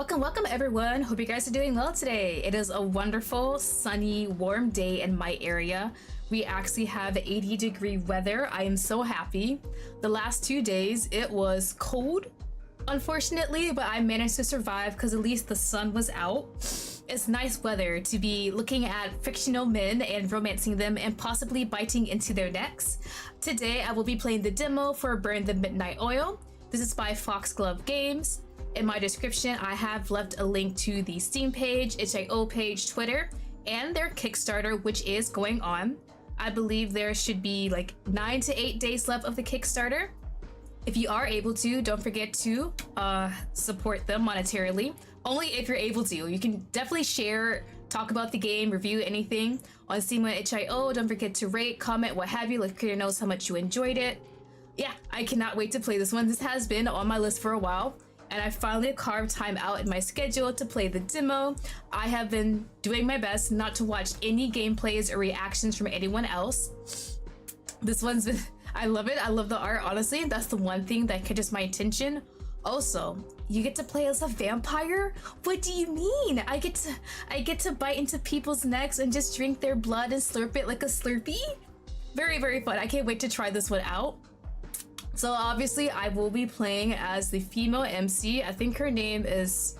Welcome everyone. Hope you guys are doing well today. It is a wonderful, sunny, warm day in my area. We actually have 80-degree weather. I am so happy. The last 2 days it was cold, unfortunately, but I managed to survive because at least the sun was out. It's nice weather to be looking at fictional men and romancing them and possibly biting into their necks. Today I will be playing the demo for Burn the Midnight Oil. This is by Foxglove Games. In my description, I have left a link to the Steam page, itch.io page, Twitter, and their Kickstarter, which is going on. I believe there should be like 9 to 8 days left of the Kickstarter. If you are able to, don't forget to support them monetarily. Only if you're able to. You can definitely share, talk about the game, review anything on Steam and itch.io. Don't forget to rate, comment, what have you. Let Creator knows how much you enjoyed it. Yeah, I cannot wait to play this one. This has been on my list for a while, and I finally carved time out in my schedule to play the demo. I have been doing my best not to watch any gameplays or reactions from anyone else. This one's been, I love it. I love the art, honestly. That's the one thing that catches my attention. Also, you get to play as a vampire? What do you mean? I get to bite into people's necks and just drink their blood and slurp it like a Slurpee? Very, very fun. I can't wait to try this one out. So obviously I will be playing as the female MC. I think her name is,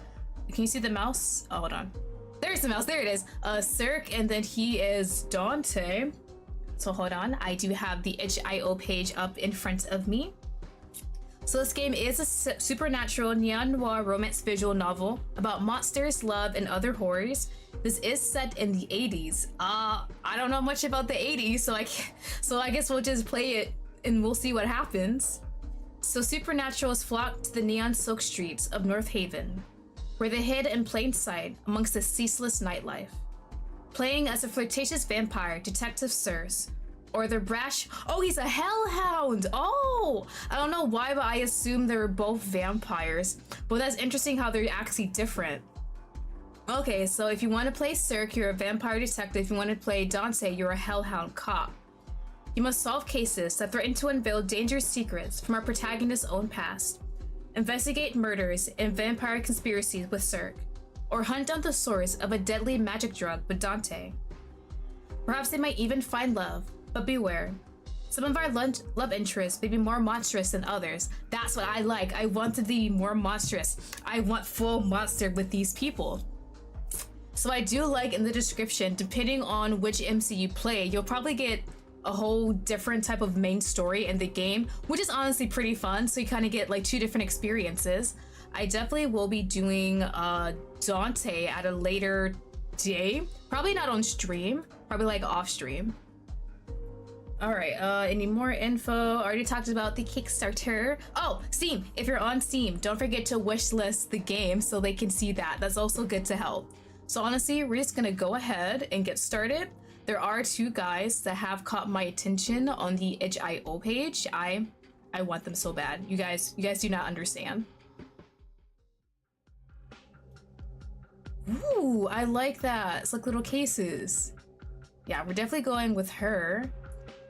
can you see the mouse? Oh, hold on. There's the mouse, there it is. Cirque, and then he is Dante. So hold on, I do have the itch.io page up in front of me. So this game is a supernatural neo-noir romance visual novel about monsters, love, and other horrors. This is set in the 80s. I don't know much about the 80s, so I guess we'll just play it and we'll see what happens. So supernaturals flock to the neon silk streets of North Haven, where they hid in plain sight amongst the ceaseless nightlife. Playing as a flirtatious vampire, Detective Circe, or the brash, oh, he's a hellhound. Oh, I don't know why, but I assume they're both vampires, but that's interesting how they're actually different. Okay, so if you want to play Cirque, you're a vampire detective. If you want to play Dante, you're a hellhound cop. You must solve cases that threaten to unveil dangerous secrets from our protagonist's own past, investigate murders and vampire conspiracies with Cirque, or hunt down the source of a deadly magic drug with Dante. Perhaps they might even find love, but beware. Some of our love interests may be more monstrous than others. That's what I like. I want to be more monstrous. I want full monster with these people. So I do like in the description, depending on which MC you play, you'll probably get a whole different type of main story in the game, which is honestly pretty fun. So you kind of get like 2 different experiences. I definitely will be doing Dante at a later day, probably not on stream, probably like off stream. All right, any more info? I already talked about the Kickstarter. Oh, Steam, if you're on Steam, don't forget to wishlist the game so they can see that. That's also good to help. So honestly, we're just gonna go ahead and get started. There are 2 guys that have caught my attention on the itch.io page. I want them so bad. You guys do not understand. Ooh, I like that. It's like little cases. Yeah, we're definitely going with her.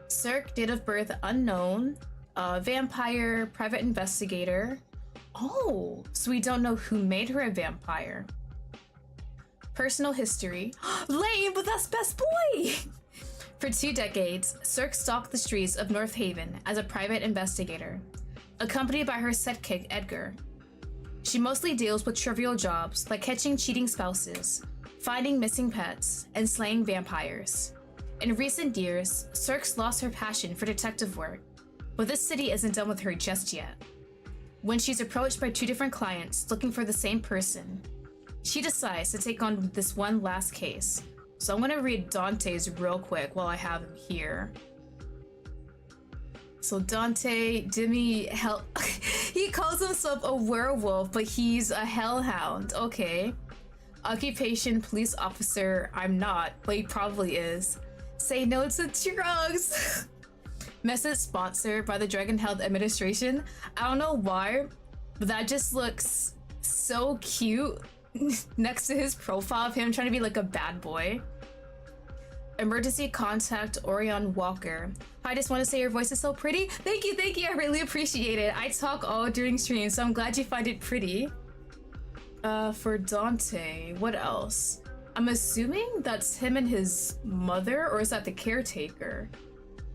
Cirque, date of birth unknown. Vampire, private investigator. Oh, so we don't know who made her a vampire. Personal history. Lame, but that's best boy! For 2 decades, Cirque stalked the streets of North Haven as a private investigator, accompanied by her sidekick, Edgar. She mostly deals with trivial jobs like catching cheating spouses, finding missing pets, and slaying vampires. In recent years, Cirque's lost her passion for detective work, but this city isn't done with her just yet. When she's approached by 2 different clients looking for the same person, she decides to take on this one last case. So I'm gonna read Dante's real quick while I have him here. So Dante, he calls himself a werewolf, but he's a hellhound. Okay. Occupation, police officer. I'm not, but he probably is. Say no to drugs. Message sponsored by the Drug and Health Administration. I don't know why, but that just looks so cute next to his profile of him trying to be like a bad boy. Emergency contact Orion Walker. I just want to say your voice is so pretty. Thank you, I really appreciate it. I talk all during streams, so I'm glad you find it pretty. For Dante, what else? I'm assuming that's him and his mother, or is that the caretaker?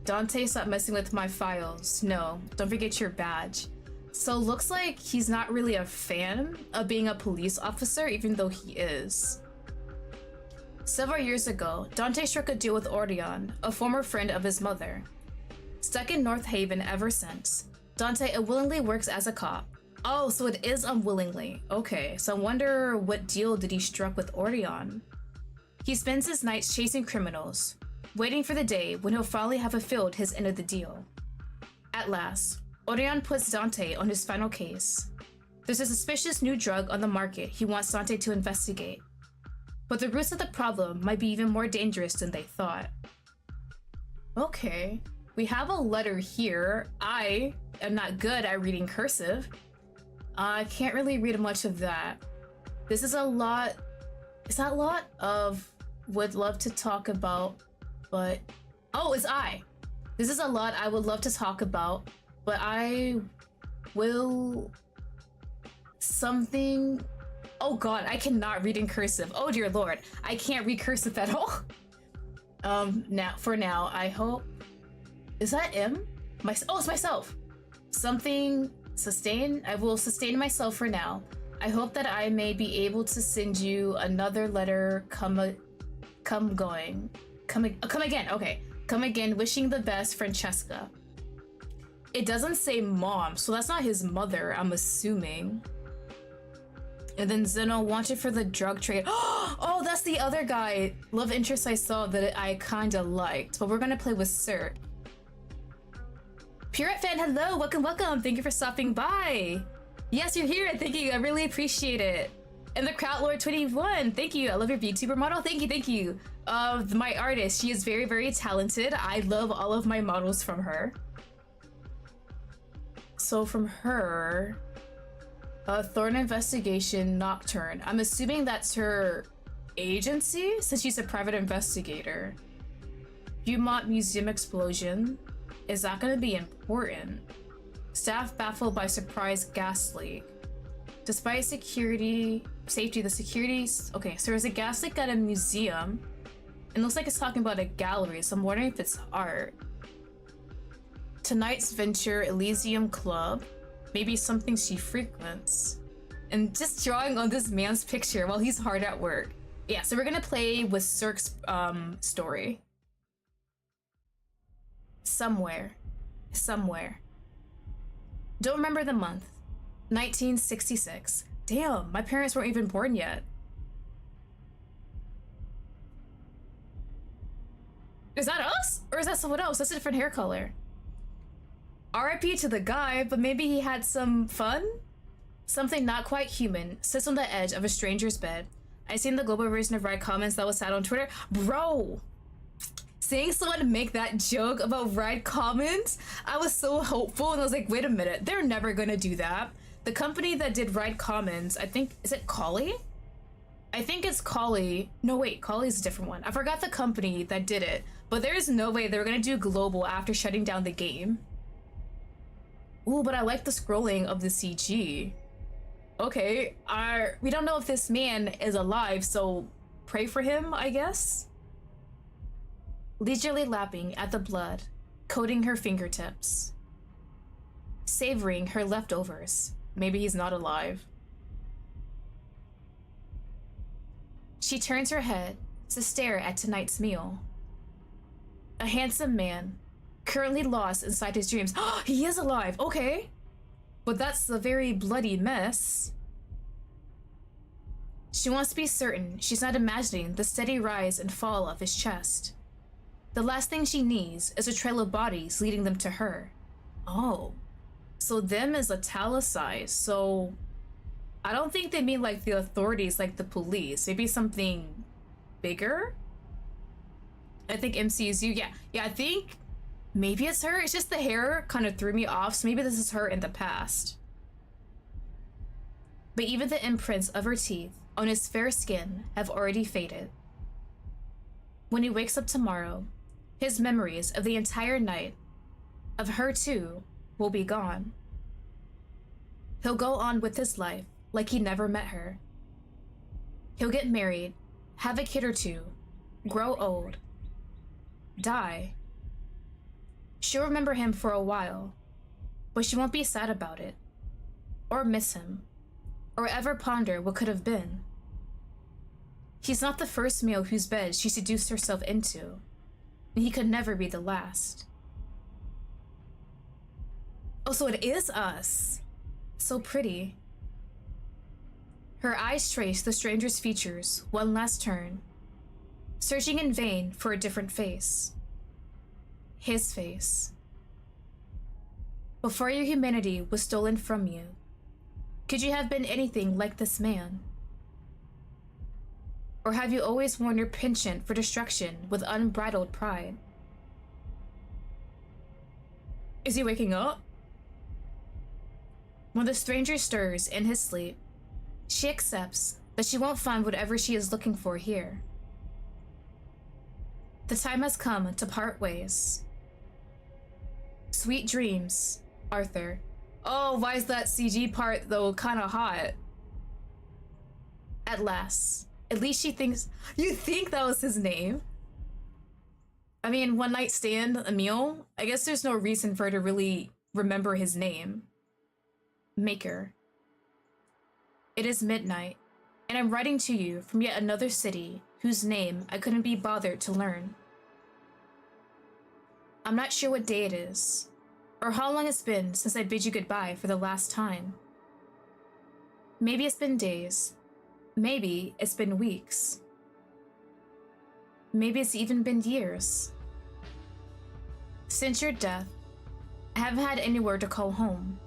Dante, stop messing with my files. No, don't forget your badge. So looks like he's not really a fan of being a police officer, even though he is. Several years ago, Dante struck a deal with Orion, a former friend of his mother. Stuck in North Haven ever since, Dante unwillingly works as a cop. Oh, so it is unwillingly. Okay, so I wonder what deal did he struck with Orion? He spends his nights chasing criminals, waiting for the day when he'll finally have fulfilled his end of the deal. At last, Orion puts Dante on his final case. There's a suspicious new drug on the market he wants Dante to investigate. But the roots of the problem might be even more dangerous than they thought. Okay, we have a letter here. I am not good at reading cursive. I can't really read much of that. This is a lot. Is that a lot of would love to talk about, but oh, it's I. This is a lot I would love to talk about, but I will something. Oh god, I cannot read in cursive. Oh dear lord, I can't read cursive at all. Now, I hope. Is that M? Oh, it's myself. Something. Sustain. I will sustain myself for now. I hope that I may be able to send you another letter. Come again. Okay. Come again. Wishing the best, Francesca. It doesn't say mom, so that's not his mother, I'm assuming. And then Zeno wanted for the drug trade. Oh, that's the other guy. Love interest I saw that I kinda liked. But we're gonna play with Sir. Pirate fan, hello, welcome. Thank you for stopping by. Yes, you're here. Thank you. I really appreciate it. And the Crowdlord 21, thank you. I love your VTuber model. Thank you. My artist, she is very, very talented. I love all of my models from her. So from her, Thorn Investigation Nocturne. I'm assuming that's her agency since she's a private investigator. Beaumont Museum Explosion. Is that going to be important? Staff baffled by surprise gas leak. Despite safety, the security. Okay, so there's a gas leak at a museum. It looks like it's talking about a gallery, so I'm wondering if it's art. Tonight's venture, Elysium Club. Maybe something she frequents. And just drawing on this man's picture while he's hard at work. Yeah, so we're gonna play with Cirque's story. Somewhere. Don't remember the month. 1966. Damn, my parents weren't even born yet. Is that us? Or is that someone else? That's a different hair color. RIP to the guy, but maybe he had some fun? Something not quite human sits on the edge of a stranger's bed. I seen the global version of Right Comments that was sad on Twitter. Bro! Seeing someone make that joke about Right Comments, I was so hopeful and I was like, wait a minute, they're never gonna do that. The company that did Right Comments, I think, is it Collie? I think it's Collie. No, wait, Collie's a different one. I forgot the company that did it, but there's no way they were gonna do global after shutting down the game. Ooh, but I like the scrolling of the CG. Okay, we don't know if this man is alive, so pray for him, I guess? Leisurely lapping at the blood, coating her fingertips. Savoring her leftovers. Maybe he's not alive. She turns her head to stare at tonight's meal. A handsome man, currently lost inside his dreams. He is alive, okay. But that's a very bloody mess. She wants to be certain she's not imagining the steady rise and fall of his chest. The last thing she needs is a trail of bodies leading them to her. Oh, so them is italicized, so I don't think they mean like the authorities, like the police. Maybe something bigger? I think MCU, yeah, I think maybe it's her. It's just the hair kind of threw me off, so maybe this is her in the past. But even the imprints of her teeth on his fair skin have already faded. When he wakes up tomorrow, his memories of the entire night, of her too, will be gone. He'll go on with his life like he never met her, He'll get married, have a kid or two, grow old, die. She'll remember him for a while, but she won't be sad about it, or miss him, or ever ponder what could have been. He's not the first male whose bed she seduced herself into, and he could never be the last. Oh, so it is us. So pretty. Her eyes trace the stranger's features one last turn, searching in vain for a different face. His face. Before your humanity was stolen from you, could you have been anything like this man? Or have you always worn your penchant for destruction with unbridled pride? Is he waking up? When the stranger stirs in his sleep, she accepts that she won't find whatever she is looking for here. The time has come to part ways. Sweet dreams, Arthur. Oh, why is that CG part, though, kind of hot? At last. At least she thinks... You think that was his name? I mean, one night stand, Emil? I guess there's no reason for her to really remember his name. Maker. It is midnight, and I'm writing to you from yet another city whose name I couldn't be bothered to learn. I'm not sure what day it is, or how long it's been since I bid you goodbye for the last time. Maybe it's been days. Maybe it's been weeks. Maybe it's even been years. Since your death, I haven't had anywhere to call home.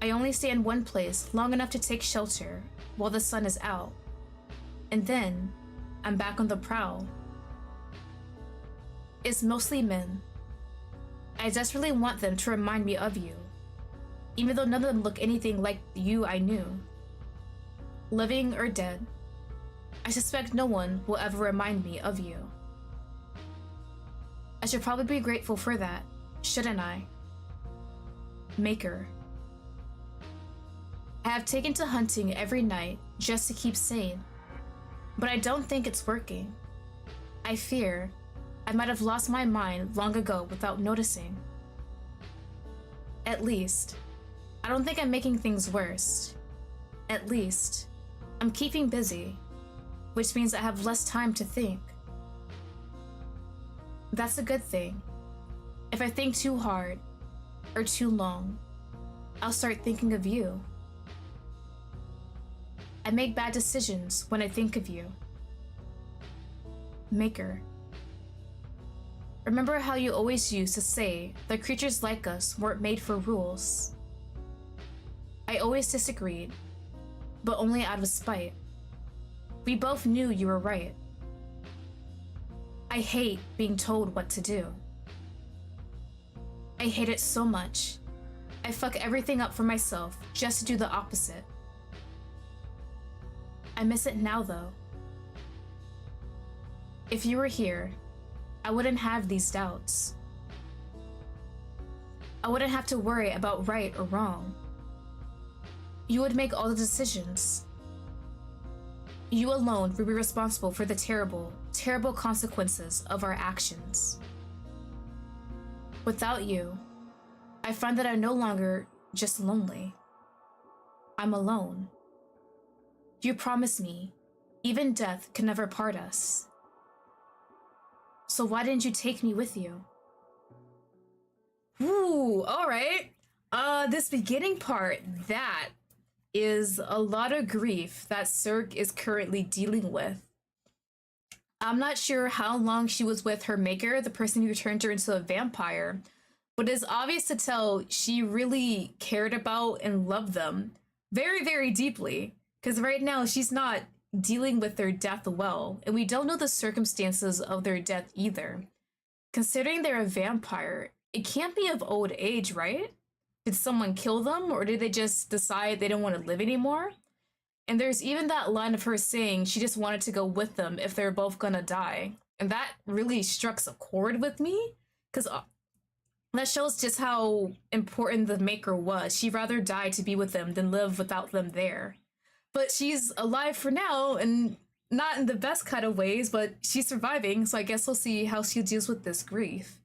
I only stay in one place long enough to take shelter while the sun is out, and then I'm back on the prowl. It's mostly men. I desperately want them to remind me of you, even though none of them look anything like you I knew. Living or dead, I suspect no one will ever remind me of you. I should probably be grateful for that, shouldn't I? Maker. I have taken to hunting every night just to keep sane, but I don't think it's working. I fear I might have lost my mind long ago without noticing. At least, I don't think I'm making things worse. At least, I'm keeping busy, which means I have less time to think. That's a good thing. If I think too hard, or too long, I'll start thinking of you. I make bad decisions when I think of you. Maker. Remember how you always used to say that creatures like us weren't made for rules? I always disagreed, but only out of spite. We both knew you were right. I hate being told what to do. I hate it so much. I fuck everything up for myself just to do the opposite. I miss it now, though. If you were here, I wouldn't have these doubts. I wouldn't have to worry about right or wrong. You would make all the decisions. You alone would be responsible for the terrible, terrible consequences of our actions. Without you, I find that I'm no longer just lonely. I'm alone. You promised me, even death can never part us. So why didn't you take me with you? Ooh, all right. This beginning part, that is a lot of grief that Cirque is currently dealing with. I'm not sure how long she was with her maker, the person who turned her into a vampire, but it's obvious to tell she really cared about and loved them very, very deeply. Because right now, she's not dealing with their death well, and we don't know the circumstances of their death either. Considering they're a vampire, it can't be of old age, right? Did someone kill them, or did they just decide they don't want to live anymore? And there's even that line of her saying she just wanted to go with them if they're both gonna die. And that really struck a chord with me, because that shows just how important the maker was. She'd rather die to be with them than live without them there. But she's alive for now, and not in the best kind of ways, but she's surviving, so I guess we'll see how she deals with this grief.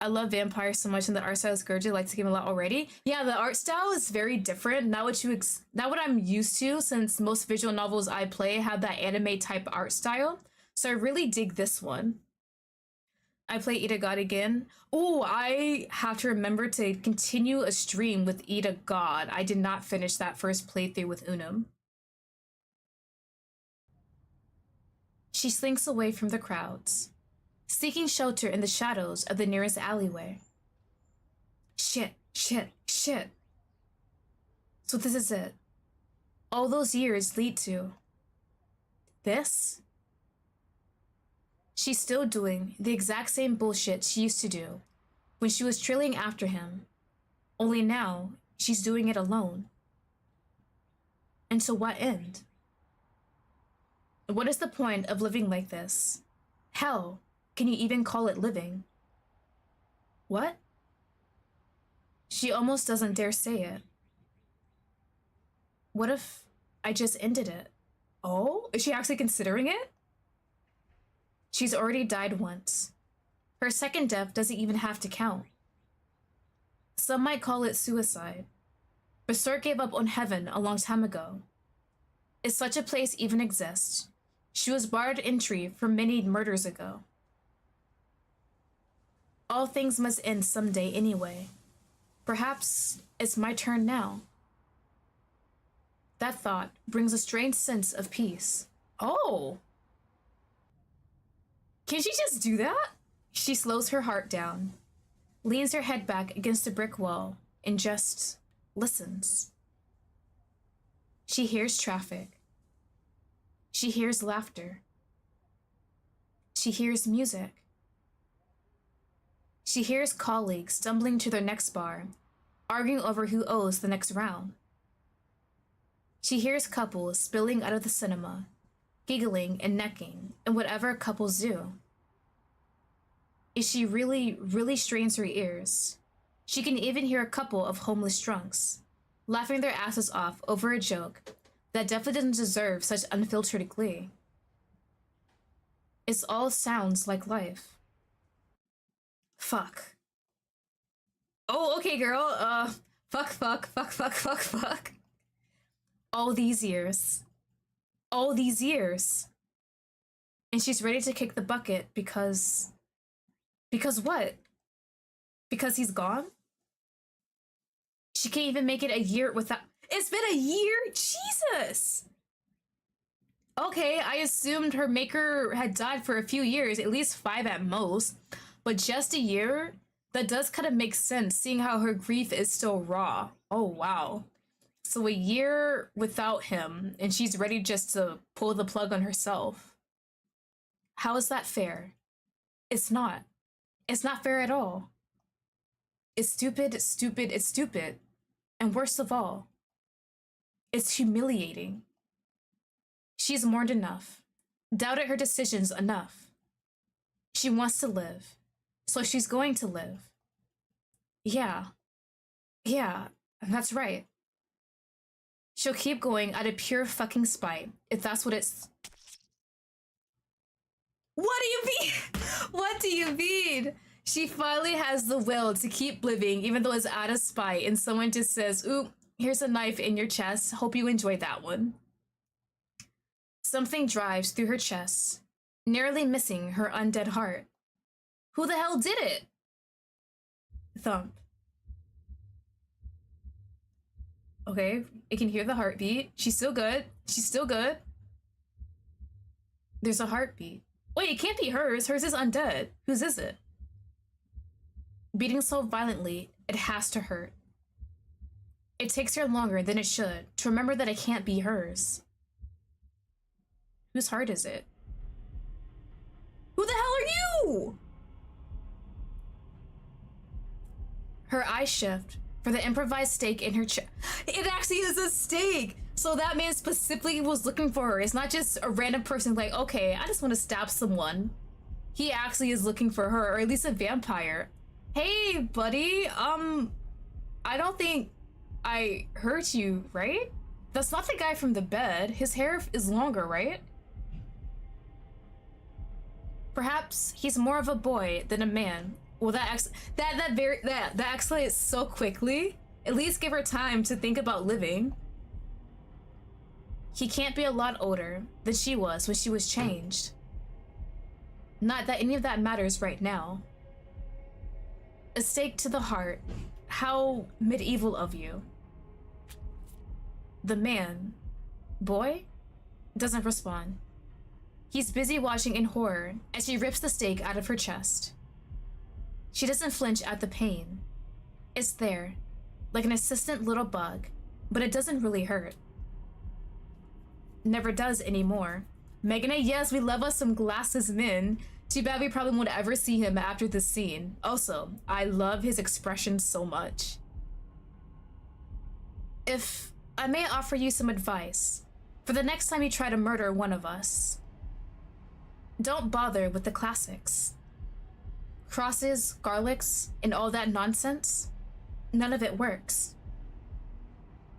I love vampires so much, and the art style is gorgeous. I like the game a lot already. Yeah, the art style is very different. Not what I'm used to, since most visual novels I play have that anime type art style. So I really dig this one. I play Ida God again. Oh, I have to remember to continue a stream with Ida God. I did not finish that first playthrough with Unum. She slinks away from the crowds, seeking shelter in the shadows of the nearest alleyway. Shit, shit, shit. So this is it. All those years lead to this? She's still doing the exact same bullshit she used to do when she was trailing after him, only now she's doing it alone. And to what end? What is the point of living like this? Hell, can you even call it living? What? She almost doesn't dare say it. What if I just ended it? Oh, is she actually considering it? She's already died once. Her second death doesn't even have to count. Some might call it suicide. Berserk gave up on heaven a long time ago. If such a place even exists, she was barred entry from many murders ago. All things must end someday anyway. Perhaps it's my turn now. That thought brings a strange sense of peace. Oh! Can she just do that? She slows her heart down, leans her head back against a brick wall, and just listens. She hears traffic. She hears laughter. She hears music. She hears colleagues stumbling to their next bar, arguing over who owes the next round. She hears couples spilling out of the cinema, giggling and necking, and whatever couples do. If she really strains her ears, she can even hear a couple of homeless drunks laughing their asses off over a joke that definitely doesn't deserve such unfiltered glee. It all sounds like life. Fuck. Oh, okay, girl. Fuck. All these years. And she's ready to kick the bucket because what? Because he's gone? She can't even make it a year without... It's been a year? Jesus! Okay, I assumed her maker had died for a few years, at least 5 at most. But just a year? That does kind of make sense, seeing how her grief is still raw. Oh, wow. So a year without him, and she's ready just to pull the plug on herself. How is that fair? It's not. It's not fair at all. It's stupid. And worst of all, it's humiliating. She's mourned enough, doubted her decisions enough. She wants to live, so she's going to live. Yeah, that's right. She'll keep going out of pure fucking spite, if that's what it's... What do you mean? What do you mean? She finally has the will to keep living, even though it's out of spite, and someone just says, "Ooh, here's a knife in your chest. Hope you enjoyed that one." Something drives through her chest, nearly missing her undead heart. Who the hell did it? Thump. Okay, it can hear the heartbeat. She's still good. There's a heartbeat. Wait, it can't be hers. Hers is undead. Whose is it? Beating so violently, it has to hurt. It takes her longer than it should to remember that it can't be hers. Whose heart is it? Who the hell are you? Her eyes shift for the improvised stake in her chest. It actually is a stake! So that man specifically was looking for her. It's not just a random person like, okay, I just want to stab someone. He actually is looking for her, or at least a vampire. Hey, buddy, I don't think I hurt you, right? That's not the guy from the bed. His hair is longer, right? Perhaps he's more of a boy than a man. Well, that escalates so quickly. At least give her time to think about living. He can't be a lot older than she was when she was changed. Not that any of that matters right now. A stake to the heart. How medieval of you. The man, boy, doesn't respond. He's busy watching in horror as she rips the stake out of her chest. She doesn't flinch at the pain. It's there, like an assistant little bug, but it doesn't really hurt. Never does anymore. Megan, yes, we love us some glasses men. Too bad we probably won't ever see him after this scene. Also, I love his expression so much. If I may offer you some advice for the next time you try to murder one of us, don't bother with the classics. Crosses, garlics, and all that nonsense. None of it works.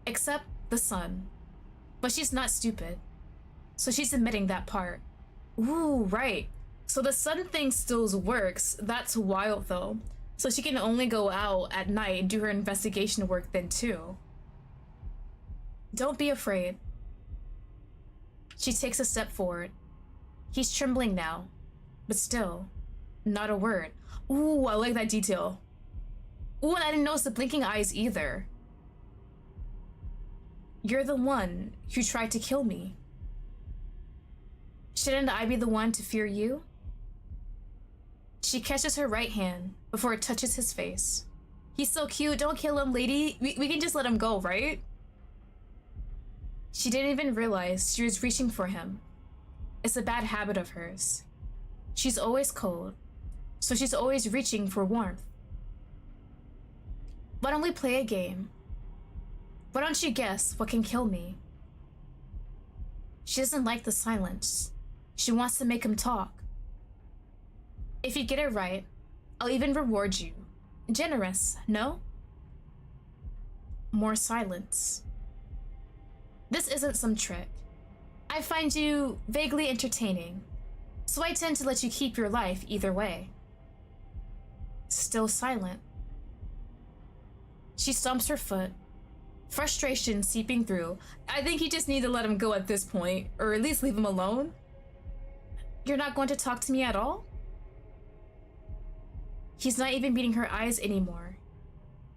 Except the sun. But she's not stupid. So she's admitting that part. Ooh, right. So the sun thing still works. That's wild though. So she can only go out at night and do her investigation work then too. Don't be afraid. She takes a step forward. He's trembling now, but still, not a word. Ooh, I like that detail. Ooh, and I didn't notice the blinking eyes either. You're the one who tried to kill me. Shouldn't I be the one to fear you? She catches her right hand before it touches his face. He's so cute, don't kill him, lady. We can just let him go, right? She didn't even realize she was reaching for him. It's a bad habit of hers. She's always cold, so she's always reaching for warmth. Why don't we play a game? Why don't you guess what can kill me? She doesn't like the silence. She wants to make him talk. If you get it right, I'll even reward you. Generous, no? More silence. This isn't some trick. I find you vaguely entertaining, so I tend to let you keep your life either way. Still silent. She stomps her foot, frustration seeping through. I think you just need to let him go at this point, or at least leave him alone. You're not going to talk to me at all? He's not even meeting her eyes anymore.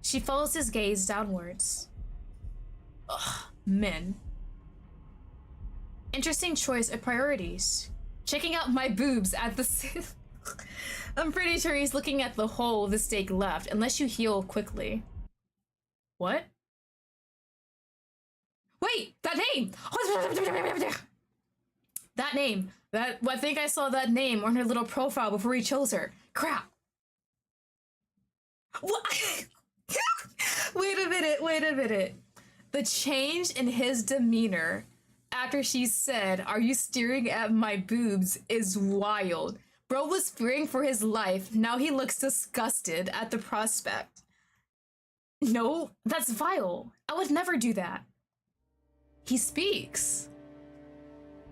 She follows his gaze downwards. Ugh, men. Interesting choice of priorities. Checking out my boobs at the I'm pretty sure he's looking at the hole the stake left, unless you heal quickly. What? Wait, that name! That name. I think I saw that name on her little profile before he chose her. Crap. What? Wait a minute. The change in his demeanor after she said, "Are you staring at my boobs?" is wild. Bro was fearing for his life. Now he looks disgusted at the prospect. No, that's vile. I would never do that. He speaks.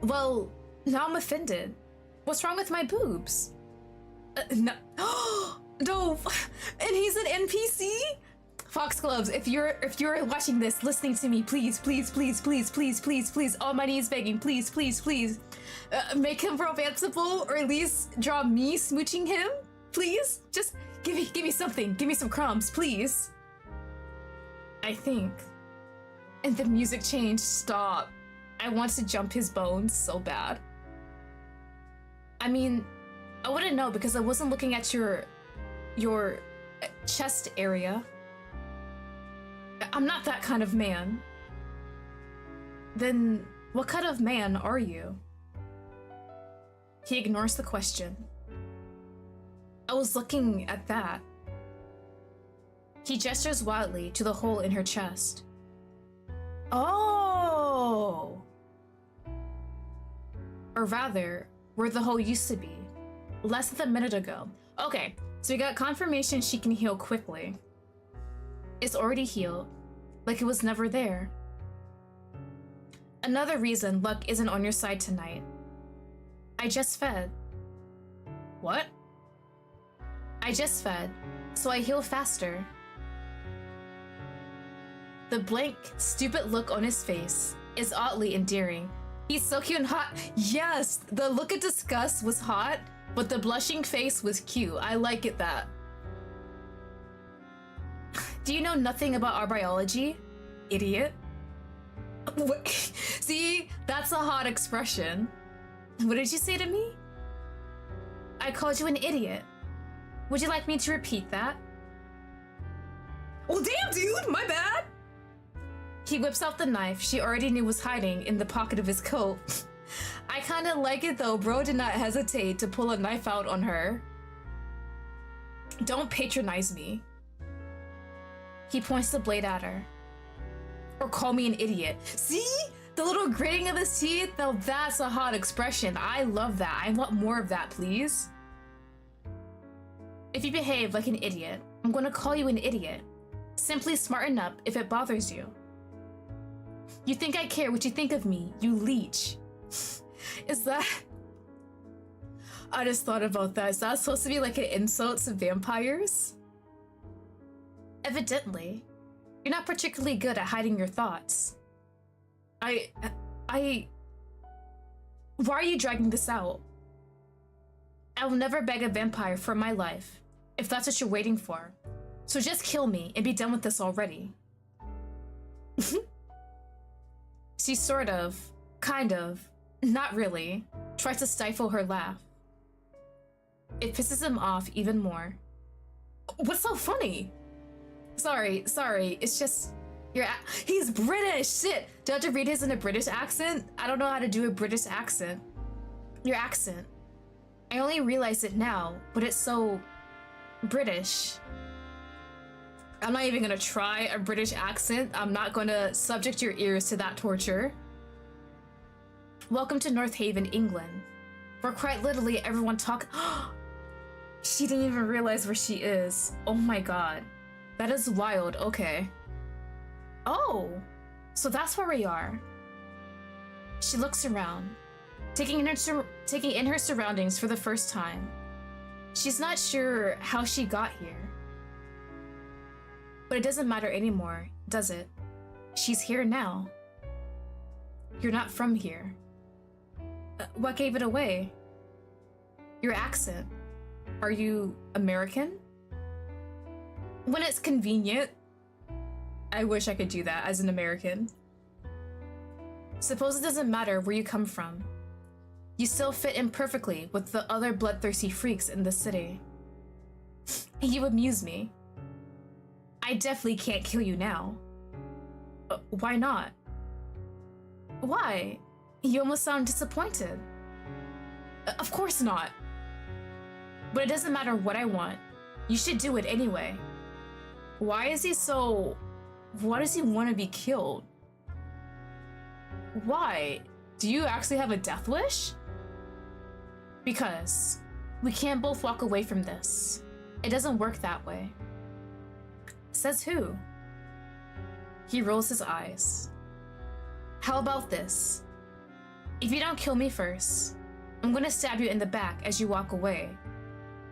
Well, now I'm offended. What's wrong with my boobs? No. No. And he's an NPC? Foxgloves, if you're watching this, listening to me, please, on my knees begging, please, make him romanceable, or at least draw me smooching him, please. Just give me something, give me some crumbs, please. I think. And the music changed. Stop. I want to jump his bones so bad. I mean, I wouldn't know because I wasn't looking at your chest area. I'm not that kind of man. Then what kind of man are you? He ignores the question. I was looking at that. He gestures wildly to the hole in her chest. Oh! Or rather, where the hole used to be. Less than a minute ago. Okay, so we got confirmation she can heal quickly. It's already healed, like it was never there. Another reason luck isn't on your side tonight. I just fed. What? I just fed, so I heal faster. The blank, stupid look on his face is oddly endearing. He's so cute and hot. Yes, the look of disgust was hot, but the blushing face was cute. I like it that. Do you know nothing about our biology? Idiot. See, that's a hot expression. What did you say to me? I called you an idiot. Would you like me to repeat that? Oh damn, dude, my bad. He whips out the knife she already knew was hiding in the pocket of his coat. I kinda like it though, bro did not hesitate to pull a knife out on her. Don't patronize me. He points the blade at her. Or call me an idiot. See? The little gritting of his teeth? Now that's a hot expression. I love that. I want more of that, please. If you behave like an idiot, I'm gonna call you an idiot. Simply smarten up if it bothers you. You think I care what you think of me, you leech. Is that... I just thought about that. Is that supposed to be like an insult to vampires? Evidently. You're not particularly good at hiding your thoughts. Why are you dragging this out? I will never beg a vampire for my life, if that's what you're waiting for. So just kill me and be done with this already. She sort of, kind of, not really, tries to stifle her laugh. It pisses him off even more. What's so funny? Sorry, it's just, he's British, shit! Do I have to read his in a British accent? I don't know how to do a British accent. Your accent. I only realize it now, but it's so British. I'm not even gonna try a British accent. I'm not gonna subject your ears to that torture. Welcome to North Haven, England, where quite literally everyone She didn't even realize where she is. Oh my god. That is wild, okay. Oh, so that's where we are. She looks around, taking in her surroundings for the first time. She's not sure how she got here. But it doesn't matter anymore, does it? She's here now. You're not from here. What gave it away? Your accent. Are you American? When it's convenient. I wish I could do that as an American. Suppose it doesn't matter where you come from. You still fit in perfectly with the other bloodthirsty freaks in the city. You amuse me. I definitely can't kill you now. Why not? Why? You almost sound disappointed. Of course not. But it doesn't matter what I want. You should do it anyway. Why does he want to be killed? Why? Do you actually have a death wish? Because we can't both walk away from this. It doesn't work that way. Says who? He rolls his eyes. How about this? If you don't kill me first, I'm gonna stab you in the back as you walk away.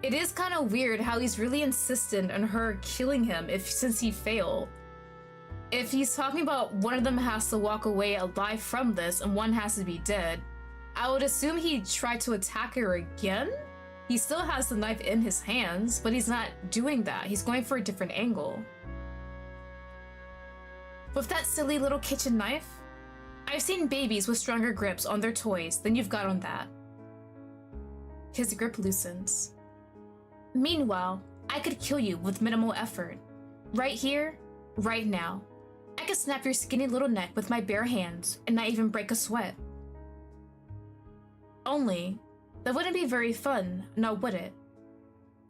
It is kind of weird how he's really insistent on her killing him since he failed. If he's talking about one of them has to walk away alive from this and one has to be dead, I would assume he tried to attack her again? He still has the knife in his hands, but he's not doing that. He's going for a different angle. With that silly little kitchen knife, I've seen babies with stronger grips on their toys than you've got on that. His grip loosens. Meanwhile, I could kill you with minimal effort. Right here, right now. I could snap your skinny little neck with my bare hands and not even break a sweat. Only, that wouldn't be very fun, now would it?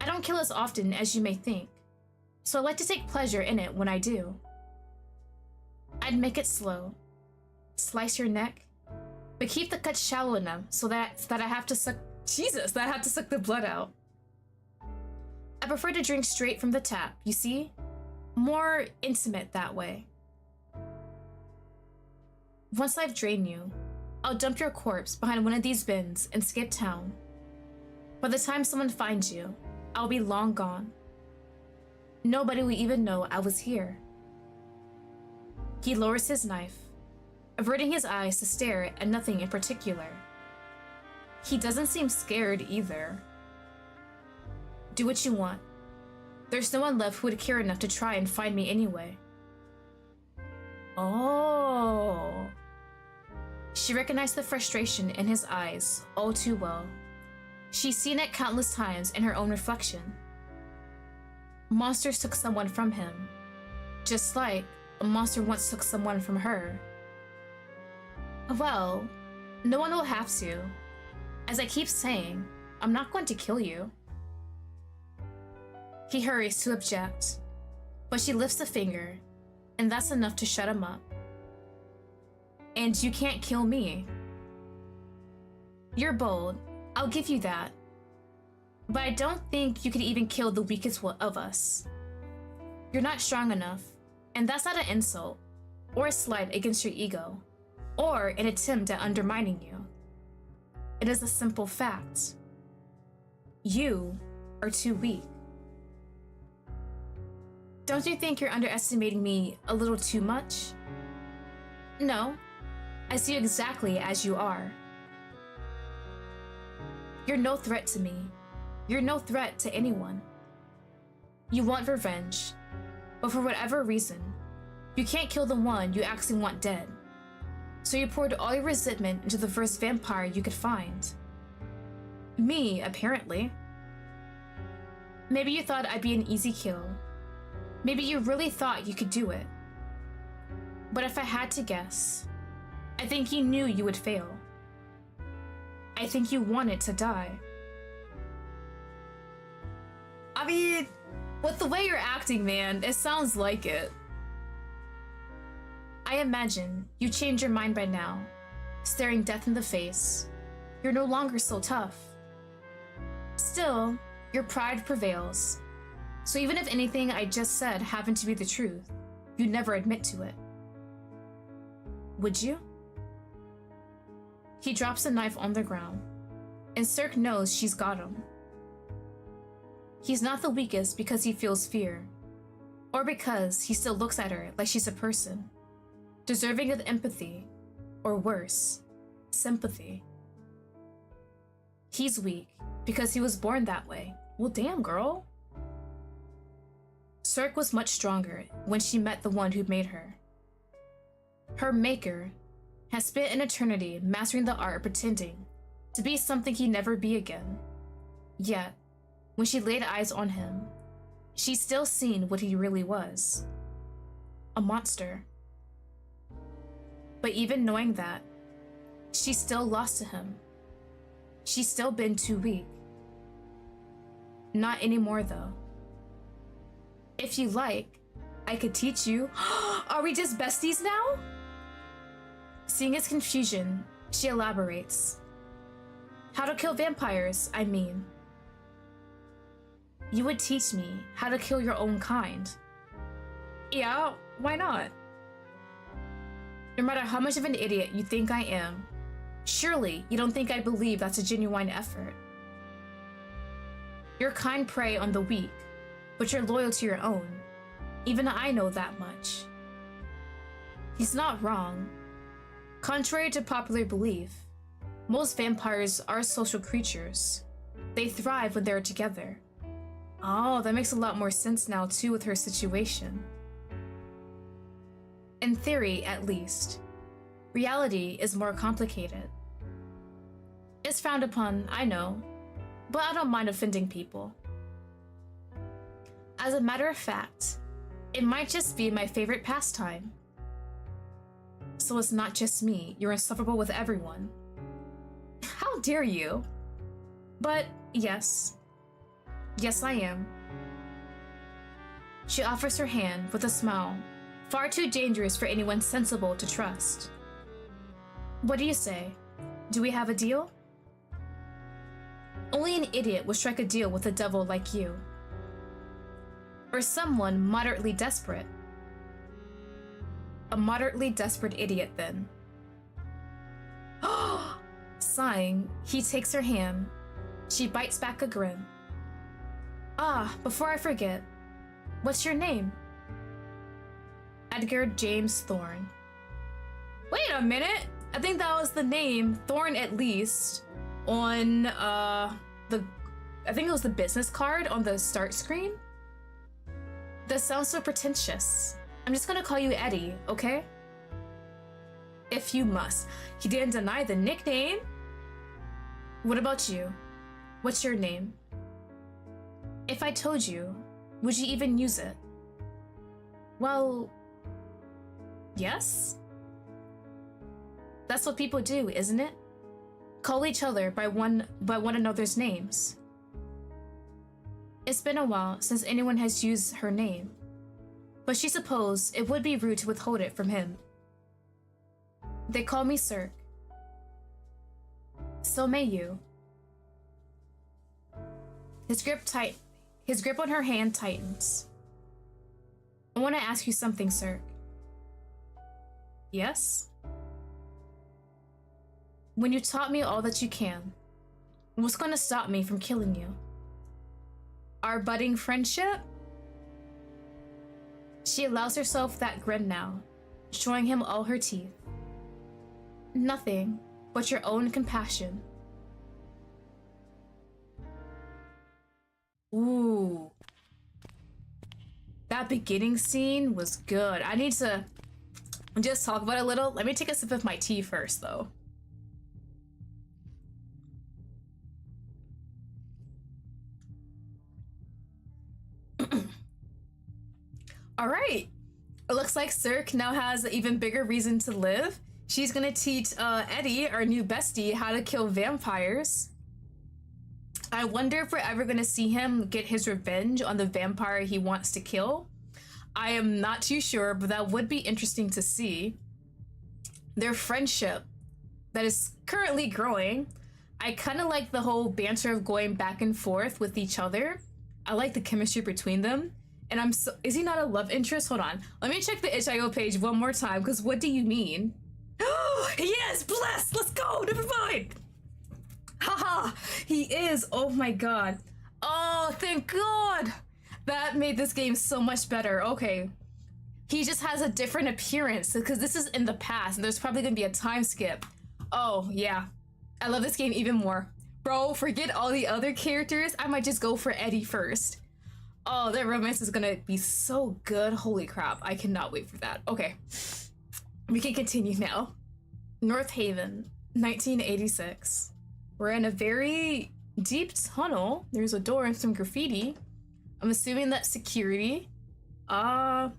I don't kill as often as you may think, so I like to take pleasure in it when I do. I'd make it slow. Slice your neck, but keep the cut shallow enough so that I have to suck the blood out. I prefer to drink straight from the tap, you see? More intimate that way. Once I've drained you, I'll dump your corpse behind one of these bins and skip town. By the time someone finds you, I'll be long gone. Nobody will even know I was here. He lowers his knife, averting his eyes to stare at nothing in particular. He doesn't seem scared either. Do what you want. There's no one left who would care enough to try and find me anyway. Oh. She recognized the frustration in his eyes all too well. She's seen it countless times in her own reflection. Monsters took someone from him, just like a monster once took someone from her. Well, no one will have to. As I keep saying, I'm not going to kill you. He hurries to object, but she lifts a finger, and that's enough to shut him up. And you can't kill me. You're bold, I'll give you that. But I don't think you could even kill the weakest one of us. You're not strong enough, and that's not an insult, or a slight against your ego, or an attempt at undermining you. It is a simple fact. You are too weak. Don't you think you're underestimating me a little too much? No, I see you exactly as you are. You're no threat to me. You're no threat to anyone. You want revenge, but for whatever reason, you can't kill the one you actually want dead. So you poured all your resentment into the first vampire you could find. Me, apparently. Maybe you thought I'd be an easy kill. Maybe you really thought you could do it. But if I had to guess, I think you knew you would fail. I think you wanted to die. I mean, with the way you're acting, man, it sounds like it. I imagine you changed your mind by now, staring death in the face. You're no longer so tough. Still, your pride prevails. So even if anything I just said happened to be the truth, you'd never admit to it. Would you? He drops the knife on the ground, and Cirque knows she's got him. He's not the weakest because he feels fear, or because he still looks at her like she's a person, deserving of empathy, or worse, sympathy. He's weak because he was born that way. Well, damn, girl. Cirque was much stronger when she met the one who made her. Her maker has spent an eternity mastering the art of pretending to be something he'd never be again. Yet, when she laid eyes on him, she's still seen what he really was. A monster. But even knowing that, she's still lost to him. She's still been too weak. Not anymore, though. If you like, I could teach you. Are we just besties now? Seeing his confusion, she elaborates. How to kill vampires, I mean. You would teach me how to kill your own kind. Yeah, why not? No matter how much of an idiot you think I am, surely you don't think I believe that's a genuine effort. Your kind prey on the weak, but you're loyal to your own. Even I know that much. He's not wrong. Contrary to popular belief, most vampires are social creatures. They thrive when they're together. Oh, that makes a lot more sense now too with her situation. In theory, at least, reality is more complicated. It's frowned upon, I know, but I don't mind offending people. As a matter of fact, it might just be my favorite pastime. So it's not just me, you're insufferable with everyone. How dare you? But yes. Yes, I am. She offers her hand with a smile, far too dangerous for anyone sensible to trust. What do you say? Do we have a deal? Only an idiot would strike a deal with a devil like you. Or someone moderately desperate. A moderately desperate idiot, then. Sighing, he takes her hand. She bites back a grin. Ah, before I forget, what's your name? Edgar James Thorne. Wait a minute! I think that was the name, Thorne at least, on I think it was the business card on the start screen. That sounds so pretentious. I'm just gonna call you Eddie, okay? If you must. He didn't deny the nickname. What about you? What's your name? If I told you, would you even use it? Well, yes? That's what people do, isn't it? Call each other by one another's names. It's been a while since anyone has used her name, but she supposed it would be rude to withhold it from him. They call me Cirque. So may you. His grip on her hand tightens. I want to ask you something, Cirque. Yes? When you taught me all that you can, what's going to stop me from killing you? Our budding friendship? She allows herself that grin now, showing him all her teeth. Nothing but your own compassion. Ooh. That beginning scene was good. I need to just talk about it a little. Let me take a sip of my tea first, though. All right. It looks like Cirque now has an even bigger reason to live. She's gonna teach Eddie, our new bestie, how to kill vampires. I wonder if we're ever gonna see him get his revenge on the vampire he wants to kill. I am not too sure, but that would be interesting to see. Their friendship that is currently growing. I kind of like the whole banter of going back and forth with each other. I like the chemistry between them. And is he not a love interest? Hold on. Let me check the itch.io page one more time, because what do you mean? He is blessed! Let's go! Never mind! Haha! He is! Oh my god. Oh, thank god! That made this game so much better. Okay. He just has a different appearance, because this is in the past, and there's probably gonna be a time skip. Oh, yeah. I love this game even more. Bro, forget all the other characters. I might just go for Eddie first. Oh, that romance is gonna be so good. Holy crap. I cannot wait for that. Okay. We can continue now. North Haven, 1986. We're in a very deep tunnel. There's a door and some graffiti. I'm assuming that's security. I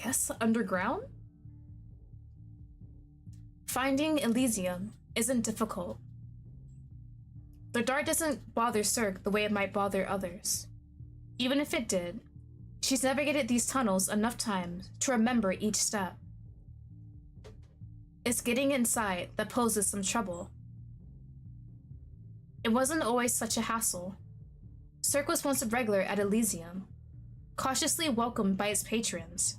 guess underground? Finding Elysium isn't difficult. The dark doesn't bother Cirque the way it might bother others. Even if it did, she's navigated these tunnels enough times to remember each step. It's getting inside that poses some trouble. It wasn't always such a hassle. Cirque was once a regular at Elysium, cautiously welcomed by its patrons,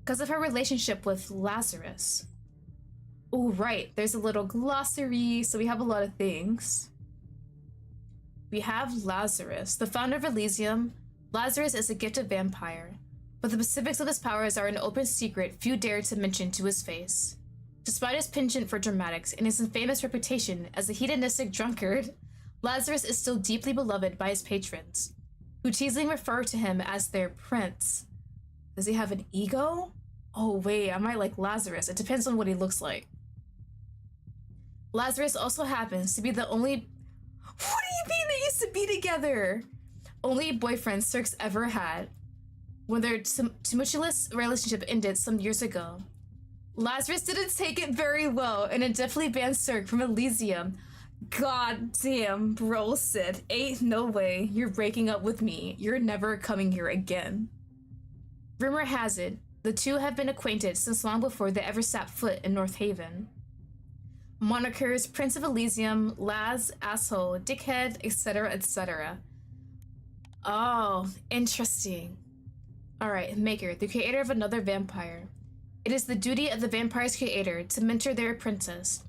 because of her relationship with Lazarus. Oh, right, there's a little glossary, so we have a lot of things. We have Lazarus, the founder of Elysium. Lazarus is a gifted vampire, but the specifics of his powers are an open secret few dare to mention to his face. Despite his penchant for dramatics and his infamous reputation as a hedonistic drunkard, Lazarus is still deeply beloved by his patrons, who teasingly refer to him as their prince. Does he have an ego? Oh wait, I might like Lazarus. It depends on what he looks like. Lazarus also happens to be the only... What do you mean they used to be together? Only boyfriend Cirque's ever had, when their tumultuous relationship ended some years ago. Lazarus didn't take it very well, and it definitely banned Cirque from Elysium. God damn, bro Sid. Ain't no way you're breaking up with me. You're never coming here again. Rumor has it, the two have been acquainted since long before they ever set foot in North Haven. Monikers Prince of Elysium, Laz, Asshole, Dickhead, etc., etc. Oh, interesting. Alright, Maker, the creator of another vampire. It is the duty of the vampire's creator to mentor their apprentice.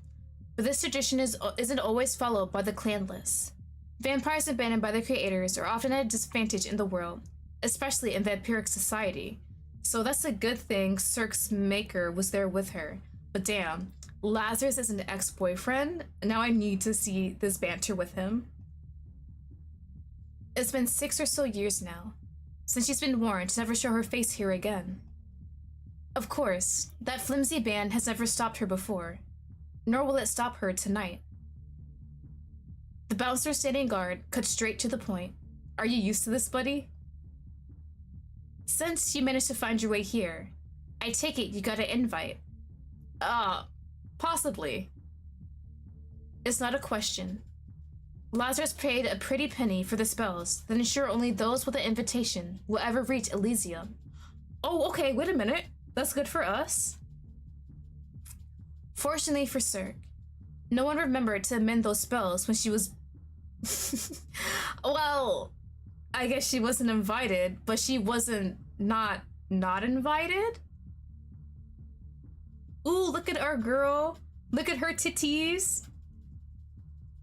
But this tradition isn't always followed by the clanless. Vampires abandoned by their creators are often at a disadvantage in the world, especially in vampiric society. So that's a good thing Cirque's maker was there with her. But damn, Lazarus is an ex-boyfriend? Now I need to see this banter with him. It's been 6 or so years now, since she's been warned to never show her face here again. Of course, that flimsy band has never stopped her before, nor will it stop her tonight. The bouncer standing guard cut straight to the point. Are you used to this, buddy? Since you managed to find your way here, I take it you got an invite. Possibly. It's not a question. Lazarus paid a pretty penny for the spells that ensure only those with an invitation will ever reach Elysium. Oh, okay, wait a minute. That's good for us. Fortunately for Cirque, no one remembered to amend those spells when she was... Well, I guess she wasn't invited, but she wasn't not invited? Ooh, look at our girl. Look at her titties.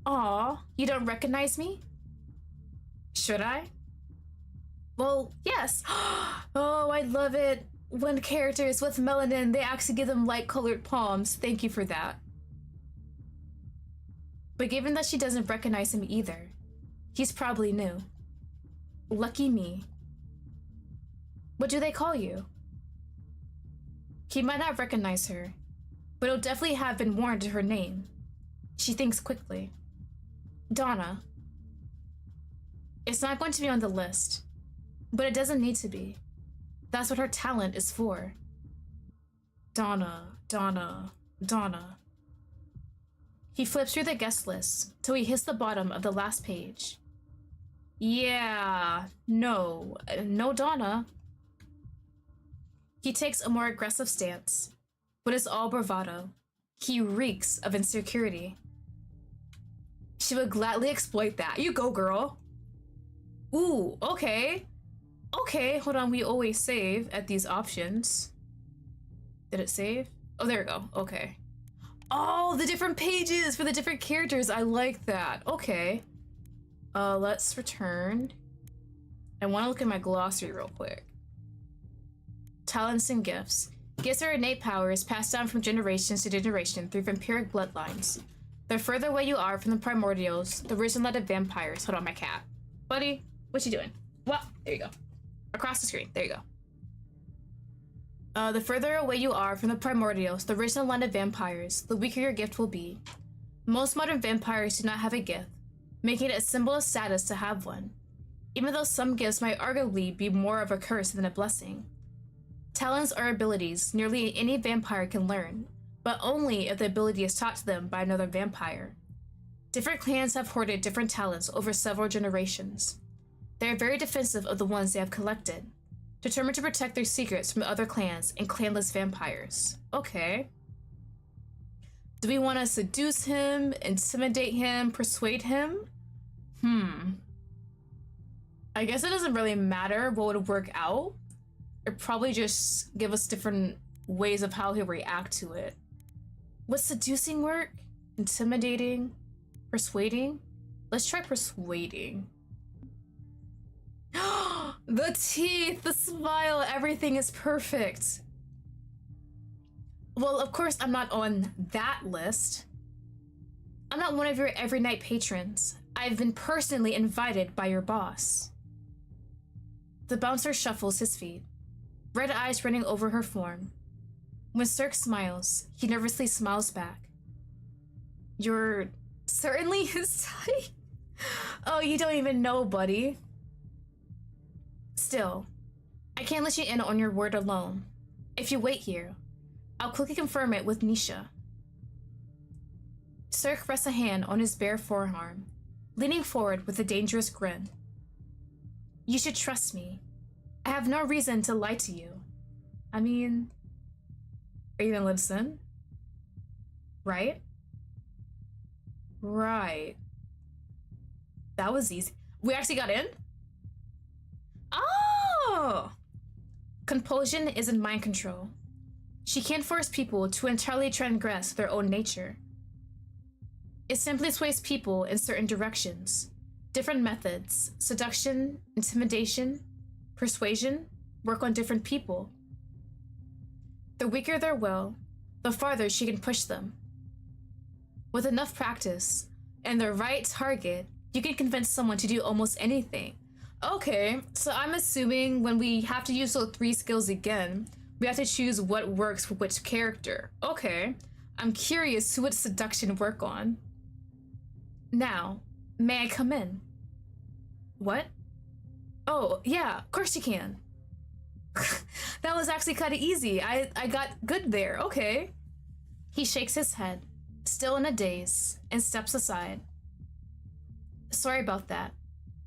Aw, you don't recognize me? Should I? Well, yes. Oh, I love it. When characters with melanin, they actually give them light-colored palms. Thank you for that. But given that she doesn't recognize him either, he's probably new. Lucky me. What do they call you? He might not recognize her, but he'll definitely have been warned to her name. She thinks quickly. Donna. It's not going to be on the list, but it doesn't need to be. That's what her talent is for. Donna, Donna, Donna. He flips through the guest list till he hits the bottom of the last page. Yeah, no Donna. He takes a more aggressive stance, but it's all bravado. He reeks of insecurity. She would gladly exploit that. You go, girl. Ooh, okay. Okay, hold on, we always save at these options. Did it save? Oh, there we go, okay. Oh, the different pages for the different characters, I like that. Okay. Let's return. I want to look at my glossary real quick. Talents and gifts. Gifts are innate powers passed down from generations to generation through vampiric bloodlines. The further away you are from the primordials, the original line of vampires. Hold on, my cat. Buddy, what you doing? Well, there you go. Across the screen, there you go. The further away you are from the primordials, the original line of vampires, the weaker your gift will be. Most modern vampires do not have a gift, making it a symbol of status to have one, even though some gifts might arguably be more of a curse than a blessing. Talents are abilities nearly any vampire can learn, but only if the ability is taught to them by another vampire. Different clans have hoarded different talents over several generations. They are very defensive of the ones they have collected, determined to protect their secrets from other clans and clanless vampires. Okay. Do we want to seduce him, intimidate him, persuade him? I guess it doesn't really matter what would work out. It'd probably just give us different ways of how he'll react to it. Would seducing work? Intimidating? Persuading? Let's try persuading. The teeth, the smile, everything is perfect. Well, of course I'm not on that list. I'm not one of your every night patrons. I've been personally invited by your boss. The bouncer shuffles his feet, red eyes running over her form. When Cirque smiles, he nervously smiles back. You're certainly his type? Oh, you don't even know, buddy. Still, I can't let you in on your word alone. If you wait here, I'll quickly confirm it with Nisha. Cirque rests a hand on his bare forearm, leaning forward with a dangerous grin. You should trust me. I have no reason to lie to you. I mean, are you gonna listen? Right? Right. That was easy. We actually got in? Oh! Compulsion isn't mind control. She can't force people to entirely transgress their own nature. It simply sways people in certain directions. Different methods, seduction, intimidation, persuasion, work on different people. The weaker their will, the farther she can push them. With enough practice and the right target, you can convince someone to do almost anything. Okay, so I'm assuming when we have to use those 3 skills again, we have to choose what works for which character. Okay, I'm curious who would seduction work on. Now, may I come in? What? Oh, yeah, of course you can. That was actually kind of easy. I got good there, okay. He shakes his head, still in a daze, and steps aside. Sorry about that.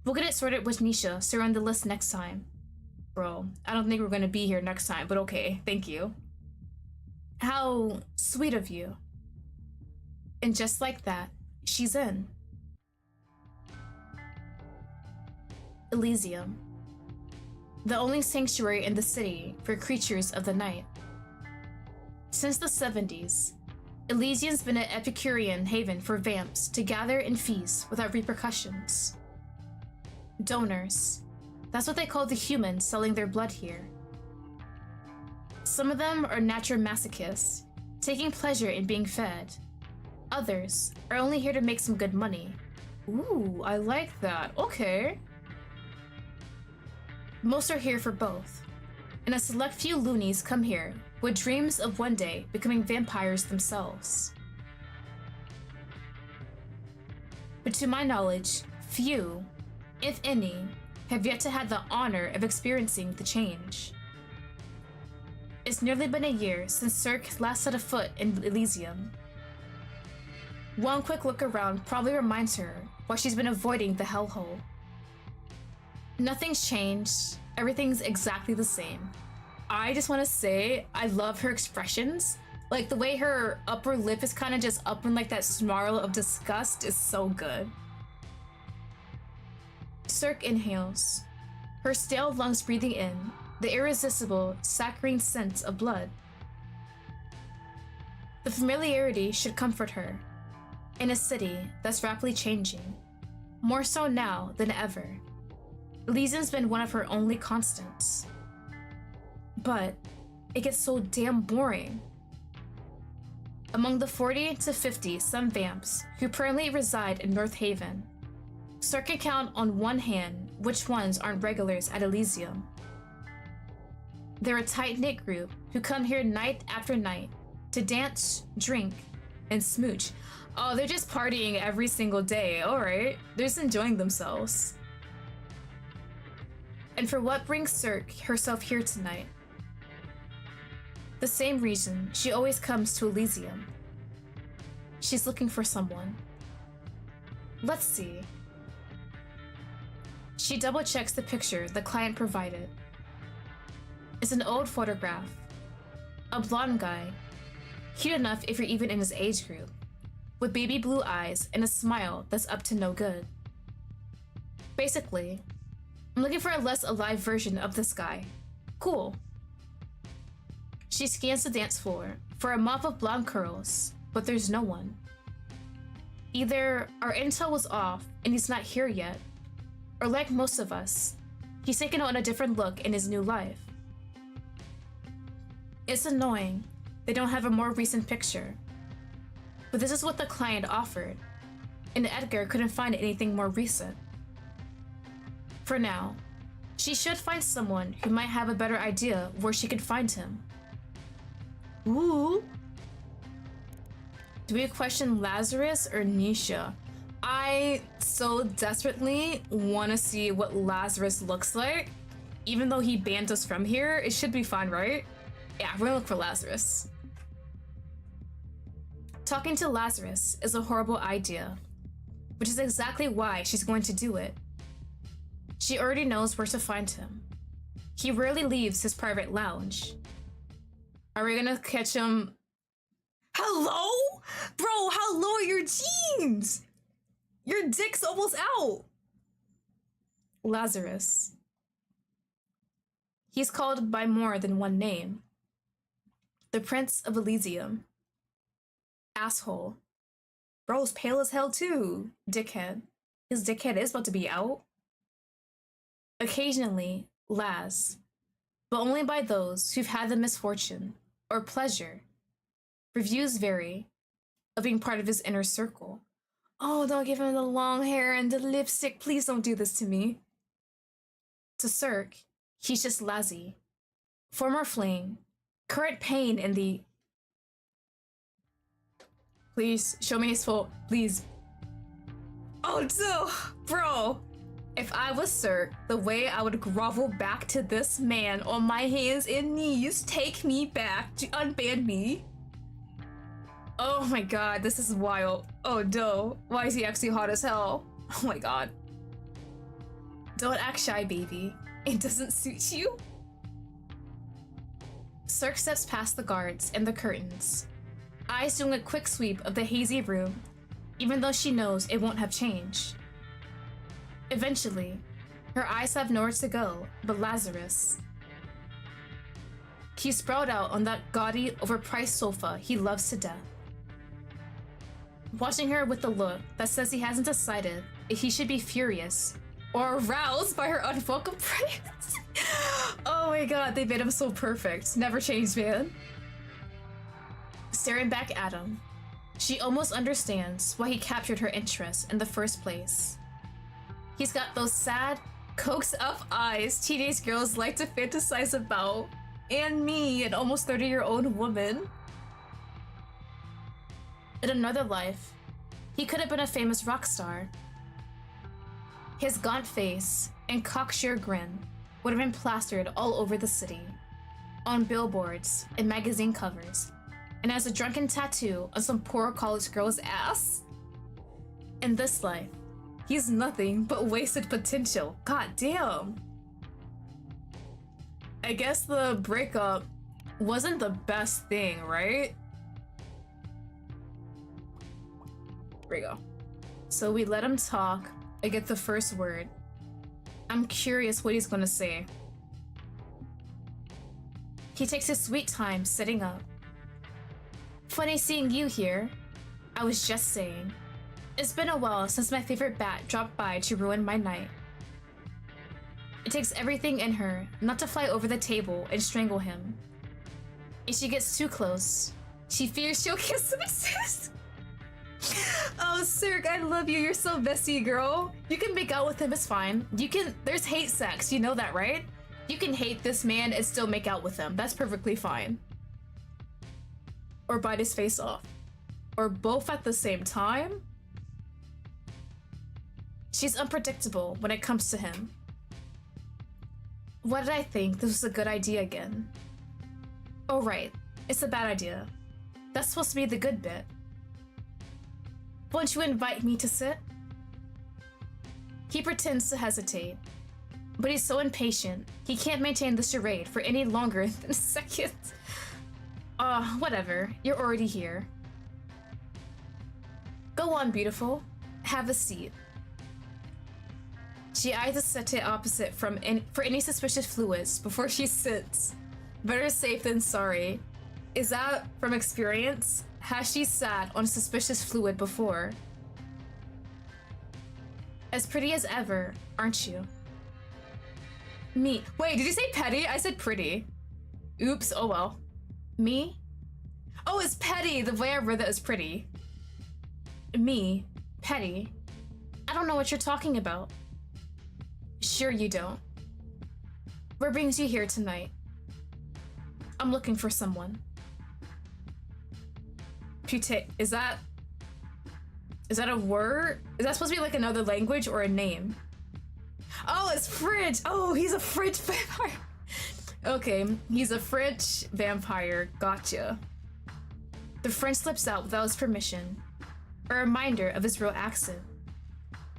We'll get it sorted with Nisha, so we're on the list next time. Bro, I don't think we're gonna be here next time, but okay, thank you. How sweet of you. And just like that, she's in. Elysium. The only sanctuary in the city for creatures of the night. Since the 70s, Elysium's been an Epicurean haven for vamps to gather and feast without repercussions. Donors. That's what they call the humans selling their blood here. Some of them are natural masochists, taking pleasure in being fed. Others are only here to make some good money. Ooh, I like that. Okay. Most are here for both, and a select few loonies come here with dreams of one day becoming vampires themselves. But to my knowledge, few, if any, have yet to have the honor of experiencing the change. It's nearly been a year since Cirque last set a foot in Elysium. One quick look around probably reminds her why she's been avoiding the hellhole. Nothing's changed, everything's exactly the same. I just want to say, I love her expressions. Like, the way her upper lip is kind of just up in like that snarl of disgust is so good. Cirque inhales, her stale lungs breathing in the irresistible, saccharine scent of blood. The familiarity should comfort her, in a city that's rapidly changing, more so now than ever. Elysium's been one of her only constants. But it gets so damn boring. Among the 40 to 50 some vamps who currently reside in North Haven, Cirque can count on one hand which ones aren't regulars at Elysium. They're a tight-knit group who come here night after night to dance, drink, and smooch. Oh, they're just partying every single day, alright. They're just enjoying themselves. And for what brings Cirque herself here tonight? The same reason she always comes to Elysium. She's looking for someone. Let's see. She double-checks the picture the client provided. It's an old photograph. A blonde guy, cute enough if you're even in his age group, with baby blue eyes and a smile that's up to no good. Basically, I'm looking for a less alive version of this guy. Cool. She scans the dance floor for a mop of blonde curls, but there's no one. Either our intel was off and he's not here yet, or like most of us, he's taken on a different look in his new life. It's annoying they don't have a more recent picture, but this is what the client offered, and Edgar couldn't find anything more recent. For now, she should find someone who might have a better idea where she could find him. Ooh. Do we question Lazarus or Nisha? I so desperately want to see what Lazarus looks like. Even though he banned us from here, it should be fine, right? Yeah, we're gonna look for Lazarus. Talking to Lazarus is a horrible idea, which is exactly why she's going to do it. She already knows where to find him. He rarely leaves his private lounge. Are we gonna catch him? Hello? Bro, how low are your jeans? Your dick's almost out. Lazarus. He's called by more than one name. The Prince of Elysium. Asshole. Bro's pale as hell too. Dickhead. His dickhead is about to be out. Occasionally, Laz, but only by those who've had the misfortune or pleasure. Reviews vary of being part of his inner circle. Oh, don't give him the long hair and the lipstick. Please don't do this to me. To Cirque, he's just Lazzy. Former flame. Current pain in the... Please, show me his full... Please. Oh, no! Bro! If I was Cirque, the way I would grovel back to this man on my hands and knees, take me back, to unban me. Oh my god, this is wild. Oh no, why is he actually hot as hell? Oh my god. Don't act shy, baby. It doesn't suit you. Cirque steps past the guards and the curtains, eyes doing a quick sweep of the hazy room, even though she knows it won't have changed. Eventually, her eyes have nowhere to go but Lazarus. He's sprawled out on that gaudy, overpriced sofa he loves to death, watching her with a look that says he hasn't decided if he should be furious or aroused by her unwelcome presence. Oh my god, they made him so perfect. Never changed, man. Staring back at him, she almost understands why he captured her interest in the first place. He's got those sad, coaxed up eyes teenage girls like to fantasize about. And me, an almost 30-year-old woman. In another life, he could have been a famous rock star. His gaunt face and cocksure grin would have been plastered all over the city, on billboards and magazine covers, and as a drunken tattoo on some poor college girl's ass. In this life, he's nothing but wasted potential. God damn. I guess the breakup wasn't the best thing, right? Here we go. So we let him talk. I get the first word. I'm curious what he's gonna say. He takes his sweet time sitting up. Funny seeing you here. I was just saying. It's been a while since my favorite bat dropped by to ruin my night. It takes everything in her not to fly over the table and strangle him. If she gets too close, she fears she'll kiss him. Oh, Cirque, I love you. You're so messy, girl. You can make out with him, it's fine. There's hate sex, you know that, right? You can hate this man and still make out with him. That's perfectly fine. Or bite his face off. Or both at the same time. She's unpredictable when it comes to him. What did I think? This was a good idea again. Oh right, it's a bad idea. That's supposed to be the good bit. Won't you invite me to sit? He pretends to hesitate, but he's so impatient, he can't maintain the charade for any longer than a second. Whatever, you're already here. Go on, beautiful. Have a seat. She eyes the settee opposite for any suspicious fluids before she sits. Better safe than sorry. Is that from experience? Has she sat on suspicious fluid before? As pretty as ever, aren't you? Me. Wait, did you say petty? I said pretty. Oops, oh well. Me? Oh, it's petty. The way I read that is pretty. Me? Petty? I don't know what you're talking about. Sure you don't. What brings you here tonight? I'm looking for someone. Is that a word? Is that supposed to be like another language or a name? Oh, it's French. Oh, he's a French vampire. Okay, he's a French vampire. Gotcha. The French slips out without his permission. A reminder of his real accent.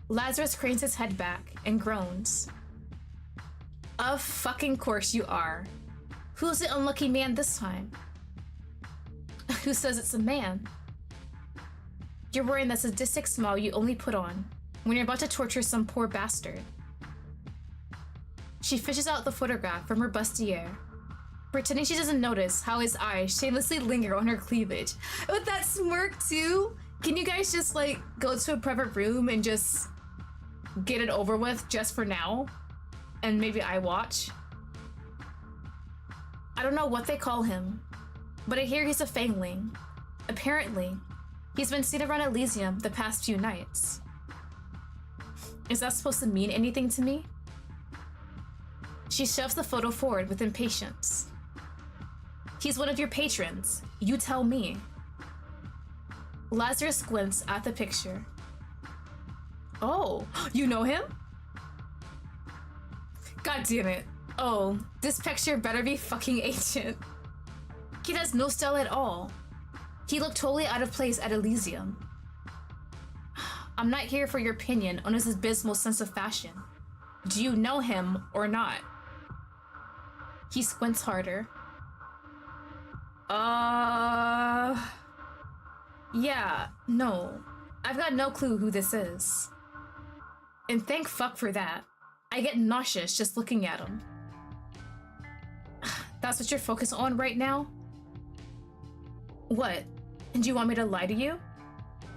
Lazarus cranes his head back and groans. Of fucking course you are. Who's the unlucky man this time? Who says it's a man? You're wearing that sadistic smile you only put on when you're about to torture some poor bastard. She fishes out the photograph from her bustier, pretending she doesn't notice how his eyes shamelessly linger on her cleavage. With that smirk too? Can you guys just like go to a private room and just get it over with just for now? And maybe I watch? I don't know what they call him, but I hear he's a Fangling. Apparently, he's been seen around Elysium the past few nights. Is that supposed to mean anything to me? She shoves the photo forward with impatience. He's one of your patrons. You tell me. Lazarus squints at the picture. Oh, you know him? God damn it. Oh, this picture better be fucking ancient. He has no style at all. He looked totally out of place at Elysium. I'm not here for your opinion on his abysmal sense of fashion. Do you know him or not? He squints harder. Yeah, no. I've got no clue who this is. And thank fuck for that. I get nauseous just looking at him. That's what you're focused on right now? What? And do you want me to lie to you?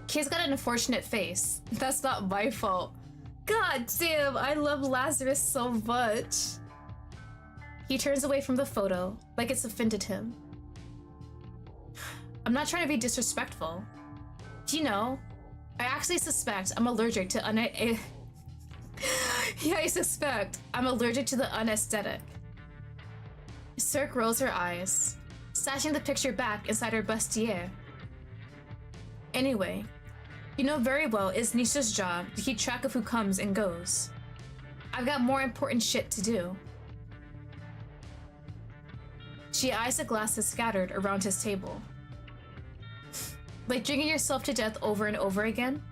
Kid's got an unfortunate face. That's not my fault. God damn, I love Lazarus so much. He turns away from the photo, like it's offended him. I'm not trying to be disrespectful. You know, I actually suspect I'm allergic to Yeah, I suspect I'm allergic to the unesthetic. Cirque rolls her eyes, stashing the picture back inside her bustier. Anyway, you know very well it's Nisha's job to keep track of who comes and goes. I've got more important shit to do. She eyes the glasses scattered around his table. Like drinking yourself to death over and over again?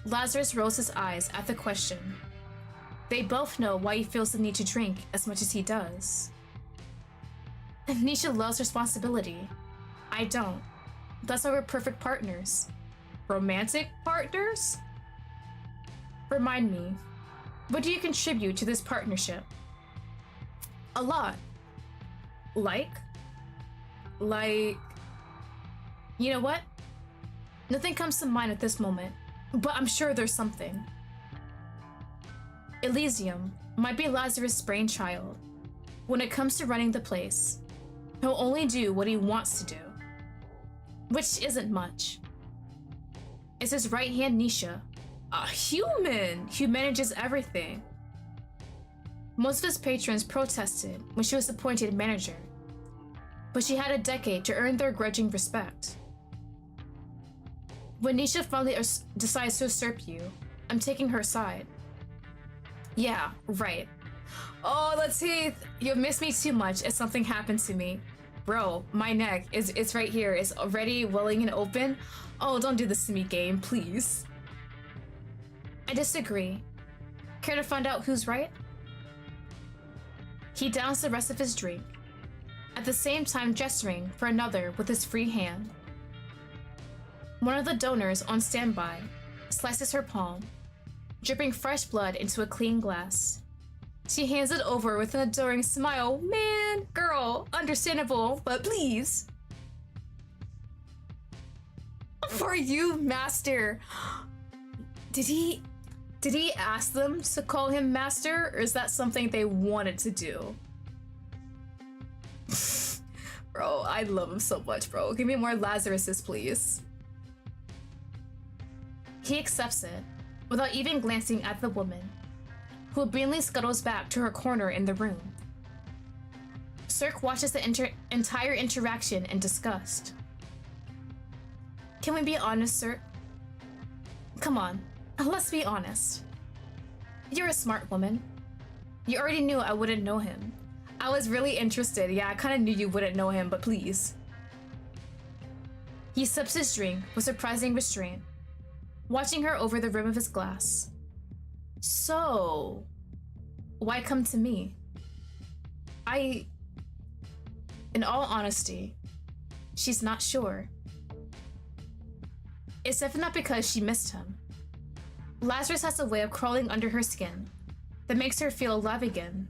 Lazarus rolls his eyes at the question. They both know why he feels the need to drink as much as he does. Nisha loves responsibility. I don't. That's why we're perfect partners. Romantic partners? Remind me, what do you contribute to this partnership? A lot. Like, you know what? Nothing comes to mind at this moment, but I'm sure there's something. Elysium might be Lazarus' brainchild. When it comes to running the place, he'll only do what he wants to do, which isn't much. It's his right-hand Nisha, a human who manages everything. Most of his patrons protested when she was appointed manager, but she had a decade to earn their grudging respect. When Nisha finally decides to usurp you, I'm taking her side. Yeah, right. Oh, Lateef, you've missed me too much if something happened to me. Bro, my neck, it's right here. It's already welling and open. Oh, don't do this to me, game, please. I disagree. Care to find out who's right? He downs the rest of his drink, at the same time gesturing for another with his free hand. One of the donors on standby slices her palm, dripping fresh blood into a clean glass. She hands it over with an adoring smile. Man, girl, understandable, but please. For you, master. Did he ask them to call him master, or is that something they wanted to do? Bro, I love him so much, bro. Give me more Lazaruses, please. He accepts it, without even glancing at the woman, who obediently scuttles back to her corner in the room. Cirque watches the entire interaction in disgust. Can we be honest, Cirque? Come on, let's be honest. You're a smart woman. You already knew I wouldn't know him. I was really interested. Yeah, I kind of knew you wouldn't know him, but please. He sips his drink with surprising restraint, watching her over the rim of his glass. So, why come to me? In all honesty, she's not sure. It's definitely not because she missed him. Lazarus has a way of crawling under her skin that makes her feel alive again,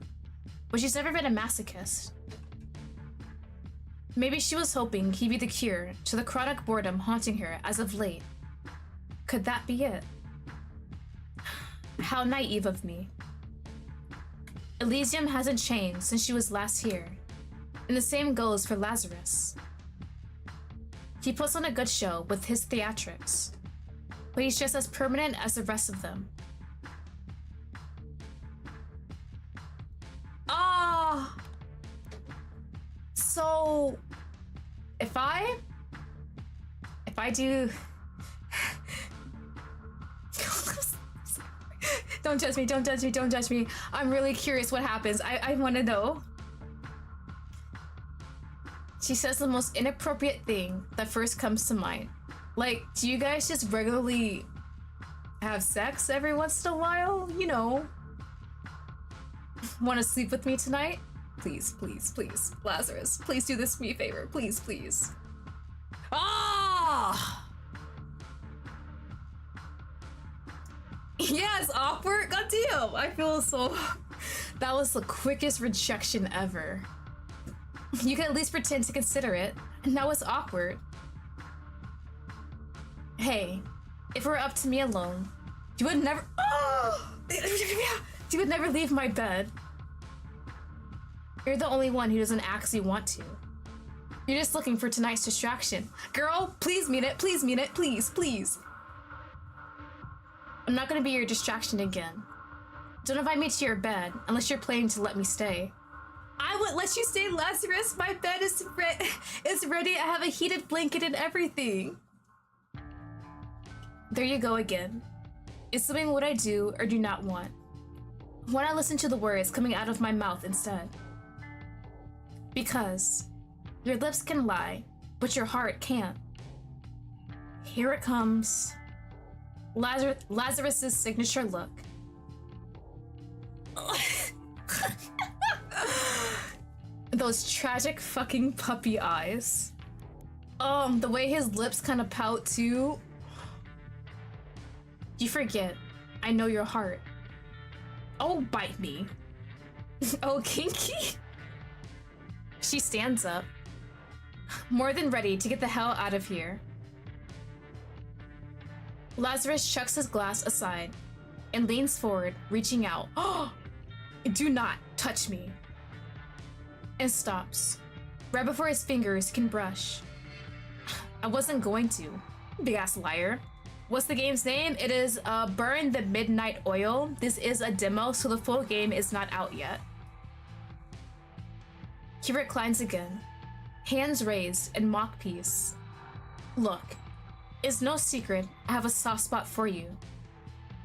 but she's never been a masochist. Maybe she was hoping he'd be the cure to the chronic boredom haunting her as of late. Could that be it? How naive of me. Elysium hasn't changed since she was last here, and the same goes for Lazarus. He puts on a good show with his theatrics, but he's just as permanent as the rest of them. Ah! So, if I do... Don't judge me, don't judge me, don't judge me. I'm really curious what happens. I want to know. She says the most inappropriate thing that first comes to mind. Like, do you guys just regularly have sex every once in a while? You know. Want to sleep with me tonight? Please, please, please. Lazarus, please do this me a favor. Please, please. Ah! Yeah, it's awkward. God damn. I feel so... That was the quickest rejection ever. You can at least pretend to consider it. Now it's awkward. Hey, if it were up to me alone, you would never... Oh! You would never leave my bed. You're the only one who doesn't actually want to. You're just looking for tonight's distraction. Girl, please mean it. Please mean it. Please, please. I'm not gonna be your distraction again. Don't invite me to your bed unless you're planning to let me stay. I would let you stay, Lazarus. My bed is ready. I have a heated blanket and everything. There you go again. Assuming what I do or do not want. When I listen to the words coming out of my mouth instead. Because your lips can lie, but your heart can't. Here it comes. Lazarus's signature look. Those tragic fucking puppy eyes. The way his lips kind of pout too. You forget, I know your heart. Oh, bite me. Oh, kinky. She stands up, more than ready to get the hell out of here. Lazarus chucks his glass aside and leans forward, reaching out. Oh, do not touch me. And stops, right before his fingers can brush. I wasn't going to, big ass liar. What's the game's name? It is Burn the Midnight Oil. This is a demo, so the full game is not out yet. He reclines again, hands raised in mock peace. Look, it's no secret I have a soft spot for you.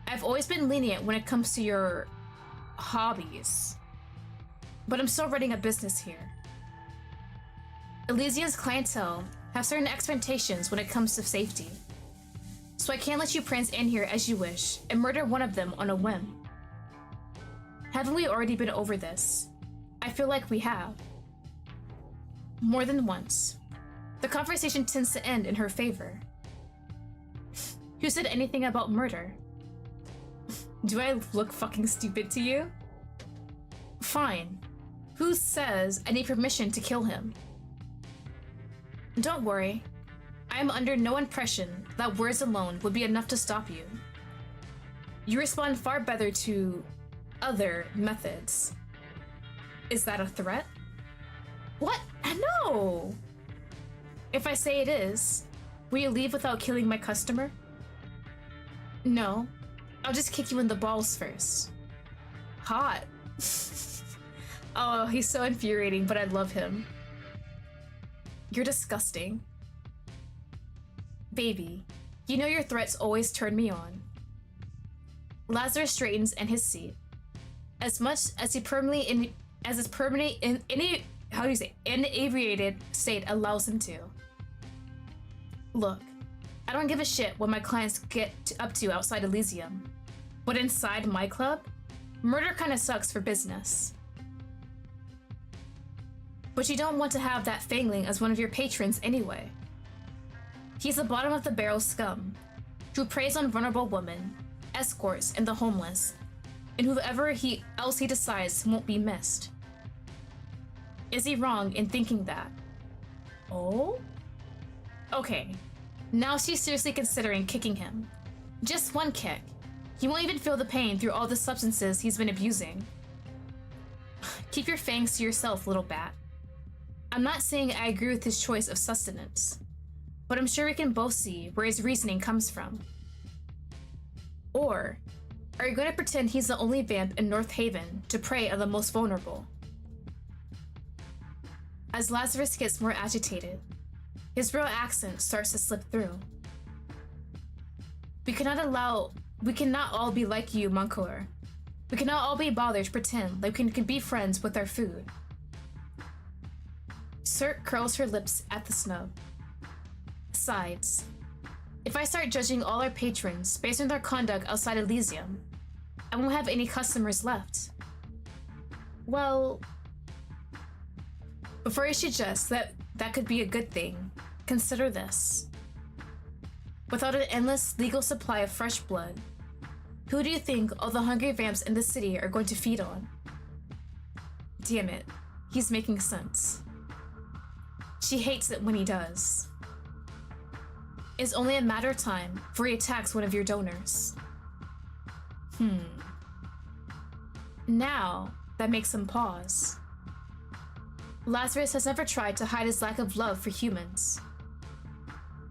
I've always been lenient when it comes to your hobbies, but I'm still running a business here. Elysia's clientele have certain expectations when it comes to safety, so I can't let you prance in here as you wish and murder one of them on a whim. Haven't we already been over this? I feel like we have. More than once. The conversation tends to end in her favor. Who said anything about murder? Do I look fucking stupid to you? Fine. Who says I need permission to kill him? Don't worry. I am under no impression that words alone would be enough to stop you. You respond far better to other methods. Is that a threat? What? No! If I say it is, will you leave without killing my customer? No. I'll just kick you in the balls first. Hot. Oh, he's so infuriating, but I love him. You're disgusting. Baby, you know your threats always turn me on. Lazarus straightens in his seat. As much as his inebriated state allows him to. Look, I don't give a shit what my clients get up to outside Elysium, but inside my club, murder kinda sucks for business. But you don't want to have that Fangling as one of your patrons anyway. He's the bottom of the barrel scum, who preys on vulnerable women, escorts, and the homeless, and whoever else he decides won't be missed. Is he wrong in thinking that? Oh? Okay. Now she's seriously considering kicking him. Just one kick. He won't even feel the pain through all the substances he's been abusing. Keep your fangs to yourself, little bat. I'm not saying I agree with his choice of sustenance, but I'm sure we can both see where his reasoning comes from. Or, are you going to pretend he's the only vamp in North Haven to prey on the most vulnerable? As Lazarus gets more agitated, his real accent starts to slip through. We cannot all be like you, Moncur. We cannot all be bothered to pretend like we can be friends with our food. Cert curls her lips at the snub. Besides, if I start judging all our patrons based on their conduct outside Elysium, I won't have any customers left. Well, before you suggest that could be a good thing, consider this. Without an endless legal supply of fresh blood, who do you think all the hungry vamps in the city are going to feed on? Damn it, he's making sense. She hates it when he does. It's only a matter of time before he attacks one of your donors. Now, that makes him pause. Lazarus has never tried to hide his lack of love for humans,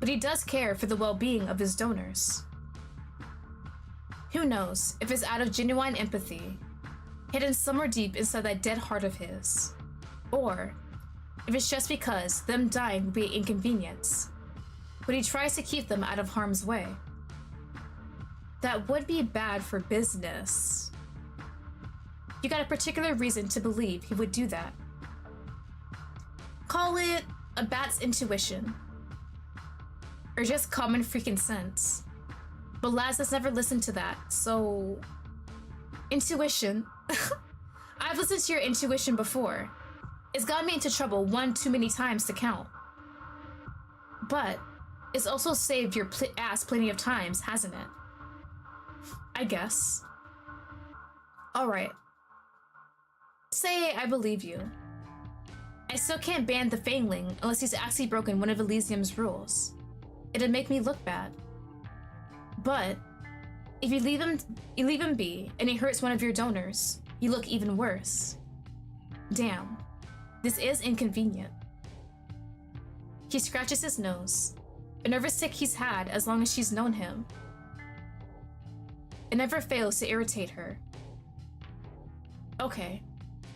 but he does care for the well-being of his donors. Who knows if it's out of genuine empathy, hidden somewhere deep inside that dead heart of his, or if it's just because them dying would be an inconvenience, but he tries to keep them out of harm's way. That would be bad for business. You got a particular reason to believe he would do that. Call it a bat's intuition, or just common freaking sense. But Laz has never listened to that, so... Intuition. I've listened to your intuition before. It's gotten me into trouble one too many times to count. But it's also saved your ass plenty of times, hasn't it? I guess. Alright. Say I believe you. I still can't ban the Fangling unless he's actually broken one of Elysium's rules. It'd make me look bad. But if you leave him be and he hurts one of your donors, you look even worse. Damn, this is inconvenient. He scratches his nose, a nervous tick he's had as long as she's known him. It never fails to irritate her. Okay,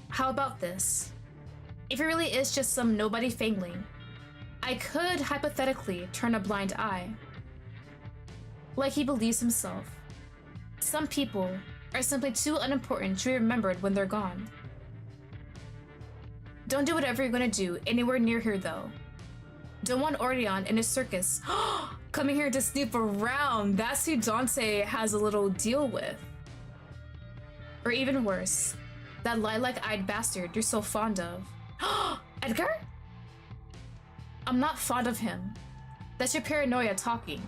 how about this? If it really is just some nobody Fangling, I could hypothetically turn a blind eye. Like he believes himself. Some people are simply too unimportant to be remembered when they're gone. Don't do whatever you're gonna do anywhere near here though. Don't want Orion and his circus coming here to snoop around. That's who Dante has a little deal with. Or even worse, that lilac-eyed bastard you're so fond of. Edgar? I'm not fond of him. That's your paranoia talking.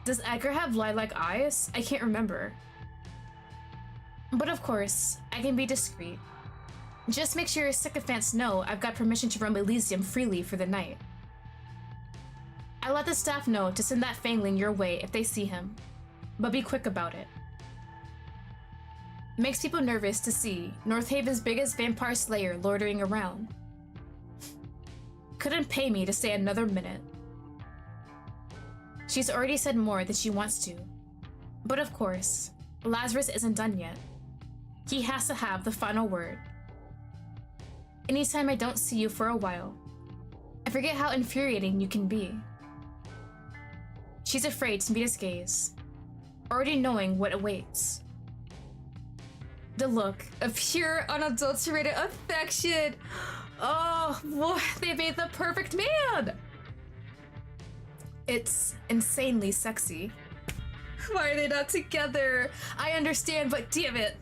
Does Edgar have lilac eyes? I can't remember. But of course, I can be discreet. Just make sure your sycophants know I've got permission to roam Elysium freely for the night. I let the staff know to send that Fangling your way if they see him, but be quick about it. Makes people nervous to see North Haven's biggest vampire slayer loitering around. Couldn't pay me to stay another minute. She's already said more than she wants to, but of course, Lazarus isn't done yet. He has to have the final word. Anytime I don't see you for a while, I forget how infuriating you can be. She's afraid to meet his gaze, already knowing what awaits. The look of pure, unadulterated affection. Oh, boy, they made the perfect man. It's insanely sexy. Why are they not together? I understand, but damn it.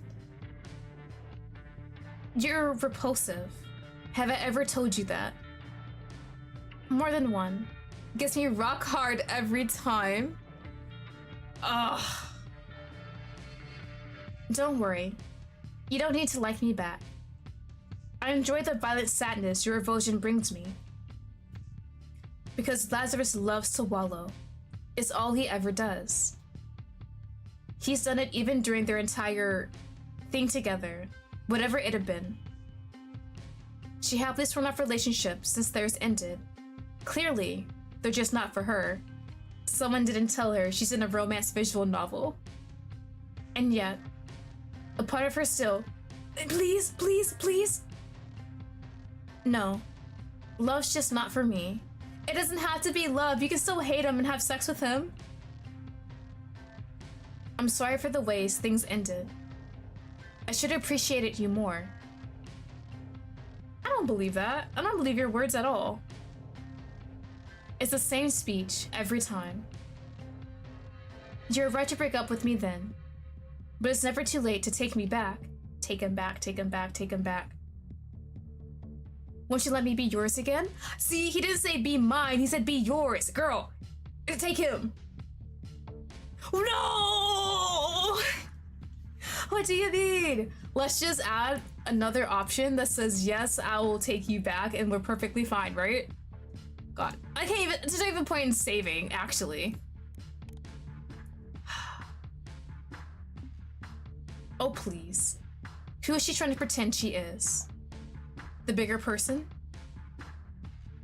You're repulsive. Have I ever told you that? More than one. Gets me rock hard every time. Ugh. Don't worry. You don't need to like me back. I enjoy the violent sadness your revulsion brings me. Because Lazarus loves to wallow. It's all he ever does. He's done it even during their entire thing together, whatever it had been. She happily sworn off relationships since theirs ended. Clearly, they're just not for her. Someone didn't tell her she's in a romance visual novel. And yet, a part of her still, please, please, please. No, love's just not for me. It doesn't have to be love. You can still hate him and have sex with him. I'm sorry for the ways things ended. I should have appreciated you more. I don't believe that. I don't believe your words at all. It's the same speech every time. You're right to break up with me then. But it's never too late to take me back. Take him back, take him back, take him back. Won't you let me be yours again? See, he didn't say be mine, he said be yours. Girl, take him. No! What do you mean? Let's just add another option that says, yes, I will take you back and we're perfectly fine, right? God, I can't even, there's not even point in saving, actually. Oh, please. Who is she trying to pretend she is? The bigger person?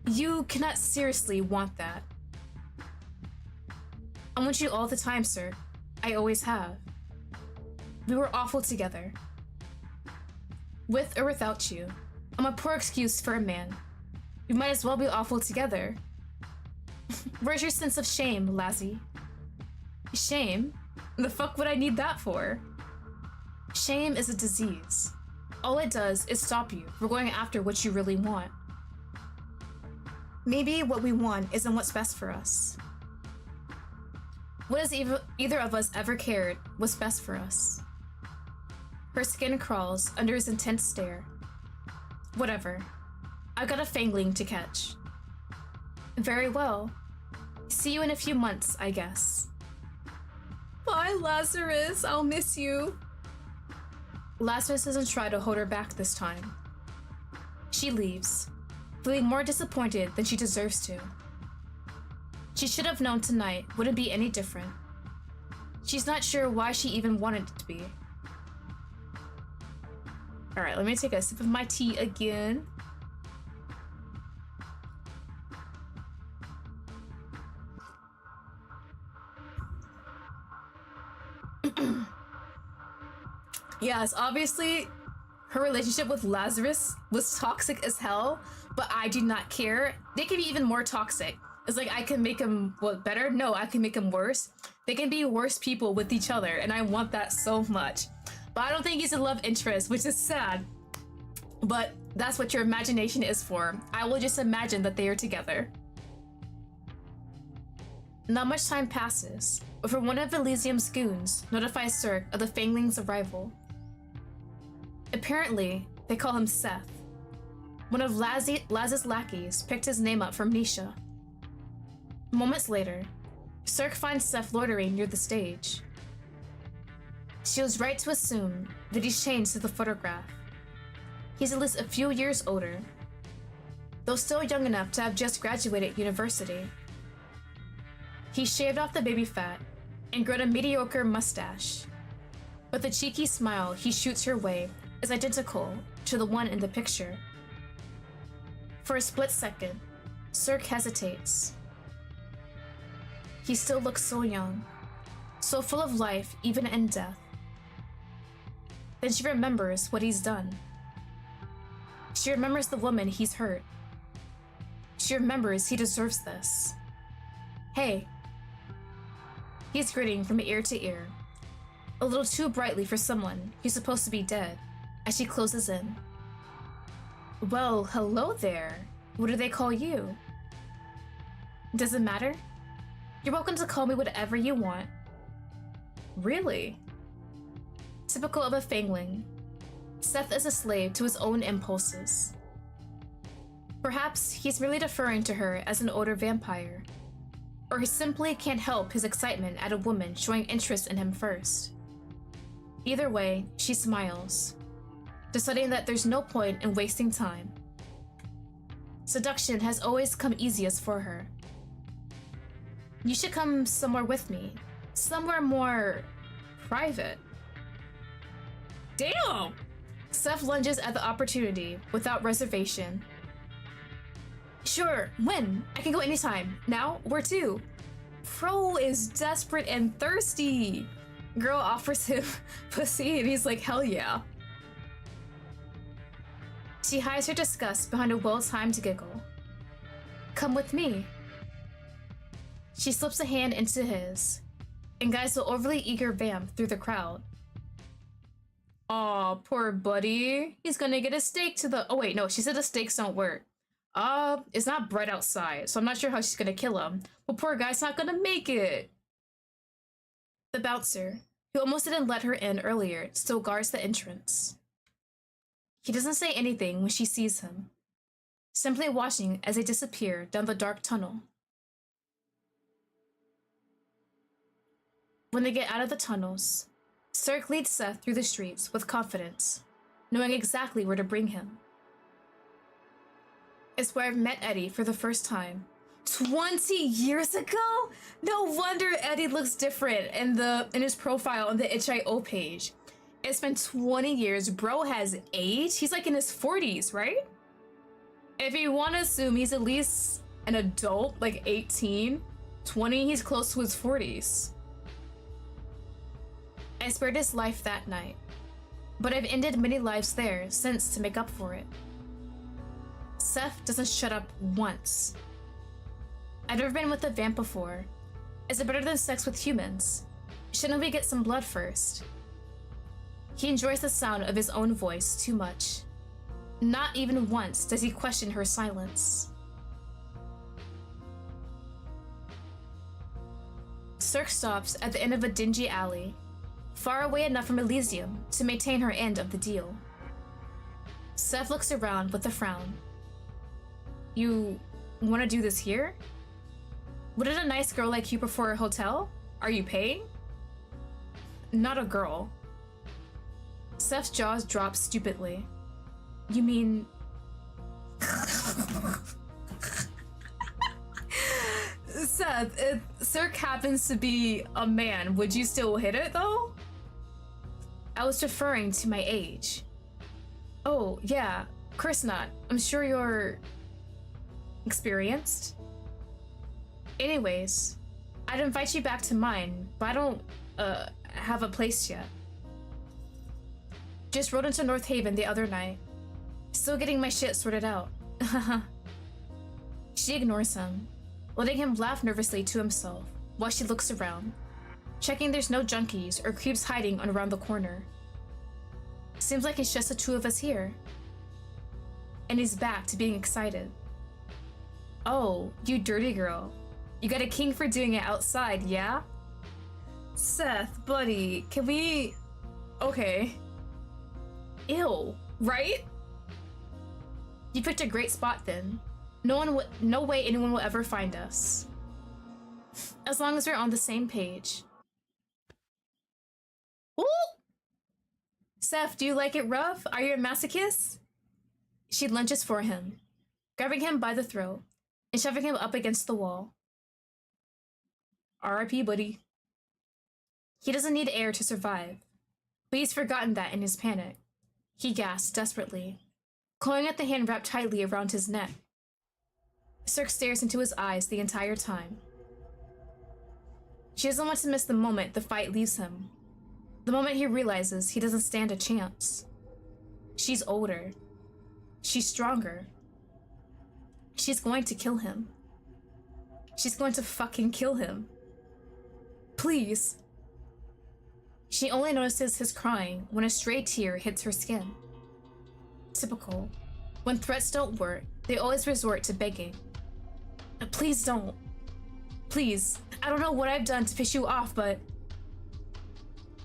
You cannot seriously want that. I want you all the time, sir. I always have. We were awful together. With or without you, I'm a poor excuse for a man. We might as well be awful together. Where's your sense of shame, Lassie? Shame? The fuck would I need that for? Shame is a disease. All it does is stop you from going after what you really want. Maybe what we want isn't what's best for us. What has either of us ever cared what's best for us? Her skin crawls under his intense stare. Whatever. I've got a fangling to catch. Very well. See you in a few months, I guess. Bye, Lazarus. I'll miss you. Lazarus doesn't try to hold her back this time. She leaves, feeling more disappointed than she deserves to. She should have known tonight wouldn't be any different. She's not sure why she even wanted it to be. Alright, let me take a sip of my tea again. Yes, obviously, her relationship with Lazarus was toxic as hell, but I do not care. They can be even more toxic. It's like, I can make them, what, better? No, I can make them worse. They can be worse people with each other, and I want that so much. But I don't think he's a love interest, which is sad. But that's what your imagination is for. I will just imagine that they are together. Not much time passes before one of Elysium's goons notifies Cirque of the Fangling's arrival. Apparently, they call him Seth. One of Laz's lackeys picked his name up from Nisha. Moments later, Cirque finds Seth loitering near the stage. She was right to assume that he's changed to the photograph. He's at least a few years older, though still young enough to have just graduated university. He shaved off the baby fat and grown a mediocre mustache, but the cheeky smile he shoots her way is identical to the one in the picture. For a split second, Cirque hesitates. He still looks so young, so full of life even in death. Then she remembers what he's done. She remembers the woman he's hurt. She remembers he deserves this. Hey. He's grinning from ear to ear, a little too brightly for someone who's supposed to be dead, as she closes in. Well, hello there. What do they call you? Does it matter? You're welcome to call me whatever you want. Really? Typical of a Fangling, Seth is a slave to his own impulses. Perhaps he's merely deferring to her as an older vampire, or he simply can't help his excitement at a woman showing interest in him first. Either way, she smiles, deciding that there's no point in wasting time. Seduction has always come easiest for her, You should come somewhere with me. Somewhere more private. Damn! Seth lunges at the opportunity without reservation. Sure, when? I can go anytime. Now? Where to? Pro is desperate and thirsty. Girl offers him pussy and he's like, hell yeah. She hides her disgust behind a well-timed giggle. Come with me. She slips a hand into his and guides the overly eager vamp through the crowd. Aw, poor buddy. He's gonna get a steak to the— oh wait, no, she said the steaks don't work. It's not bread outside, so I'm not sure how she's gonna kill him. But poor guy's not gonna make it. The bouncer, who almost didn't let her in earlier, still guards the entrance. He doesn't say anything when she sees him, simply watching as they disappear down the dark tunnel. When they get out of the tunnels, Cirque leads Seth through the streets with confidence, knowing exactly where to bring him. It's where I've met Eddie for the first time. 20 years ago? No wonder Eddie looks different in his profile on the itch.io page. It's been 20 years. Bro has aged. He's like in his 40s, right? If you want to assume he's at least an adult, like 18, 20, he's close to his 40s. I spared his life that night, but I've ended many lives there since to make up for it. Seth doesn't shut up once. I've never been with a vamp before. Is it better than sex with humans? Shouldn't we get some blood first? He enjoys the sound of his own voice too much. Not even once does he question her silence. Cirque stops at the end of a dingy alley, far away enough from Elysium to maintain her end of the deal. Seth looks around with a frown. You want to do this here? Wouldn't a nice girl like you prefer a hotel? Are you paying? Not a girl. Seth's jaws drop stupidly. You mean... Seth, if Cirque happens to be a man, would you still hit it though? I was referring to my age. Oh, yeah, of course not. I'm sure you're experienced. Anyways, I'd invite you back to mine, but I don't, have a place yet. Just rode into North Haven the other night. Still getting my shit sorted out. She ignores him, letting him laugh nervously to himself while she looks around, checking there's no junkies or creeps hiding around the corner. Seems like it's just the two of us here. And he's back to being excited. Oh, you dirty girl. You got a king for doing it outside, yeah? Seth, buddy, can we... Okay. Ew, right? You picked a great spot then. No way anyone will ever find us. As long as we're on the same page. Ooh! Seth, do you like it rough? Are you a masochist? She lunges for him, grabbing him by the throat and shoving him up against the wall. R.I.P., buddy. He doesn't need air to survive, but he's forgotten that in his panic. He gasps desperately, clawing at the hand wrapped tightly around his neck. Cirque stares into his eyes the entire time. She doesn't want to miss the moment the fight leaves him, the moment he realizes he doesn't stand a chance. She's older. She's stronger. She's going to kill him. She's going to fucking kill him. Please. She only notices his crying when a stray tear hits her skin. Typical. When threats don't work, they always resort to begging. Please don't. Please. I don't know what I've done to piss you off, but...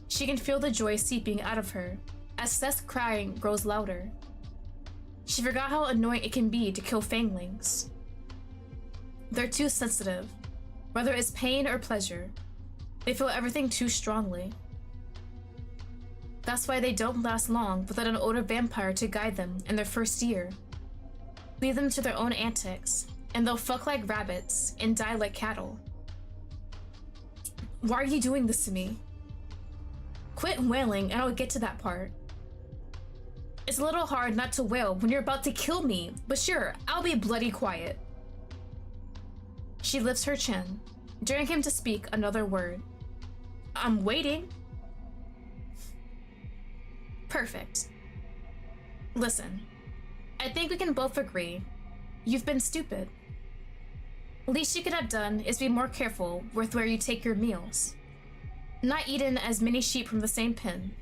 She can feel the joy seeping out of her as Seth's crying grows louder. She forgot how annoying it can be to kill fanglings. They're too sensitive. Whether it's pain or pleasure, they feel everything too strongly. That's why they don't last long without an older vampire to guide them in their first year. Leave them to their own antics, and they'll fuck like rabbits and die like cattle. Why are you doing this to me? Quit wailing and I'll get to that part. It's a little hard not to wail when you're about to kill me, but sure, I'll be bloody quiet. She lifts her chin, daring him to speak another word. I'm waiting. Perfect. Listen, I think we can both agree you've been stupid. Least you could have done is be more careful with where you take your meals. Not eaten as many sheep from the same pen.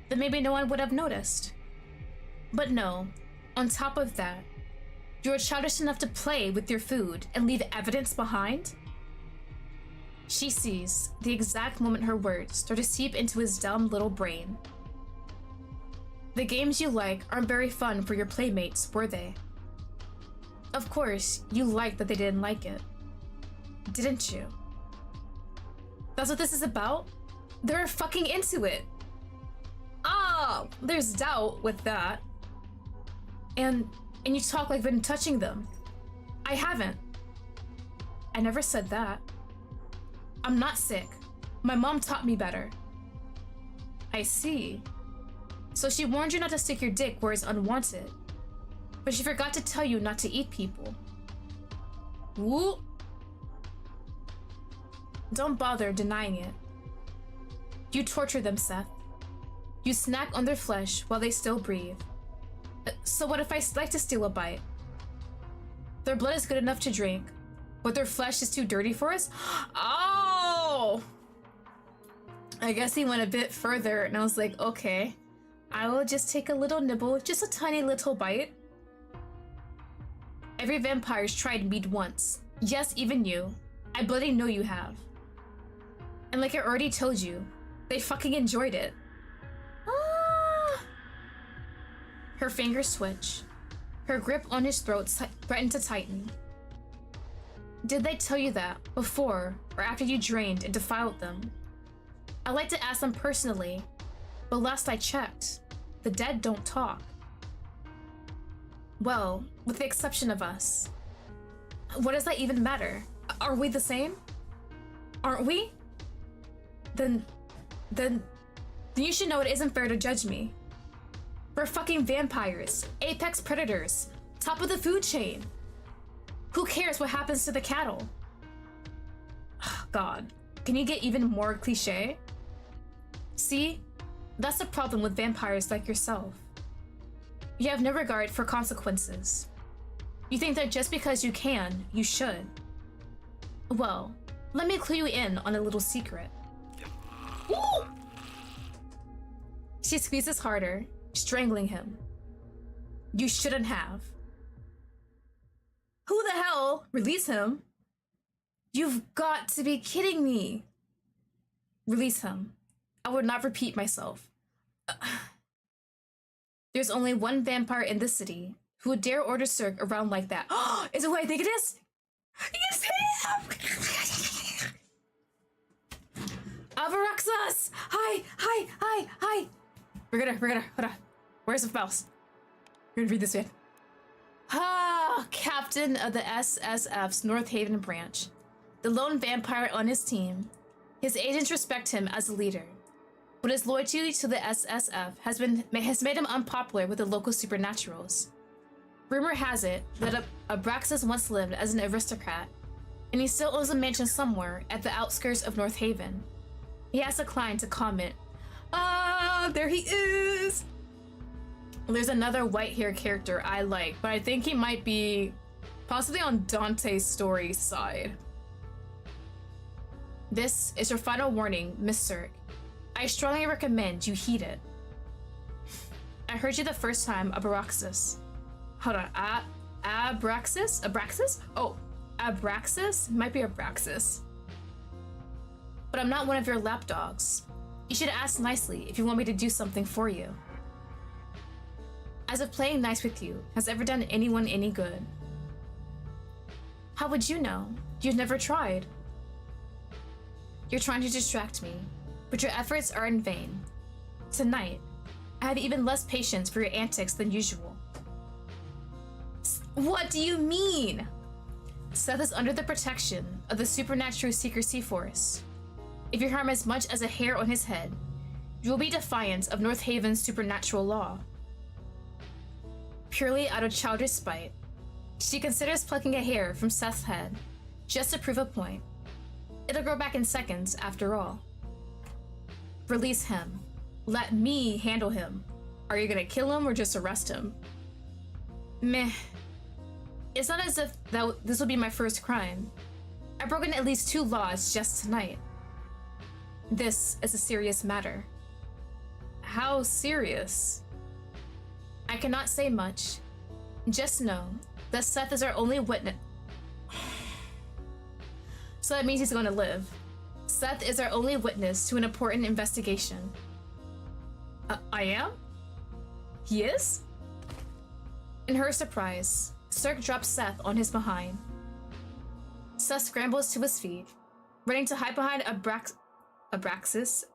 Then maybe no one would have noticed. But no, on top of that, you're childish enough to play with your food and leave evidence behind? She sees the exact moment her words start to seep into his dumb little brain. The games you like aren't very fun for your playmates, were they? Of course, you liked that they didn't like it. Didn't you? That's what this is about? They're fucking into it. Ah, there's doubt with that. And you talk like I've been touching them. I haven't. I never said that. I'm not sick. My mom taught me better. I see. So she warned you not to stick your dick where it's unwanted. But she forgot to tell you not to eat people. Woo! Don't bother denying it. You torture them, Seth. You snack on their flesh while they still breathe. So what if I like to steal a bite? Their blood is good enough to drink, but their flesh is too dirty for us? Oh! I guess he went a bit further, and I was like, okay. I will just take a little nibble, just a tiny little bite. Every vampire's tried meat once. Yes, even you. I bloody know you have. And like I already told you, they fucking enjoyed it. Ah. Her fingers switch. Her grip on his throat threatened to tighten. Did they tell you that before or after you drained and defiled them? I'd like to ask them personally, but last I checked, the dead don't talk. Well, with the exception of us. What does that even matter? Are we the same? Aren't we? Then you should know it isn't fair to judge me. We're fucking vampires, apex predators, top of the food chain. Who cares what happens to the cattle? God, can you get even more cliche? See, that's the problem with vampires like yourself. You have no regard for consequences. You think that just because you can, you should. Well, let me clue you in on a little secret. Ooh! She squeezes harder, strangling him. You shouldn't have. Who the hell? Release him. You've got to be kidding me. Release him. I would not repeat myself. There's only one vampire in this city who would dare order Cirque around like that. Is it who I think it is? It's him! Avaraxas! Hi! We're gonna, hold on. Where's the mouse? We're gonna read this in. Captain of the SSF's North Haven branch. The lone vampire on his team. His agents respect him as a leader. But his loyalty to the SSF has made him unpopular with the local supernaturals. Rumor has it that Abraxas once lived as an aristocrat, and he still owns a mansion somewhere at the outskirts of North Haven. He has declined to comment. There he is! There's another white-haired character I like, but I think he might be possibly on Dante's story side. This is your final warning, Miss Cirque. I strongly recommend you heed it. I heard you the first time, Abraxas. Hold on, Abraxas? Abraxas? Oh, Abraxas? Might be Abraxas. But I'm not one of your lapdogs. You should ask nicely if you want me to do something for you. As if playing nice with you has ever done anyone any good. How would you know? You've never tried. You're trying to distract me, but your efforts are in vain. Tonight, I have even less patience for your antics than usual. What do you mean? Seth is under the protection of the Supernatural Secrecy Force. If you harm as much as a hair on his head, you will be defiant of North Haven's supernatural law. Purely out of childish spite, she considers plucking a hair from Seth's head, just to prove a point. It'll grow back in seconds, after all. Release him. Let me handle him. Are you gonna kill him or just arrest him? Meh. It's not as if this will be my first crime. I've broken at least 2 laws just tonight. This is a serious matter. How serious? I cannot say much. Just know that Seth is our only witness. So that means he's going to live. Seth is our only witness to an important investigation. I am? He is? In her surprise, Cirque drops Seth on his behind. Seth scrambles to his feet, running to hide behind Abraxas'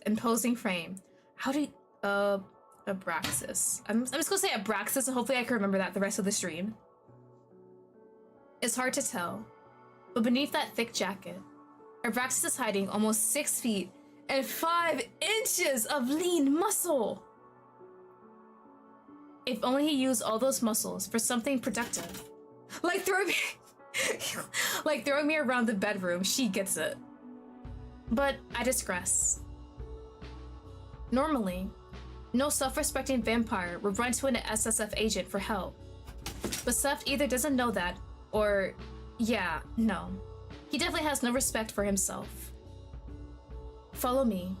imposing frame. How do you, Abraxas. I'm just gonna say Abraxas, and hopefully I can remember that the rest of the stream. It's hard to tell, but beneath that thick jacket, Abraxas is hiding almost 6 feet and 5 inches of lean muscle. If only he used all those muscles for something productive. Like throwing me around the bedroom, she gets it. But I digress. Normally, no self-respecting vampire would run to an SSF agent for help. But Seth either doesn't know that, or yeah, no. He definitely has no respect for himself. Follow me.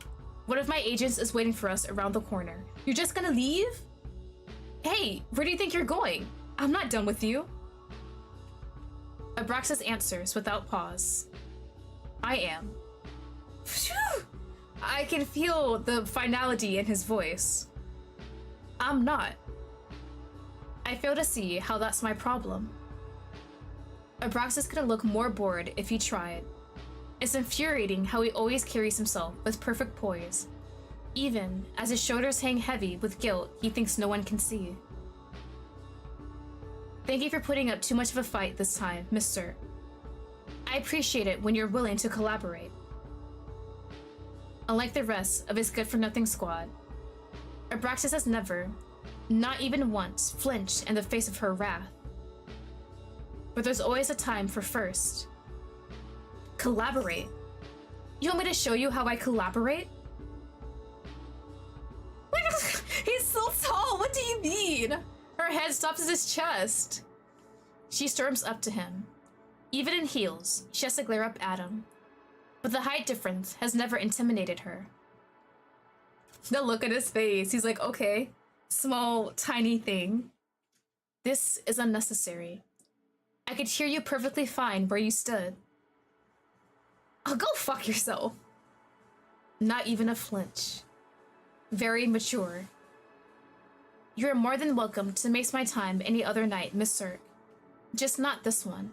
One of my agents is waiting for us around the corner. You're just gonna leave? Hey, where do you think you're going? I'm not done with you. Abraxas answers without pause. I am. Phew! I can feel the finality in his voice. I'm not. I fail to see how that's my problem. Abraxas couldn't look more bored if he tried. It's infuriating how he always carries himself with perfect poise, even as his shoulders hang heavy with guilt he thinks no one can see. Thank you for putting up too much of a fight this time, Mr. I appreciate it when you're willing to collaborate. Unlike the rest of his good-for-nothing squad, Abraxas has never, not even once, flinched in the face of her wrath. But there's always a time for first. Collaborate? You want me to show you how I collaborate? He's so tall, what do you mean? Her head stops at his chest. She storms up to him. Even in heels, she has to glare up at him. But the height difference has never intimidated her. The look at his face, he's like, okay, small, tiny thing. This is unnecessary. I could hear you perfectly fine where you stood. Oh, go fuck yourself. Not even a flinch. Very mature. You're more than welcome to waste my time any other night, Miss Cirque. Just not this one.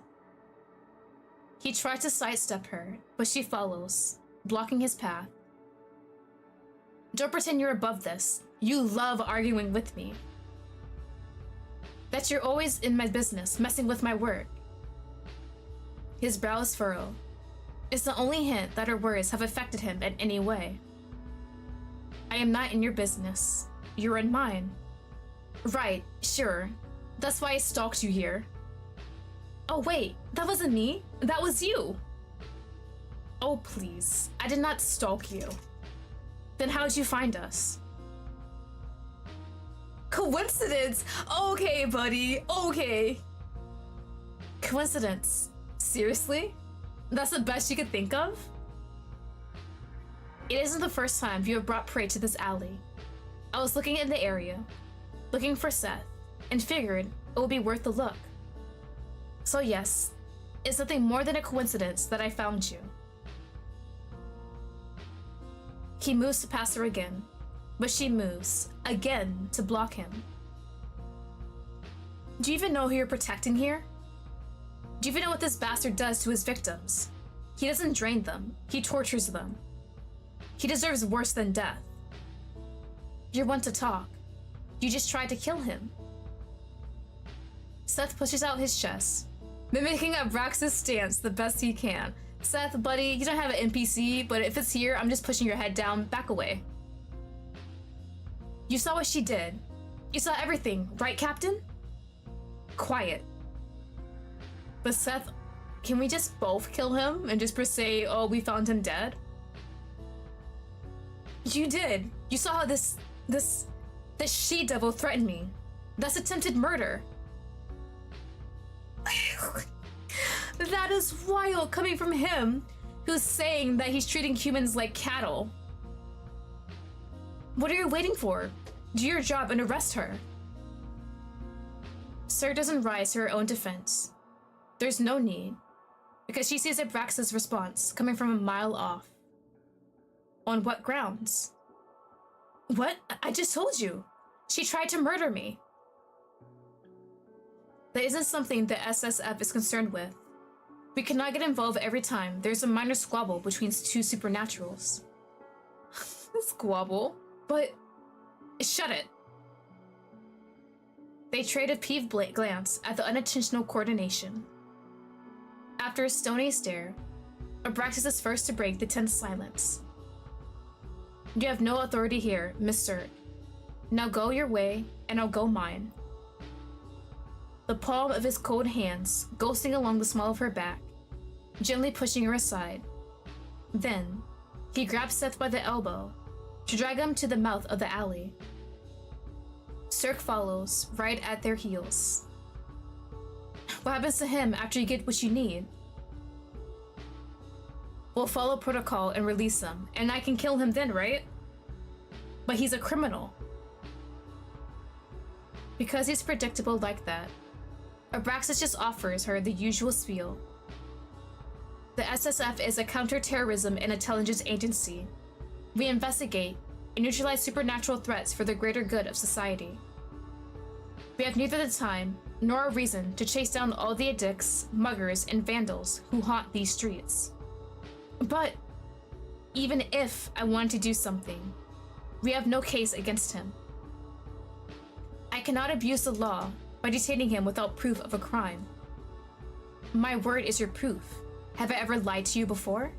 He tries to sidestep her, but she follows, blocking his path. Don't pretend you're above this. You love arguing with me. That you're always in my business, messing with my work. His brows furrow. It's the only hint that her words have affected him in any way. I am not in your business. You're in mine. Right, sure. That's why I stalked you here. Oh wait, that wasn't me. That was you. Oh please, I did not stalk you. Then how'd you find us? Coincidence? Okay, buddy, okay. Coincidence? Seriously? That's the best you could think of? It isn't the first time you have brought prey to this alley. I was looking in the area, looking for Seth, and figured it would be worth the look. So yes, it's nothing more than a coincidence that I found you. He moves to pass her again, but she moves, again, to block him. Do you even know who you're protecting here? Do you even know what this bastard does to his victims? He doesn't drain them, he tortures them. He deserves worse than death. You're one to talk. You just tried to kill him. Seth pushes out his chest, mimicking Abraxas' stance the best he can, Seth, buddy, you don't have an NPC, but if it's here, I'm just pushing your head down. Back away. You saw what she did. You saw everything, right, Captain? Quiet. But Seth, can we just both kill him and just say, oh, we found him dead? You did. You saw how this she-devil threatened me. That's attempted murder. That is wild coming from him, who's saying that he's treating humans like cattle. What are you waiting for? Do your job and arrest her. Sir doesn't rise to her own defense. There's no need, because she sees Abraxas' response coming from a mile off. On what grounds? What? I just told you. She tried to murder me. That isn't something the SSF is concerned with. We cannot get involved every time there's a minor squabble between two supernaturals. Squabble? But... shut it. They trade a peeved glance at the unintentional coordination. After a stony stare, Abraxas is first to break the tense silence. You have no authority here, Miss Cert. Now go your way, and I'll go mine. The palm of his cold hands ghosting along the small of her back, gently pushing her aside. Then, he grabs Seth by the elbow to drag him to the mouth of the alley. Cirque follows, right at their heels. What happens to him after you get what you need? We'll follow protocol and release him, and I can kill him then, right? But he's a criminal. Because he's predictable like that, Abraxas just offers her the usual spiel. The SSF is a counter-terrorism and intelligence agency. We investigate and neutralize supernatural threats for the greater good of society. We have neither the time nor a reason to chase down all the addicts, muggers, and vandals who haunt these streets. But even if I wanted to do something, we have no case against him. I cannot abuse the law by detaining him without proof of a crime. My word is your proof. Have I ever lied to you before?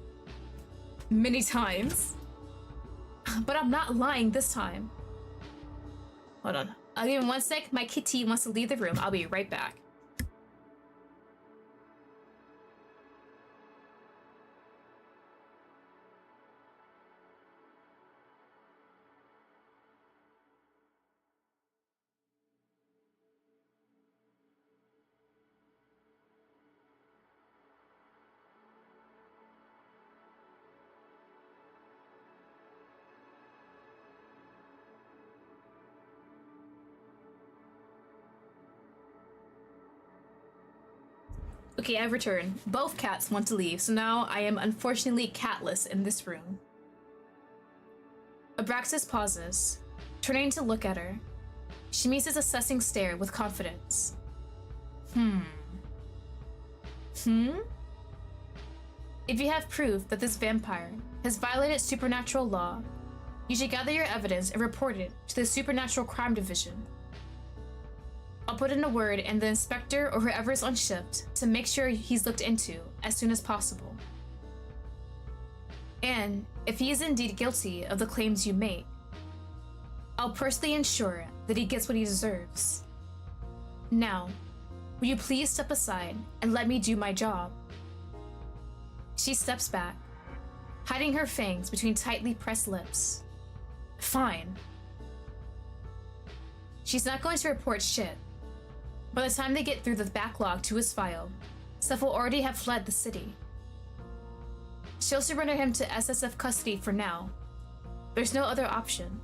Many times. But I'm not lying this time. Hold on. I'll give him 1 sec. My kitty wants to leave the room. I'll be right back. Okay, I've returned. Both cats want to leave, so now I am unfortunately catless in this room. Abraxas pauses, turning to look at her. She meets his assessing stare with confidence. If you have proof that this vampire has violated supernatural law, you should gather your evidence and report it to the Supernatural Crime Division. I'll put in a word and the inspector or whoever's on shift to make sure he's looked into as soon as possible. And if he is indeed guilty of the claims you make, I'll personally ensure that he gets what he deserves. Now, will you please step aside and let me do my job? She steps back, hiding her fangs between tightly pressed lips. Fine. She's not going to report shit. By the time they get through the backlog to his file, Seth will already have fled the city. She'll surrender him to SSF custody for now. There's no other option.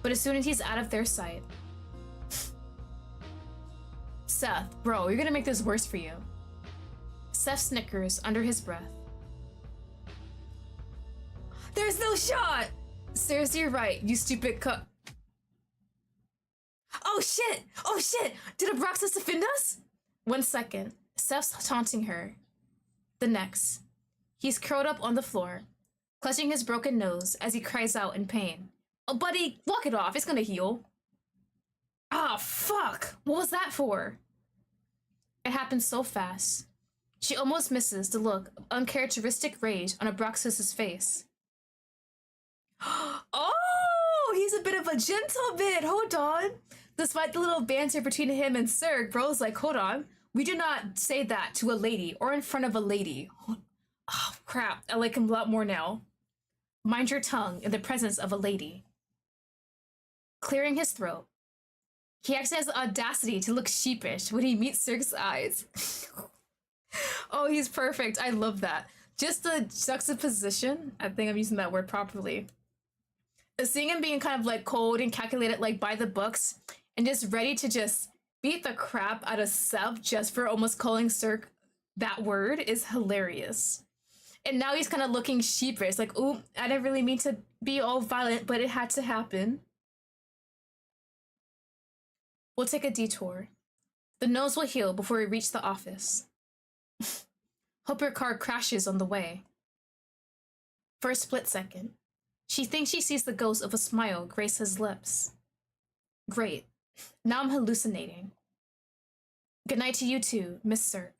But as soon as he's out of their sight... Seth, bro, you're gonna make this worse for you. Seth snickers under his breath. There's no shot! Seriously, you're right, you stupid Oh shit! Oh shit! Did Abraxas defend us? 1 second. Seth's taunting her. The next. He's curled up on the floor, clutching his broken nose as he cries out in pain. Oh, buddy, walk it off. It's gonna heal. Ah, fuck! What was that for? It happened so fast. She almost misses the look of uncharacteristic rage on Abraxas's face. Oh, he's a bit of a gentle bit. Hold on. Despite the little banter between him and Sir, Bro's like, hold on. We do not say that to a lady or in front of a lady. Oh, crap. I like him a lot more now. Mind your tongue in the presence of a lady. Clearing his throat, he actually has the audacity to look sheepish when he meets Sir's eyes. Oh, he's perfect. I love that. Just the juxtaposition. I think I'm using that word properly. Seeing him being kind of like cold and calculated, like by the books, and just ready to just beat the crap out of Seb just for almost calling Sir that word is hilarious. And now he's kind of looking sheepish, like, ooh, I didn't really mean to be all violent, but it had to happen. We'll take a detour. The nose will heal before we reach the office. Hope your car crashes on the way. For a split second, she thinks she sees the ghost of a smile grace his lips. Great. Now I'm hallucinating. Good night to you too, Miss Sirk.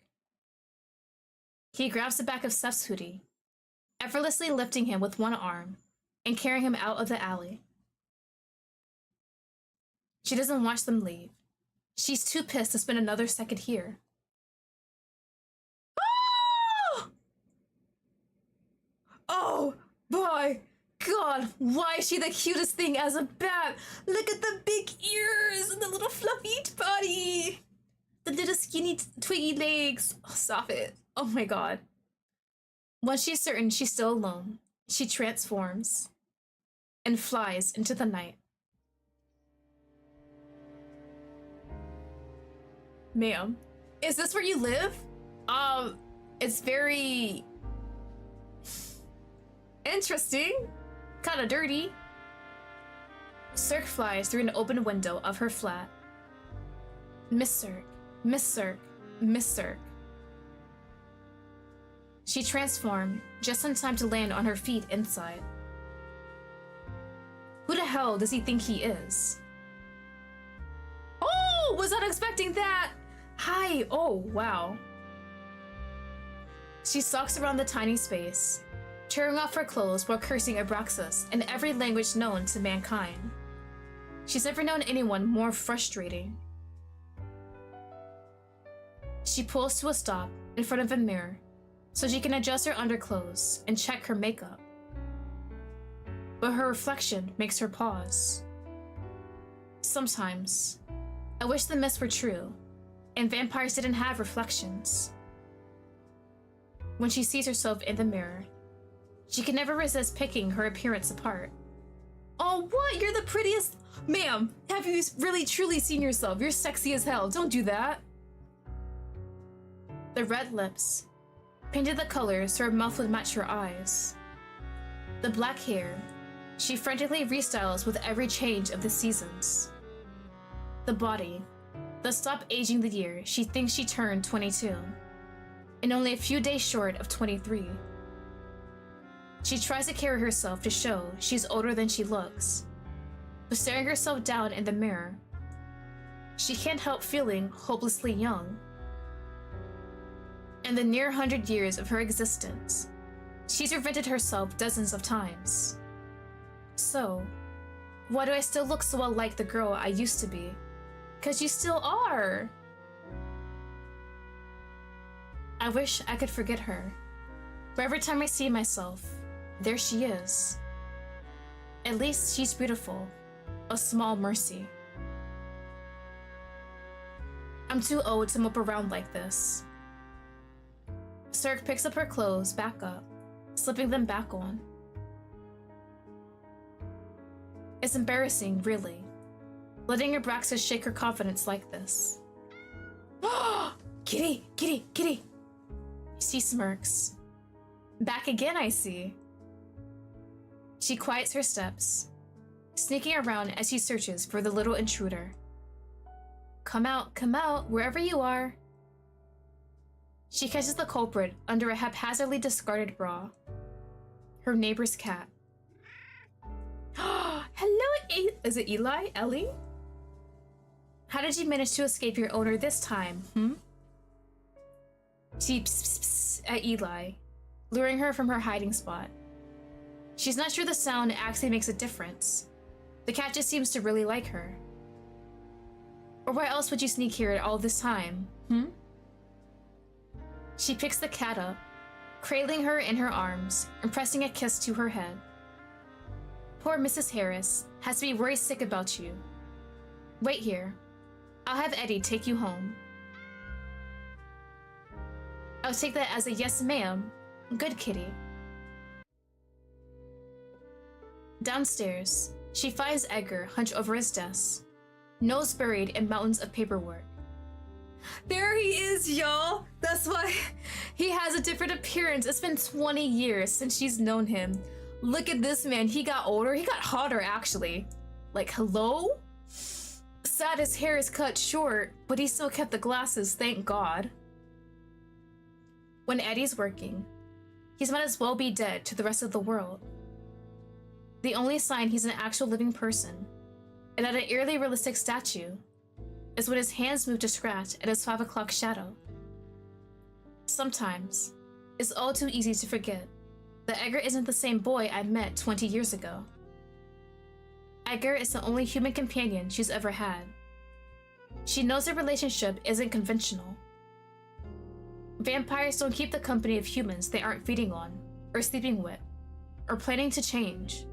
He grabs the back of Seth's hoodie, effortlessly lifting him with one arm and carrying him out of the alley. She doesn't watch them leave. She's too pissed to spend another second here. Oh! Oh my god, why is she the cutest thing as a bat? Look at the big ears and the little fluffy body. The little skinny twiggy legs. Oh, stop it. Oh my god. Once she's certain she's still alone, she transforms and flies into the night. Ma'am, is this where you live? It's very interesting. Kinda dirty. Sirk flies through an open window of her flat. Miss Sirk, Miss Sirk, Miss Sirk. She transformed just in time to land on her feet inside. Who the hell does he think he is? Oh, was not expecting that. Hi, oh, wow. She stalks around the tiny space, tearing off her clothes while cursing Abraxas in every language known to mankind. She's never known anyone more frustrating. She pulls to a stop in front of a mirror so she can adjust her underclothes and check her makeup. But her reflection makes her pause. Sometimes, I wish the myths were true and vampires didn't have reflections. When she sees herself in the mirror, she can never resist picking her appearance apart. Oh, what? You're the prettiest. Ma'am, have you really truly seen yourself? You're sexy as hell. Don't do that. The red lips painted the colors so her mouth would match her eyes. The black hair she frantically restyles with every change of the seasons. The body does stop aging the year she thinks she turned 22, and only a few days short of 23. She tries to carry herself to show she's older than she looks, but staring herself down in the mirror, she can't help feeling hopelessly young. In the near 100 years of her existence, she's reinvented herself dozens of times. So, why do I still look so unlike the girl I used to be? 'Cause you still are! I wish I could forget her, but every time I see myself, there she is. At least she's beautiful, a small mercy. I'm too old to mope around like this. Sirk picks up her clothes back up, slipping them back on. It's embarrassing, really, letting Abraxas shake her confidence like this. Kitty, kitty, kitty! She smirks. Back again, I see. She quiets her steps, sneaking around as she searches for the little intruder. Come out, wherever you are. She catches the culprit under a haphazardly discarded bra. Her neighbor's cat. Hello, is it Eli? Ellie? How did you manage to escape your owner this time, She pss at Eli, luring her from her hiding spot. She's not sure the sound actually makes a difference. The cat just seems to really like her. Or why else would you sneak here all this time, She picks the cat up, cradling her in her arms and pressing a kiss to her head. Poor Mrs. Harris has to be worried sick about you. Wait here. I'll have Eddie take you home. I'll take that as a yes, ma'am. Good kitty. Downstairs, she finds Edgar hunched over his desk, nose buried in mountains of paperwork. There he is, y'all! That's why he has a different appearance. It's been 20 years since she's known him. Look at this man. He got older. He got hotter, actually. Like, hello? Sad his hair is cut short, but he still kept the glasses, thank God. When Eddie's working, he might as well be dead to the rest of the world. The only sign he's an actual living person, and not an eerily realistic statue, is when his hands move to scratch at his 5 o'clock shadow. Sometimes, it's all too easy to forget that Edgar isn't the same boy I met 20 years ago. Edgar is the only human companion she's ever had. She knows their relationship isn't conventional. Vampires don't keep the company of humans they aren't feeding on, or sleeping with, or planning to change.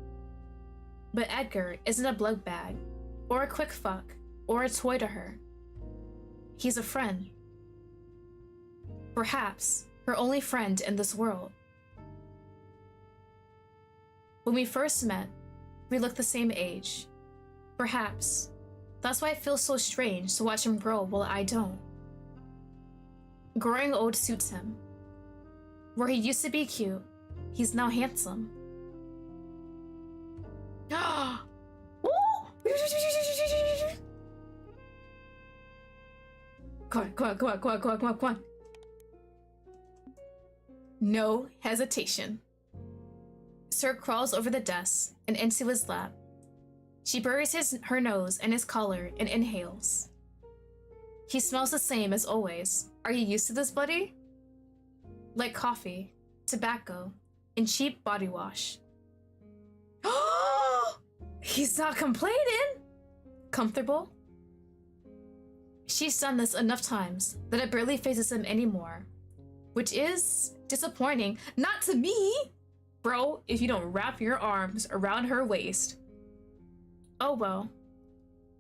But Edgar isn't a blood bag, or a quick fuck, or a toy to her. He's a friend. Perhaps her only friend in this world. When we first met, we looked the same age. Perhaps that's why it feels so strange to watch him grow while I don't. Growing old suits him. Where he used to be cute, he's now handsome. Come on. No hesitation. Sir crawls over the desk and into his lap. She buries her nose in his collar and inhales. He smells the same as always. Are you used to this, buddy? Like coffee, tobacco, and cheap body wash. He's not complaining! Comfortable? She's done this enough times that it barely phases him anymore. Which is disappointing. Not to me! Bro, if you don't wrap your arms around her waist. Oh well.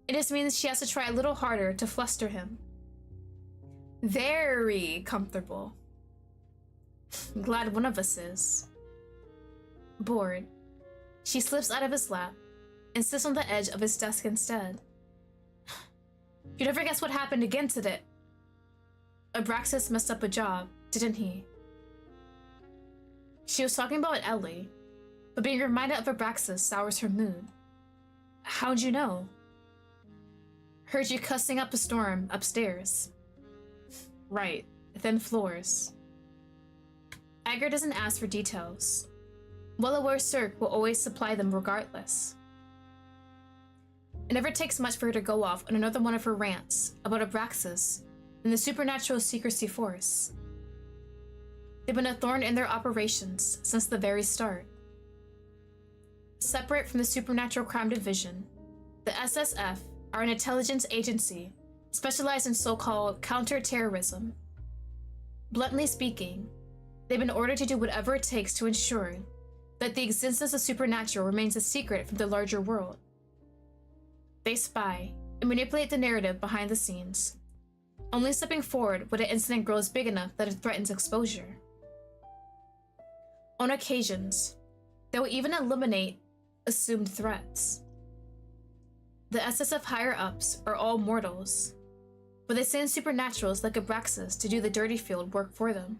It just means she has to try a little harder to fluster him. Very comfortable. Glad one of us is. Bored, she slips out of his lap and sits on the edge of his desk instead. You never guess what happened again today. Abraxas messed up a job, didn't he? She was talking about Ellie, but being reminded of Abraxas sours her mood. How'd you know? Heard you cussing up a storm upstairs. Right, thin floors. Edgar doesn't ask for details. Well aware Cirque will always supply them regardless. It never takes much for her to go off on another one of her rants about Abraxas and the supernatural secrecy force. They've been a thorn in their operations since the very start. Separate from the Supernatural Crime Division, the SSF are an intelligence agency specialized in so-called counter-terrorism. Bluntly speaking, they've been ordered to do whatever it takes to ensure that the existence of supernatural remains a secret from the larger world. They spy and manipulate the narrative behind the scenes, only stepping forward when an incident grows big enough that it threatens exposure. On occasions, they will even eliminate assumed threats. The SSF higher-ups are all mortals, but they send supernaturals like Abraxas to do the dirty field work for them.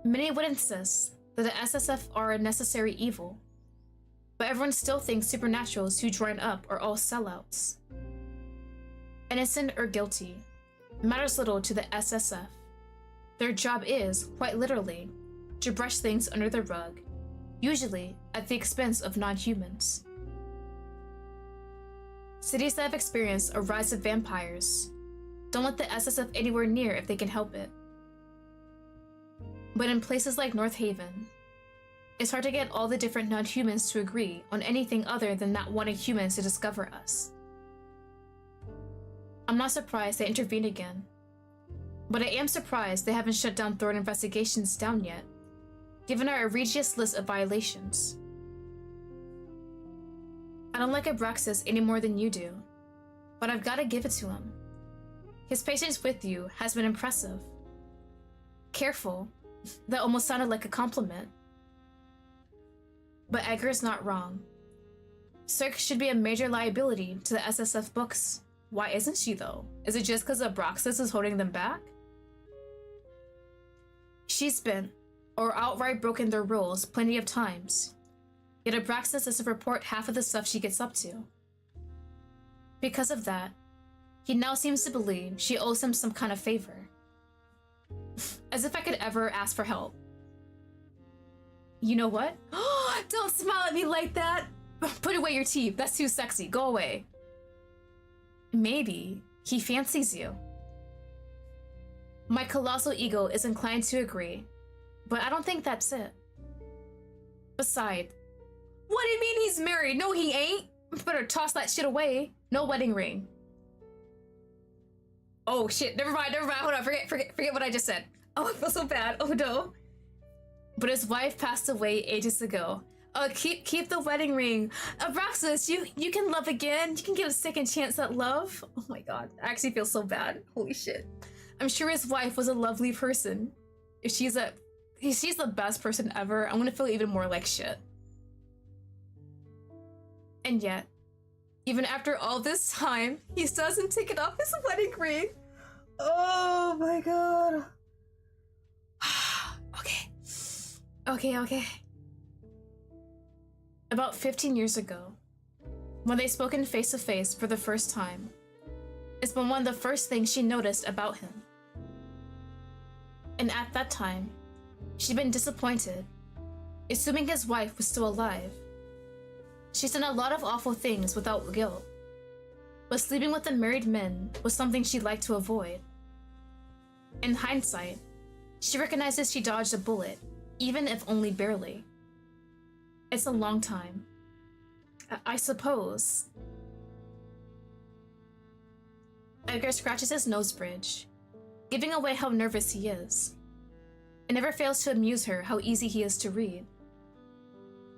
Many would insist that the SSF are a necessary evil, but everyone still thinks supernaturals who join up are all sellouts. Innocent or guilty matters little to the SSF. Their job is, quite literally, to brush things under the rug, usually at the expense of non-humans. Cities that have experienced a rise of vampires don't let the SSF anywhere near if they can help it. But in places like North Haven, it's hard to get all the different non-humans to agree on anything other than not wanting humans to discover us. I'm not surprised they intervened again, but I am surprised they haven't shut down Thorn investigations down yet, given our egregious list of violations. I don't like Abraxas any more than you do, but I've got to give it to him. His patience with you has been impressive. Careful, that almost sounded like a compliment. But Edgar's not wrong. Cirque should be a major liability to the SSF books. Why isn't she, though? Is it just because Abraxas is holding them back? She's been, or outright broken their rules plenty of times. Yet Abraxas doesn't report half of the stuff she gets up to. Because of that, he now seems to believe she owes him some kind of favor. As if I could ever ask for help. You know what? Don't smile at me like that! Put away your teeth, that's too sexy, go away. Maybe he fancies you. My colossal ego is inclined to agree, but I don't think that's it. Besides, what do you mean he's married? No, he ain't. Better toss that shit away. No wedding ring. Oh shit, never mind, hold on, forget what I just said. Oh, I feel so bad, oh no. But his wife passed away ages ago. Keep the wedding ring. Abraxas, you can love again. You can get a second chance at love. Oh my god, I actually feel so bad. Holy shit. I'm sure his wife was a lovely person. If she's the best person ever, I'm gonna feel even more like shit. And yet, even after all this time, he still hasn't taken off his wedding ring. Oh my god. Okay. About 15 years ago, when they spoken face to face for the first time, it's been one of the first things she noticed about him. And at that time, she'd been disappointed, assuming his wife was still alive. She's done a lot of awful things without guilt, but sleeping with the married men was something she liked to avoid. In hindsight, she recognizes she dodged a bullet, even if only barely. It's a long time. I suppose. Edgar scratches his nose bridge, giving away how nervous he is. It never fails to amuse her how easy he is to read.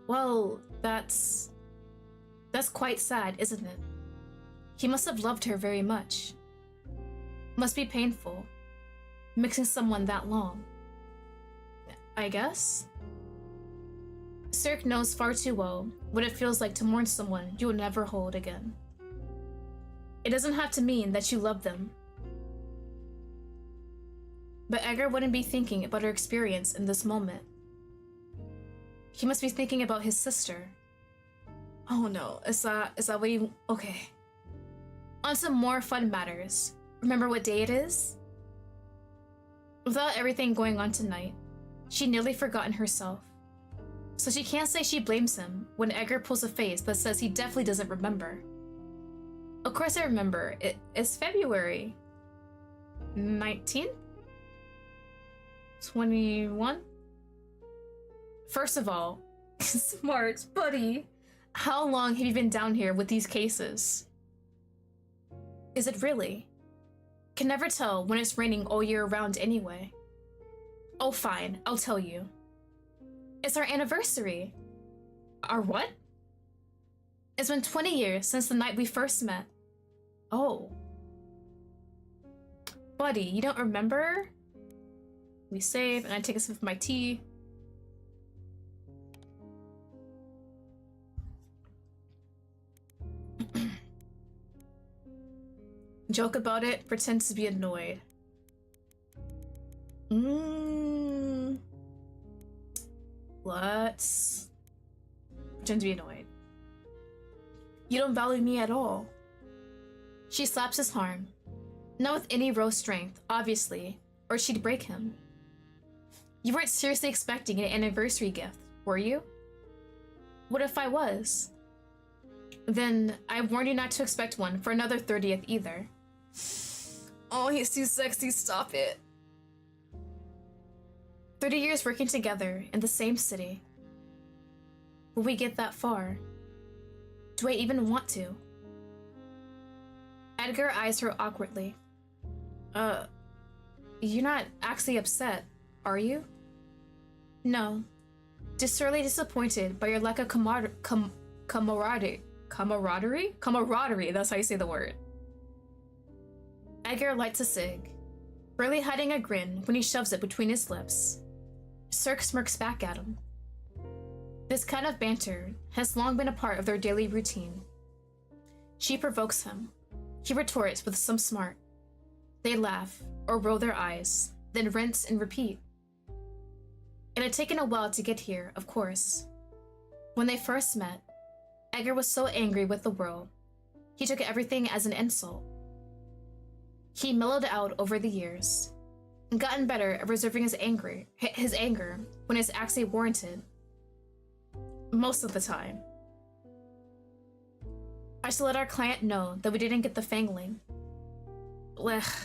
Well, that's quite sad, isn't it? He must have loved her very much. Must be painful, mixing someone that long. I guess? Cirque knows far too well what it feels like to mourn someone you will never hold again. It doesn't have to mean that you love them. But Edgar wouldn't be thinking about her experience in this moment. He must be thinking about his sister. Oh no, is that what he... Okay. On some more fun matters. Remember what day it is? Without everything going on tonight, she'd nearly forgotten herself. So she can't say she blames him when Edgar pulls a face that says he definitely doesn't remember. Of course I remember. It's February 19th? 21? First of all, smart, buddy. How long have you been down here with these cases? Is it really? Can never tell when it's raining all year round anyway. Oh fine, I'll tell you. It's our anniversary. Our what? It's been 20 years since the night we first met. Oh. Buddy, you don't remember? We save, and I take a sip of my tea. Joke about it, pretends to be annoyed. Let's pretend to be annoyed. You don't value me at all. She slaps his arm. Not with any raw strength, obviously, or she'd break him. You weren't seriously expecting an anniversary gift, were you? What if I was? Then I warned you not to expect one for another 30th either. Oh, he's too sexy, stop it. 30 years working together in the same city. Will we get that far? Do I even want to? Edgar eyes her awkwardly. You're not actually upset, are you? No. Just sorely disappointed by your lack of camaraderie. Camaraderie, that's how you say the word. Edgar lights a cig, barely hiding a grin when he shoves it between his lips. Cirque smirks back at him. This kind of banter has long been a part of their daily routine. She provokes him. He retorts with some smart. They laugh or roll their eyes, then rinse and repeat. It had taken a while to get here, of course. When they first met, Edgar was so angry with the world, he took everything as an insult. He mellowed out over the years, and gotten better at reserving his anger when it's actually warranted. Most of the time. I should let our client know that we didn't get the fangling. Blech.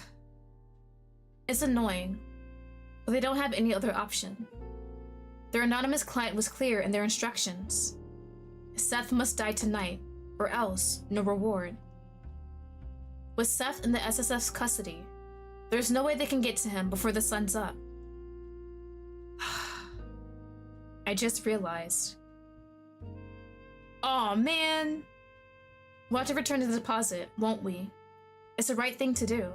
It's annoying, but they don't have any other option. Their anonymous client was clear in their instructions. Seth must die tonight, or else no reward. With Seth in the SSS's custody, there's no way they can get to him before the sun's up. I just realized. Aw, man! We'll have to return the deposit, won't we? It's the right thing to do.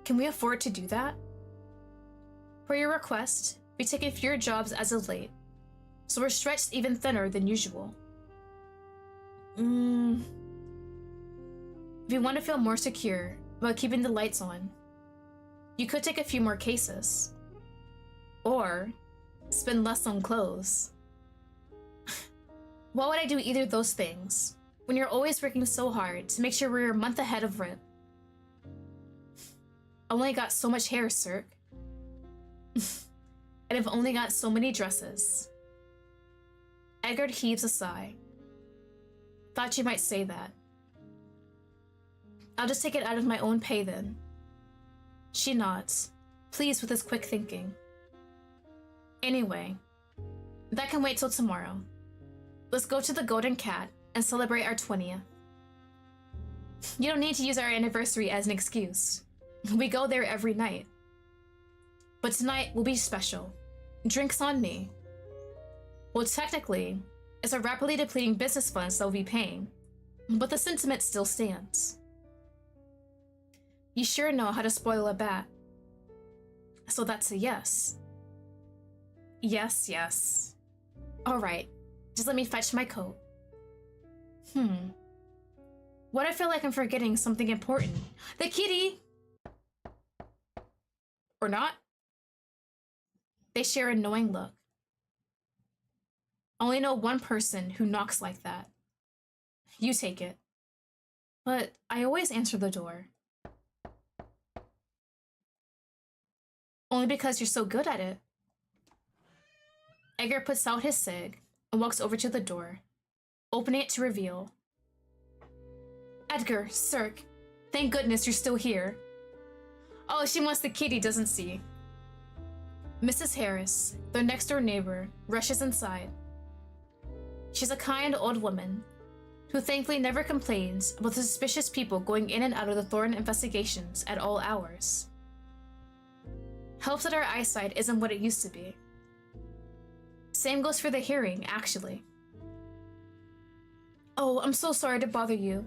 Can we afford to do that? Per your request, we've taken fewer jobs as of late, so we're stretched even thinner than usual. If you want to feel more secure about keeping the lights on, you could take a few more cases. Or spend less on clothes. Why would I do either of those things when you're always working so hard to make sure we're a month ahead of rent? I only got so much hair, Cirque. And I've only got so many dresses. Edgar heaves a sigh. Thought you might say that. I'll just take it out of my own pay then. She nods, pleased with his quick thinking. Anyway, that can wait till tomorrow. Let's go to the Golden Cat and celebrate our 20th. You don't need to use our anniversary as an excuse. We go there every night. But tonight will be special. Drinks on me. Well, technically, it's a rapidly depleting business funds that will be paying, but the sentiment still stands. You sure know how to spoil a bat. So that's a yes. Yes, yes. Alright, just let me fetch my coat. What I feel like I'm forgetting something important. The kitty! Or not? They share a knowing look. Only know one person who knocks like that. You take it. But I always answer the door. Only because you're so good at it. Edgar puts out his cig and walks over to the door, opening it to reveal. Edgar, Cirque, thank goodness you're still here. Oh, she wants the kitty, doesn't she? Mrs. Harris, their next-door neighbor, rushes inside. She's a kind old woman who thankfully never complains about the suspicious people going in and out of the Thorne investigations at all hours. Helps that our eyesight isn't what it used to be. Same goes for the hearing, actually. Oh, I'm so sorry to bother you.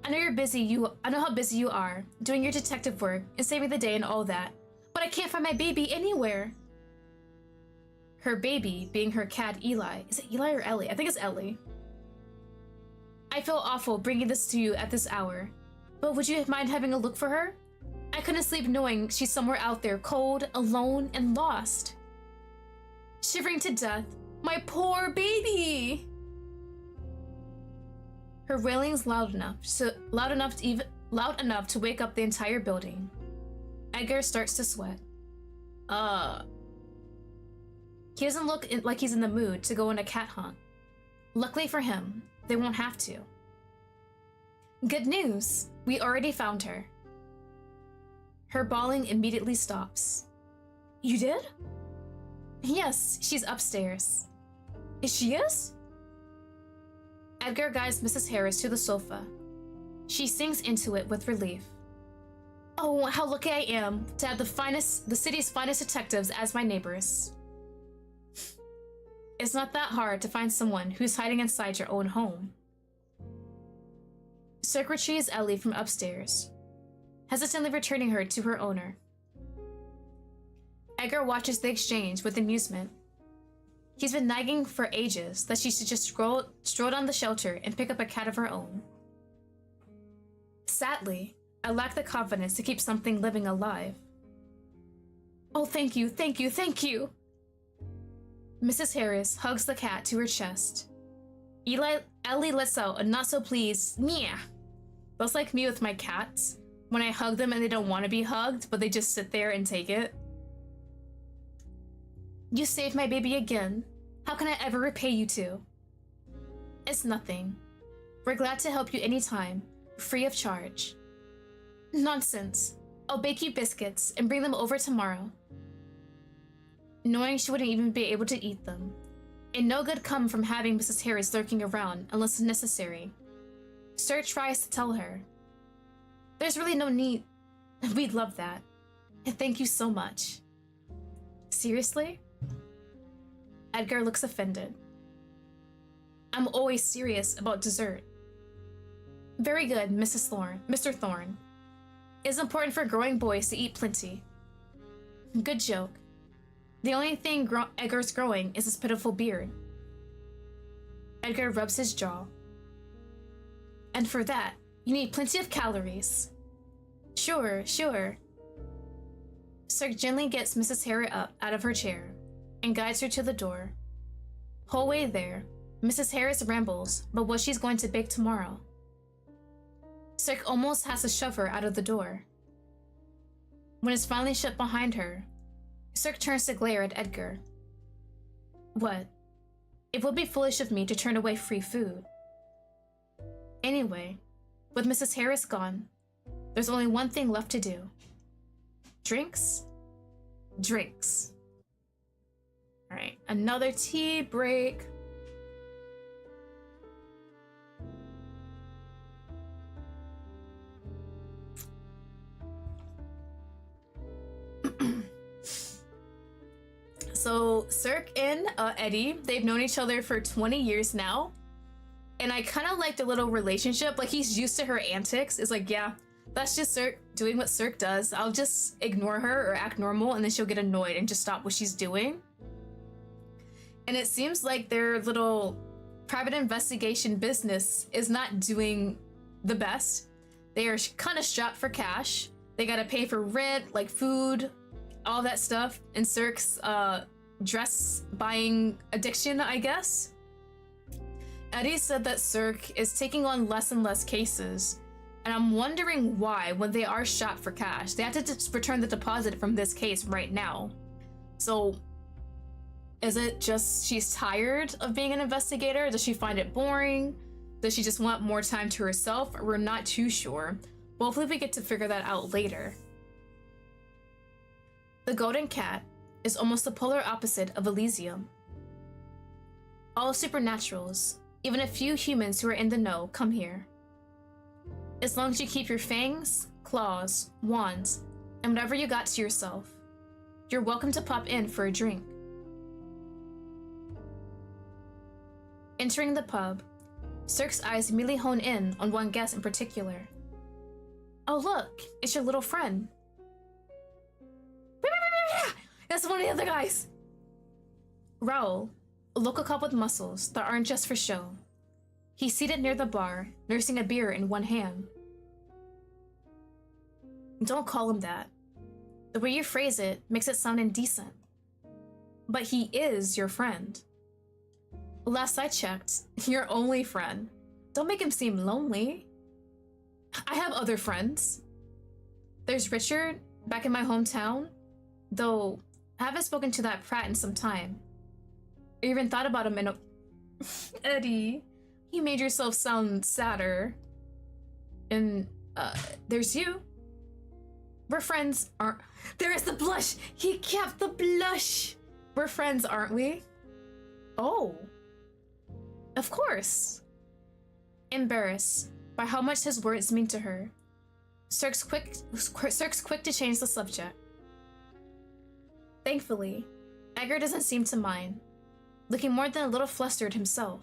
I know you're busy, I know how busy you are, doing your detective work and saving the day and all that, but I can't find my baby anywhere. Her baby being her cat Eli. Is it Eli or Ellie? I think it's Ellie. I feel awful bringing this to you at this hour, but would you mind having a look for her? I couldn't sleep knowing she's somewhere out there, cold, alone, and lost. Shivering to death. My poor baby! Her wailing's loud enough to wake up the entire building. Edgar starts to sweat. He doesn't look like he's in the mood to go on a cat hunt. Luckily for him, they won't have to. Good news! We already found her. Her bawling immediately stops. You did? Yes, she's upstairs. She is? Edgar guides Mrs. Harris to the sofa. She sinks into it with relief. Oh, how lucky I am to have the city's finest detectives as my neighbors. It's not that hard to find someone who's hiding inside your own home. Cirque retrieves Ellie from upstairs, hesitantly returning her to her owner. Edgar watches the exchange with amusement. He's been nagging for ages that she should just stroll down the shelter and pick up a cat of her own. Sadly, I lack the confidence to keep something living alive. Oh, thank you, thank you, thank you! Mrs. Harris hugs the cat to her chest. Ellie lets out a not-so-pleased meow. That's like me with my cats. When I hug them and they don't want to be hugged, but they just sit there and take it. You saved my baby again. How can I ever repay you two? It's nothing. We're glad to help you anytime, free of charge. Nonsense. I'll bake you biscuits and bring them over tomorrow. Knowing she wouldn't even be able to eat them. And no good come from having Mrs. Harris lurking around unless it's necessary. Sir tries to tell her. There's really no need. We'd love that. And thank you so much. Seriously? Edgar looks offended. I'm always serious about dessert. Very good, Mr. Thorne. It's important for growing boys to eat plenty. Good joke. The only thing Edgar's growing is his pitiful beard. Edgar rubs his jaw. And for that, you need plenty of calories. Sure. Cirque gently gets Mrs. Harris up out of her chair and guides her to the door. Whole way there, Mrs. Harris rambles about what she's going to bake tomorrow. Cirque almost has to shove her out of the door. When it's finally shut behind her, Cirque turns to glare at Edgar. What? It would be foolish of me to turn away free food. Anyway, with Mrs. Harris gone, there's only one thing left to do. Drinks? Drinks. Alright, another tea break. So, Cirque and Eddie, they've known each other for 20 years now. And I kind of like the little relationship. Like, he's used to her antics. It's like, yeah, that's just Cirque doing what Cirque does. I'll just ignore her or act normal, and then she'll get annoyed and just stop what she's doing. And it seems like their little private investigation business is not doing the best. They are kind of strapped for cash. They gotta pay for rent, like food, all that stuff. And Cirque's dress buying addiction, I guess. Eddie said that Cirque is taking on less and less cases, and I'm wondering why, when they are shot for cash, they have to return the deposit from this case right now. So, is it just she's tired of being an investigator? Does she find it boring? Does she just want more time to herself? We're not too sure. But hopefully we get to figure that out later. The Golden Cat is almost the polar opposite of Elysium. All supernaturals, even a few humans who are in the know, come here. As long as you keep your fangs, claws, wands, and whatever you got to yourself, you're welcome to pop in for a drink. Entering the pub, Cirque's eyes immediately hone in on one guest in particular. Oh look, it's your little friend. That's one of the other guys! Raoul, a local cop with muscles that aren't just for show. He's seated near the bar, nursing a beer in one hand. Don't call him that. The way you phrase it makes it sound indecent. But he is your friend. Last I checked, your only friend. Don't make him seem lonely. I have other friends. There's Richard, back in my hometown, though I haven't spoken to that prat in some time. I even thought about him in a... Eddie, you made yourself sound sadder. And, there's you. We're friends, aren't... There is the blush! He kept the blush! We're friends, aren't we? Oh. Of course. Embarrassed by how much his words mean to her, Cirque's quick to change the subject. Thankfully, Edgar doesn't seem to mind, looking more than a little flustered himself.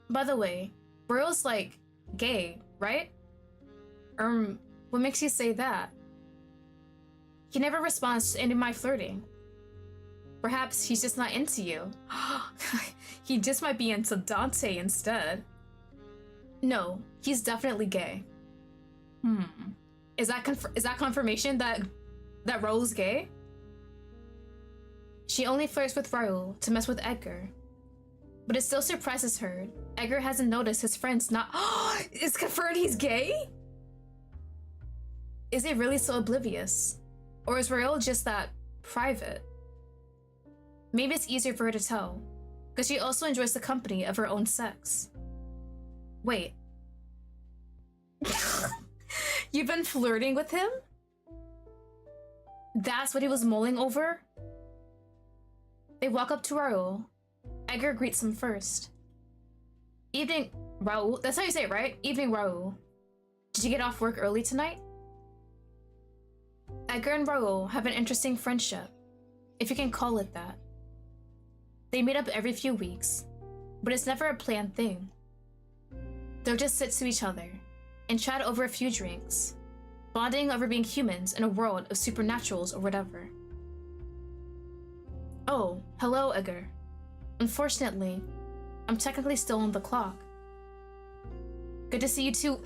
By the way, Royal's like, gay, right? What makes you say that? He never responds to any of my flirting. Perhaps he's just not into you. He just might be into Dante instead. No, he's definitely gay. Is that confirmation that Raul's gay? She only flirts with Raul to mess with Edgar. But it still surprises her Edgar hasn't noticed his friend's not— It's confirmed he's gay? Is he really so oblivious? Or is Raul just that private? Maybe it's easier for her to tell, because she also enjoys the company of her own sex. Wait. You've been flirting with him? That's what he was mulling over? They walk up to Raul. Edgar greets him first. Evening, Raul. That's how you say it, right? Evening, Raul. Did you get off work early tonight? Edgar and Raul have an interesting friendship, if you can call it that. They meet up every few weeks, but it's never a planned thing. They'll just sit to each other and chat over a few drinks, bonding over being humans in a world of supernaturals or whatever. Oh, hello, Edgar. Unfortunately, I'm technically still on the clock. Good to see you too.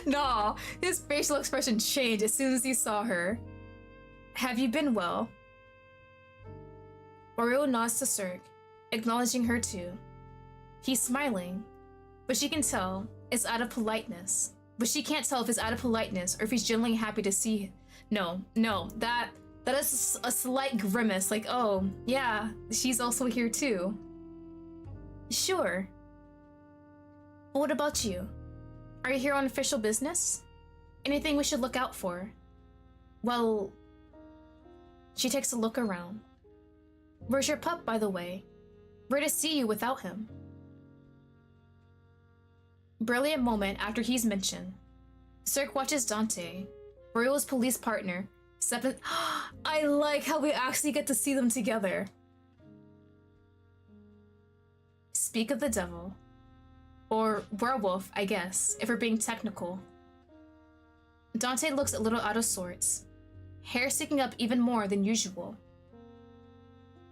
Nah, his facial expression changed as soon as he saw her. Have you been well? Raul nods to Cirque, acknowledging her too. He's smiling, but she can tell it's out of politeness. But she can't tell if it's out of politeness or if he's genuinely happy to see her. No, that is a slight grimace, like, oh, yeah, she's also here too. Sure. But what about you? Are you here on official business? Anything we should look out for? Well, she takes a look around. Where's your pup, by the way? Rare to see you without him. Brilliant moment after he's mentioned. Cirque watches Dante, Royal's police partner, I like how we actually get to see them together. Speak of the devil. Or werewolf, I guess, if we're being technical. Dante looks a little out of sorts, hair sticking up even more than usual.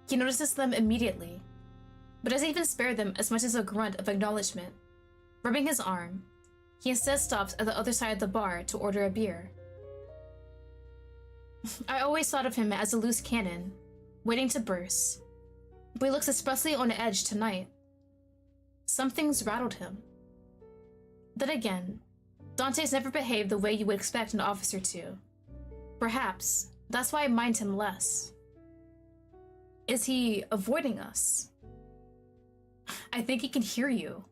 He notices them immediately, but doesn't even spare them as much as a grunt of acknowledgement. Rubbing his arm, he instead stops at the other side of the bar to order a beer. I always thought of him as a loose cannon, waiting to burst, but he looks especially on edge tonight. Something's rattled him. Then again, Dante's never behaved the way you would expect an officer to. Perhaps that's why I mind him less. Is he avoiding us? I think he can hear you.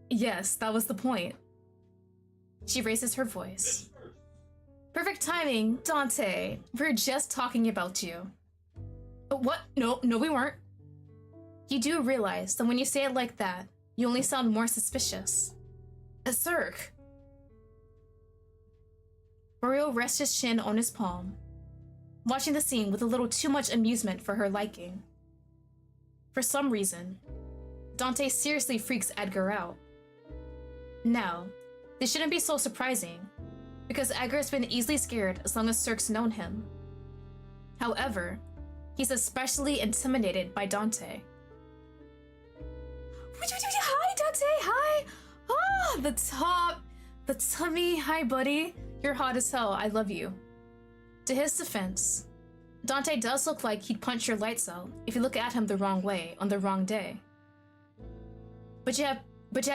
Yes, that was the point. She raises her voice. Perfect timing, Dante. We're just talking about you. What? No, we weren't. You do realize that when you say it like that, you only sound more suspicious. Cirque. Royal rests his chin on his palm, watching the scene with a little too much amusement for her liking. For some reason, Dante seriously freaks Edgar out. Now, this shouldn't be so surprising, because Edgar's been easily scared as long as Cirque's known him. However, he's especially intimidated by Dante. Hi, Dante, hi! Ah, the top, the tummy, hi, buddy. You're hot as hell, I love you. To his defense, Dante does look like he'd punch your lights out if you look at him the wrong way on the wrong day. But you have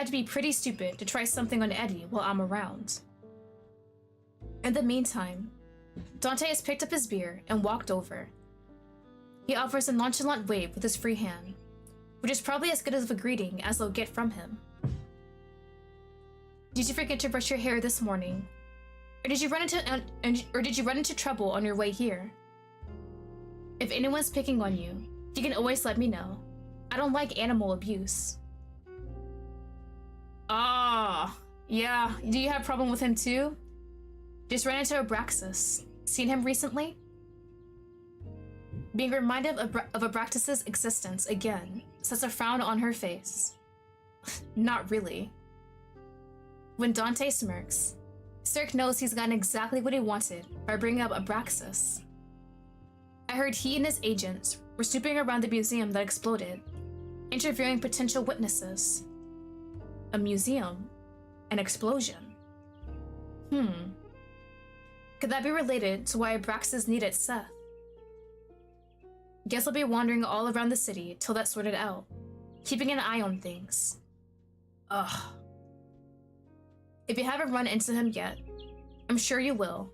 to be pretty stupid to try something on Eddie while I'm around. In the meantime, Dante has picked up his beer and walked over. He offers a nonchalant wave with his free hand, which is probably as good of a greeting as they'll get from him. Did you forget to brush your hair this morning? Or did you run into trouble on your way here? If anyone's picking on you, you can always let me know. I don't like animal abuse. Ah, yeah. Do you have a problem with him too? Just ran into Abraxas. Seen him recently? Being reminded of Abraxas's existence again sets a frown on her face. Not really. When Dante smirks, Cirque knows he's gotten exactly what he wanted by bringing up Abraxas. I heard he and his agents were snooping around the museum that exploded, interviewing potential witnesses. A museum? An explosion? Could that be related to why Abraxas needed Seth? Guess I'll be wandering all around the city till that's sorted out, keeping an eye on things. Ugh. If you haven't run into him yet, I'm sure you will.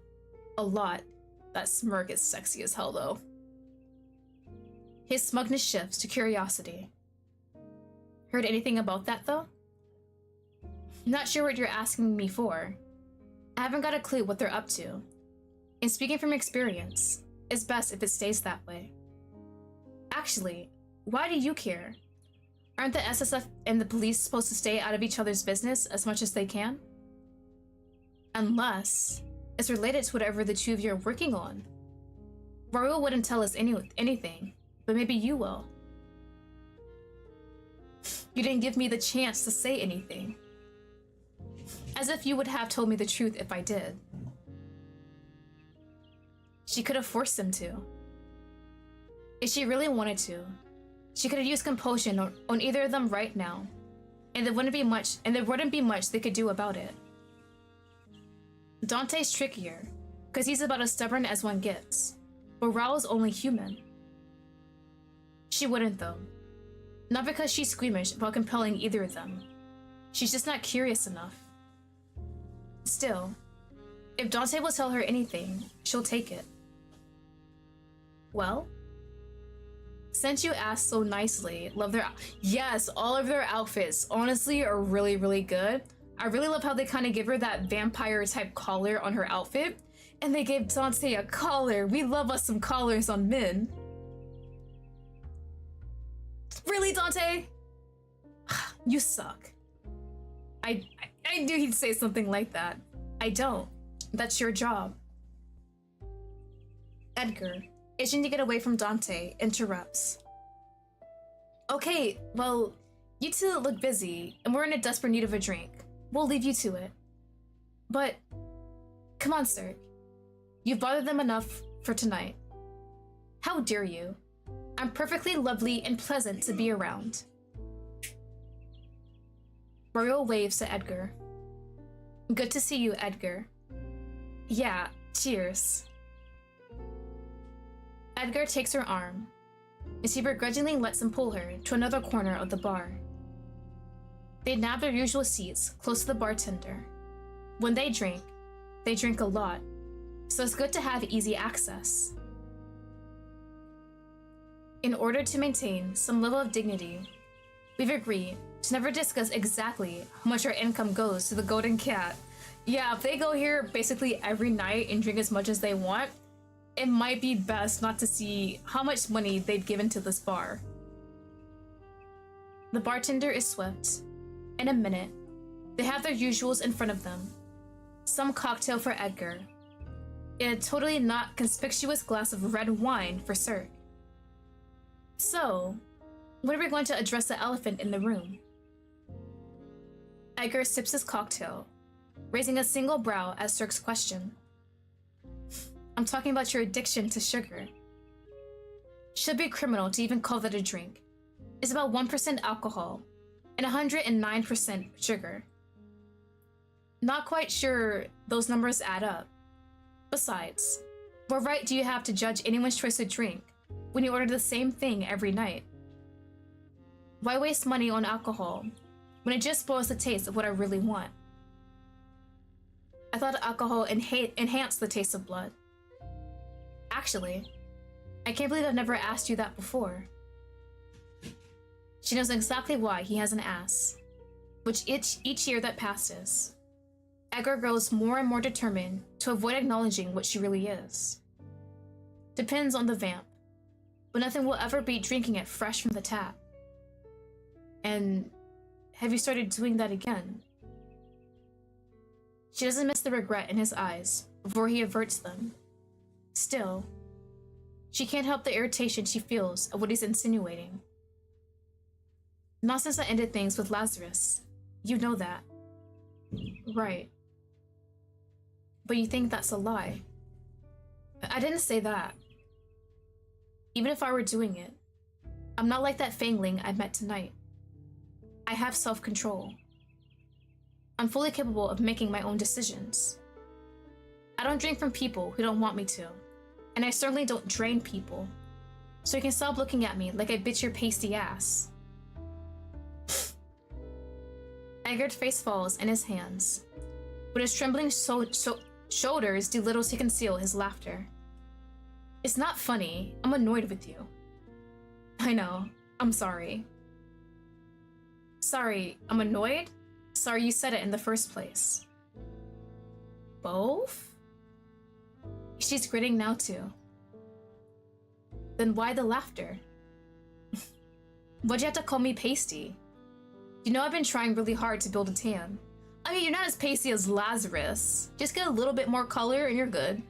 A lot. That smirk is sexy as hell, though. His smugness shifts to curiosity. Heard anything about that, though? Not sure what you're asking me for. I haven't got a clue what they're up to. And speaking from experience, it's best if it stays that way. Actually, why do you care? Aren't the SSF and the police supposed to stay out of each other's business as much as they can? Unless it's related to whatever the two of you are working on. Royal wouldn't tell us anything, but maybe you will. You didn't give me the chance to say anything. As if you would have told me the truth if I did. She could have forced him to. If she really wanted to, she could have used compulsion on either of them right now, and there wouldn't be much they could do about it. Dante's trickier, because he's about as stubborn as one gets, but Raoul's only human. She wouldn't though. Not because she's squeamish about compelling either of them. She's just not curious enough. Still, if Dante will tell her anything, she'll take it. Well? Since you asked so nicely, yes, all of their outfits honestly are really, really good. I really love how they kind of give her that vampire type collar on her outfit, and they gave Dante a collar. We love us some collars on men. Really, Dante? You suck. I knew he'd say something like that. I don't. That's your job. Edgar, itching to get away from Dante, interrupts. Okay, well, you two look busy, and we're in a desperate need of a drink. We'll leave you to it. But, come on, sir. You've bothered them enough for tonight. How dare you? I'm perfectly lovely and pleasant to be around. Royal waves to Edgar. Good to see you, Edgar. Yeah, cheers. Edgar takes her arm, and she begrudgingly lets him pull her to another corner of the bar. They nab their usual seats close to the bartender. When they drink a lot, so it's good to have easy access. In order to maintain some level of dignity, we've agreed to never discuss exactly how much our income goes to the Golden Cat. Yeah, if they go here basically every night and drink as much as they want, it might be best not to see how much money they've given to this bar. The bartender is swift. In a minute, they have their usuals in front of them. Some cocktail for Edgar, and a totally not conspicuous glass of red wine for Cirque. So, when are we going to address the elephant in the room? Edgar sips his cocktail, raising a single brow at Cirque's question. I'm talking about your addiction to sugar. Should be criminal to even call that a drink. It's about 1% alcohol and 109% sugar. Not quite sure those numbers add up. Besides, what right do you have to judge anyone's choice of drink when you order the same thing every night? Why waste money on alcohol when it just spoils the taste of what I really want? I thought alcohol enhanced the taste of blood. Actually, I can't believe I've never asked you that before. She knows exactly why he has an ass, which each year that passes. Edgar grows more and more determined to avoid acknowledging what she really is. Depends on the vamp, but nothing will ever beat drinking it fresh from the tap. And have you started doing that again? She doesn't miss the regret in his eyes before he averts them. Still, she can't help the irritation she feels of what he's insinuating. Not since I ended things with Lazarus. You know that. Right. But you think that's a lie. I didn't say that. Even if I were doing it, I'm not like that Fangling I met tonight. I have self-control. I'm fully capable of making my own decisions. I don't drink from people who don't want me to, and I certainly don't drain people, so you can stop looking at me like I bit your pasty ass. Edgar's face falls in his hands, but his trembling shoulders do little to conceal his laughter. It's not funny. I'm annoyed with you. I know. I'm sorry. Sorry, I'm annoyed? Sorry you said it in the first place. Both? She's grinning now too. Then why the laughter? Why'd you have to call me pasty? You know I've been trying really hard to build a tan. I mean, you're not as pasty as Lazarus. Just get a little bit more color and you're good.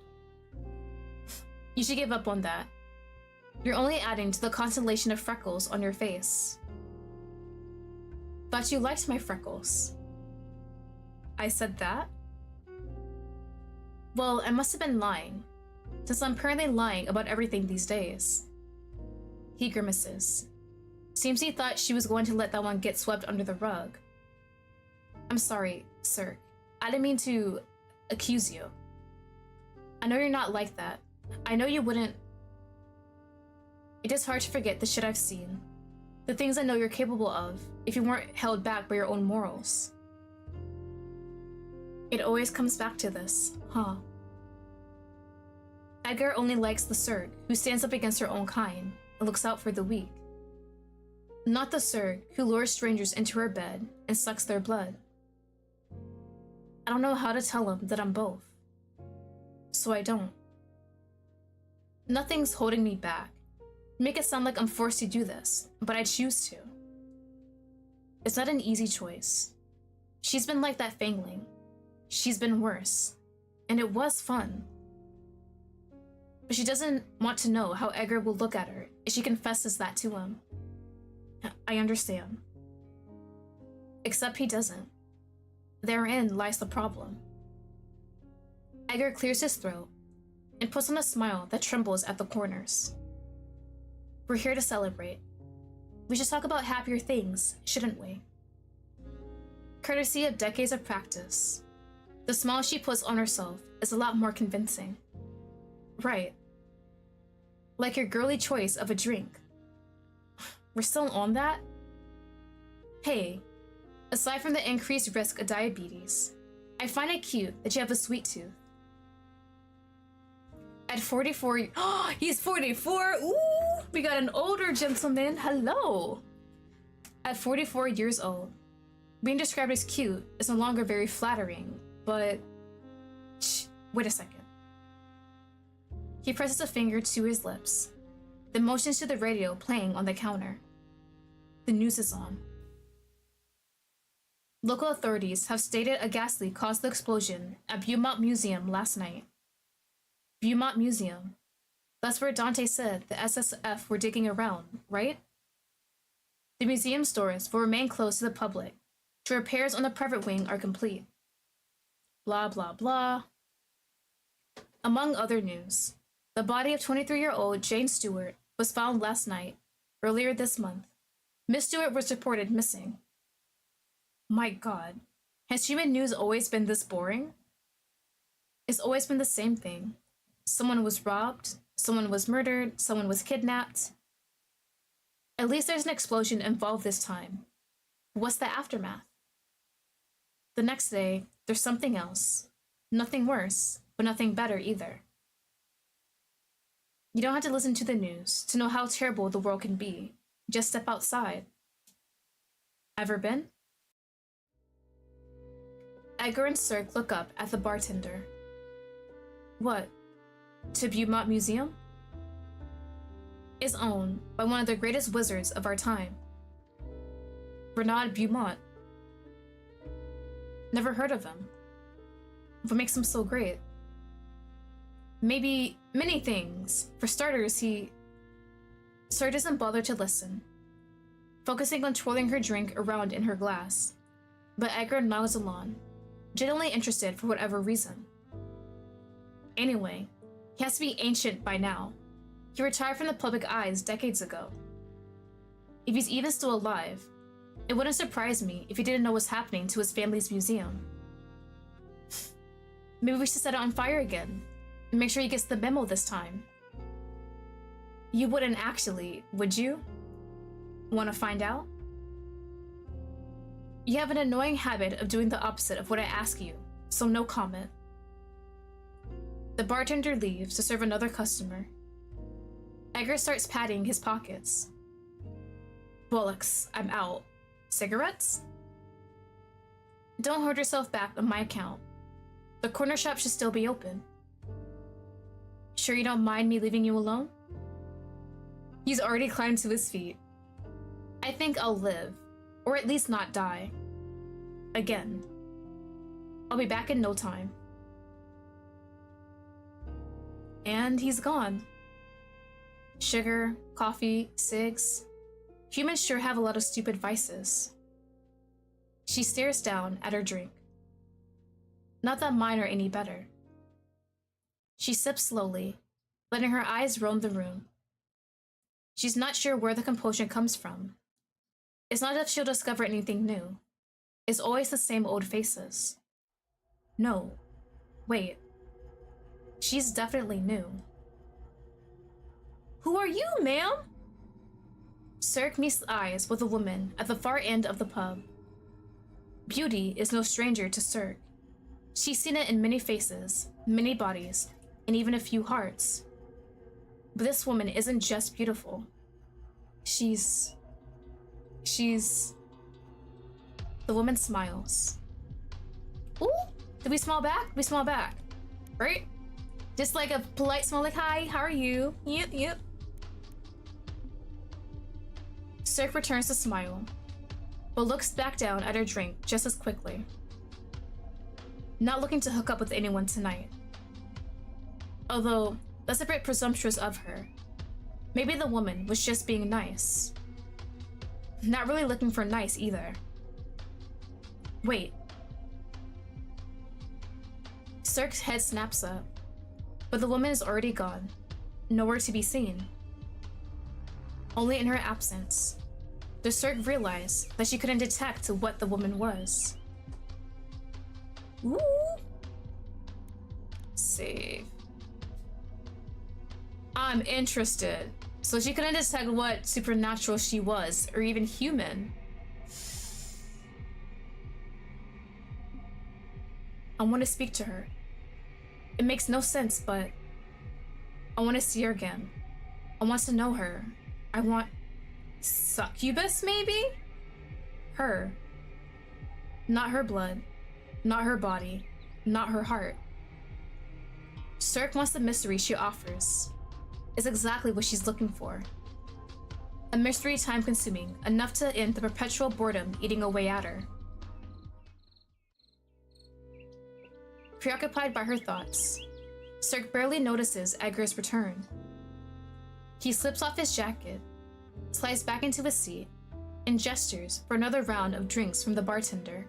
You should give up on that. You're only adding to the constellation of freckles on your face. Thought you liked my freckles. I said that? Well, I must have been lying, since I'm currently lying about everything these days. He grimaces. Seems he thought she was going to let that one get swept under the rug. I'm sorry, sir. I didn't mean to accuse you. I know you're not like that. I know you wouldn't. It is hard to forget the shit I've seen. The things I know you're capable of if you weren't held back by your own morals. It always comes back to this, huh? Edgar only likes the Surg who stands up against her own kind and looks out for the weak. Not the Surg who lures strangers into her bed and sucks their blood. I don't know how to tell him that I'm both. So I don't. Nothing's holding me back. Make it sound like I'm forced to do this, but I choose to. It's not an easy choice. She's been like that Fangling. She's been worse. And it was fun. But she doesn't want to know how Edgar will look at her if she confesses that to him. I understand. Except he doesn't. Therein lies the problem. Edgar clears his throat and puts on a smile that trembles at the corners. We're here to celebrate. We should talk about happier things, shouldn't we? Courtesy of decades of practice, the smile she puts on herself is a lot more convincing. Right. Like your girly choice of a drink. We're still on that? Hey, aside from the increased risk of diabetes, I find it cute that you have a sweet tooth. At 44, he's 44. Ooh, we got an older gentleman. Hello. At 44 years old, being described as cute is no longer very flattering, but shh, wait a second. He presses a finger to his lips, then motions to the radio playing on the counter. The news is on. Local authorities have stated a gas leak caused the explosion at Beaumont Museum last night. Beaumont Museum. That's where Dante said the SSF were digging around, right? The museum's doors will remain closed to the public till repairs on the private wing are complete. Blah, blah, blah. Among other news, the body of 23-year-old Jane Stewart was found last night, earlier this month. Miss Stewart was reported missing. My God, has human news always been this boring? It's always been the same thing. Someone was robbed, someone was murdered, someone was kidnapped. At least there's an explosion involved this time. What's the aftermath? The next day, there's something else. Nothing worse, but nothing better either. You don't have to listen to the news to know how terrible the world can be. Just step outside. Ever been? Edgar and Cirque look up at the bartender. What? To Beaumont Museum? Is owned by one of the greatest wizards of our time. Bernard Beaumont. Never heard of him. What makes him so great? Maybe many things. For starters, Cirque doesn't bother to listen, focusing on twirling her drink around in her glass. But Edgar nods along, genuinely interested for whatever reason. Anyway, he has to be ancient by now. He retired from the public eyes decades ago. If he's even still alive, it wouldn't surprise me if he didn't know what's happening to his family's museum. Maybe we should set it on fire again, and make sure he gets the memo this time. You wouldn't actually, would you? Want to find out? You have an annoying habit of doing the opposite of what I ask you, so no comment. The bartender leaves to serve another customer. Edgar starts patting his pockets. Bollocks, I'm out. Cigarettes? Don't hold yourself back on my account. The corner shop should still be open. Sure you don't mind me leaving you alone? He's already climbed to his feet. I think I'll live, or at least not die. Again. I'll be back in no time. And he's gone. Sugar, coffee, cigs. Humans sure have a lot of stupid vices. She stares down at her drink. Not that mine are any better. She sips slowly, letting her eyes roam the room. She's not sure where the composure comes from. It's not as if she'll discover anything new. It's always the same old faces. No. Wait. She's definitely new. Who are you, ma'am? Cirque meets eyes with a woman at the far end of the pub. Beauty is no stranger to Cirque. She's seen it in many faces, many bodies, and even a few hearts. But this woman isn't just beautiful. She's... The woman smiles. Ooh, did we smile back? We smile back, right? Just like a polite smile, like, hi, how are you? Yep. Cirque returns the smile, but looks back down at her drink just as quickly. Not looking to hook up with anyone tonight. Although, that's a bit presumptuous of her. Maybe the woman was just being nice. Not really looking for nice either. Wait. Cirque's head snaps up, but the woman is already gone. Nowhere to be seen. Only in her absence, does Cirque realize that she couldn't detect what the woman was. Ooh. Save. I'm interested. So she couldn't detect what supernatural she was, or even human. I want to speak to her. It makes no sense, but I want to see her again. I want to know her. I want succubus, maybe? Her. Not her blood. Not her body. Not her heart. Cirque wants the mystery she offers. It's exactly what she's looking for. A mystery time-consuming, enough to end the perpetual boredom eating away at her. Preoccupied by her thoughts, Cirque barely notices Edgar's return. He slips off his jacket, slides back into his seat, and gestures for another round of drinks from the bartender.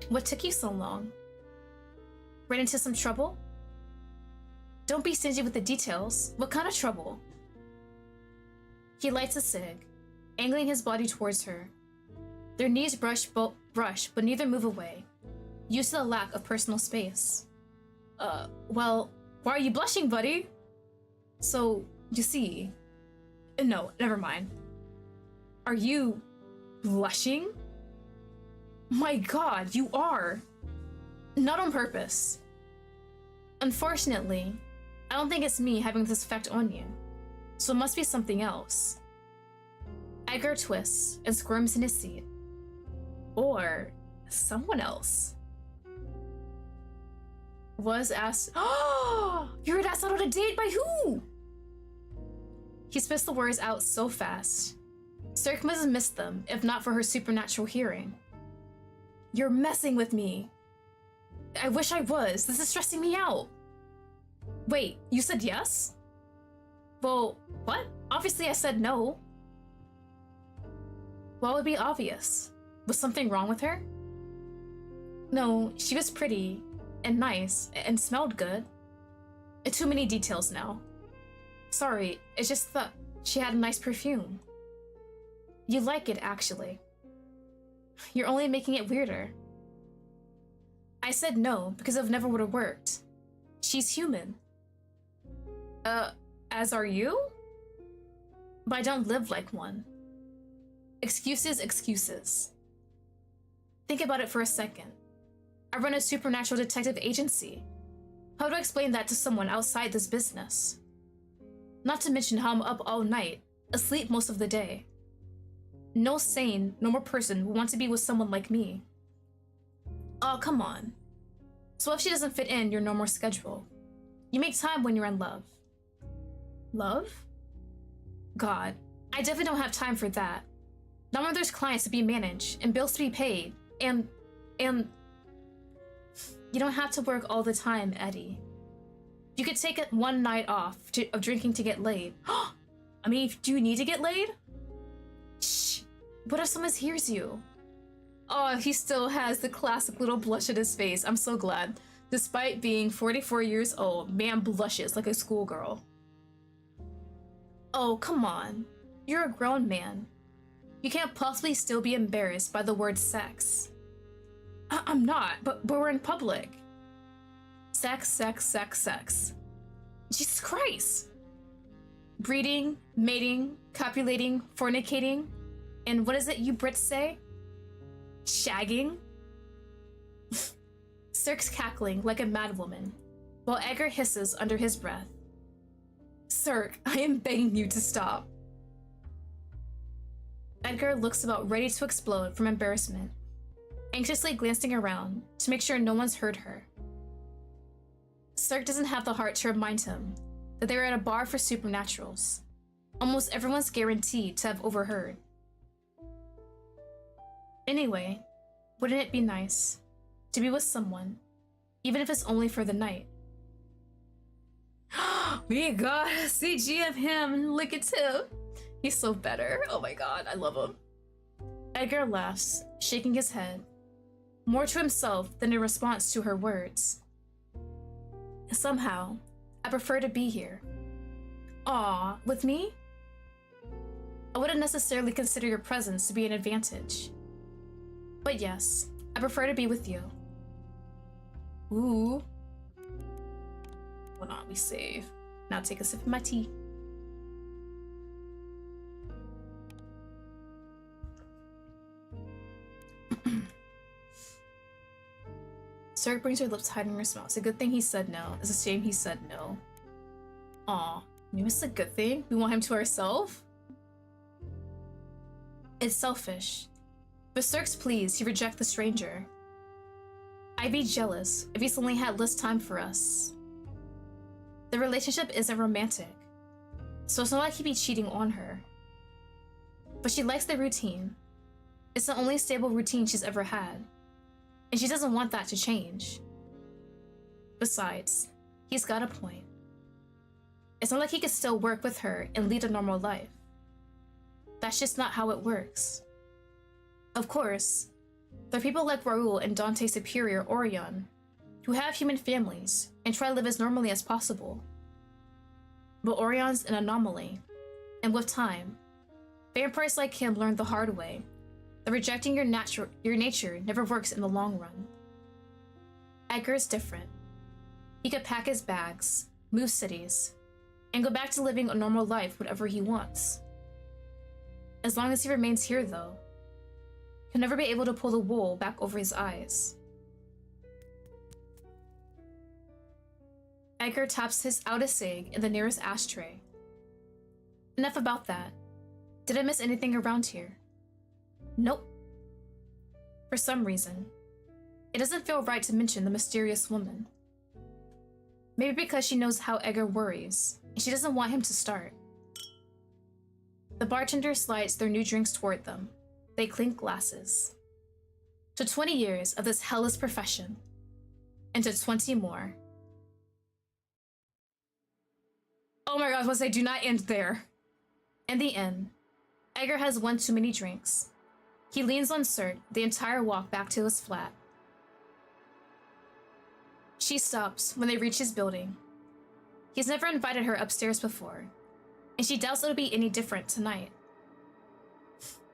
What took you so long? Ran into some trouble? Don't be stingy with the details. What kind of trouble? He lights a cig, angling his body towards her. Their knees brush, but neither move away, used to the lack of personal space. Well, why are you blushing, buddy? So, you see... No, never mind. Are you... blushing? My god, you are! Not on purpose. Unfortunately, I don't think it's me having this effect on you, so it must be something else. Edgar twists and squirms in his seat. Or someone else. Was asked. Oh, you were asked out on a date by who? He spits the words out so fast. Cirque must have missed them, if not for her supernatural hearing. You're messing with me. I wish I was. This is stressing me out. Wait, you said yes? Well, what? Obviously I said no. What would be obvious? Was something wrong with her? No, she was pretty and nice and smelled good. Too many details now. Sorry, it's just that she had a nice perfume. You like it, actually. You're only making it weirder. I said no because it never would have worked. She's human. As are you? But I don't live like one. Excuses, excuses. Think about it for a second. I run a supernatural detective agency. How do I explain that to someone outside this business? Not to mention how I'm up all night, asleep most of the day. No sane, normal person would want to be with someone like me. Oh, come on. So if she doesn't fit in your normal schedule, you make time when you're in love. Love? God, I definitely don't have time for that. Not when there's clients to be managed and bills to be paid, and you don't have to work all the time, Eddie. You could take it one night off of drinking to get laid. I mean, do you need to get laid? Shh. What if someone hears you? Oh, he still has the classic little blush at his face. I'm so glad. Despite being 44 years old, man blushes like a schoolgirl. Oh, come on. You're a grown man. You can't possibly still be embarrassed by the word sex. I'm not, but we're in public. Sex, sex, sex, sex. Jesus Christ. Breeding, mating, copulating, fornicating, and what is it you Brits say? Shagging? Cirque's cackling like a madwoman, while Edgar hisses under his breath. Cirque, I am begging you to stop. Edgar looks about ready to explode from embarrassment, anxiously glancing around to make sure no one's heard her. Cirque doesn't have the heart to remind him that they were at a bar for supernaturals. Almost everyone's guaranteed to have overheard. Anyway, wouldn't it be nice to be with someone, even if it's only for the night? We got a CG of him. Look at him. He's so better. Oh my god, I love him. Edgar laughs, shaking his head, more to himself than in response to her words. Somehow, I prefer to be here. Aw, with me? I wouldn't necessarily consider your presence to be an advantage. But yes, I prefer to be with you. Ooh. Hold on, we save. Now take a sip of my tea. Cirque brings her lips hiding her smile. It's a good thing he said no. It's a shame he said no. Aw, maybe it's a good thing? We want him to ourselves? It's selfish. But Cirque's pleased he reject the stranger. I'd be jealous if he suddenly had less time for us. The relationship isn't romantic, so it's not like he'd be cheating on her. But she likes the routine. It's the only stable routine she's ever had, and she doesn't want that to change. Besides, he's got a point. It's not like he could still work with her and lead a normal life. That's just not how it works. Of course, there are people like Raoul and Dante's superior, Orion, who have human families and try to live as normally as possible. But Orion's an anomaly, and with time, vampires like him learn the hard way that rejecting your nature never works in the long run. Edgar is different. He could pack his bags, move cities, and go back to living a normal life whenever he wants. As long as he remains here, though, he'll never be able to pull the wool back over his eyes. Edgar taps out his cig in the nearest ashtray. Enough about that. Did I miss anything around here? Nope. For some reason, It doesn't feel right to mention the mysterious woman. Maybe because she knows how Edgar worries, and she doesn't want him to start. The bartender slides their new drinks toward them. They clink glasses. To 20 years of this hellish profession. And to 20 more. Oh my god, I was gonna say, do not end there. In the end, Edgar has one too many drinks. He leans on Surt the entire walk back to his flat. She stops when they reach his building. He's never invited her upstairs before, and she doubts it'll be any different tonight.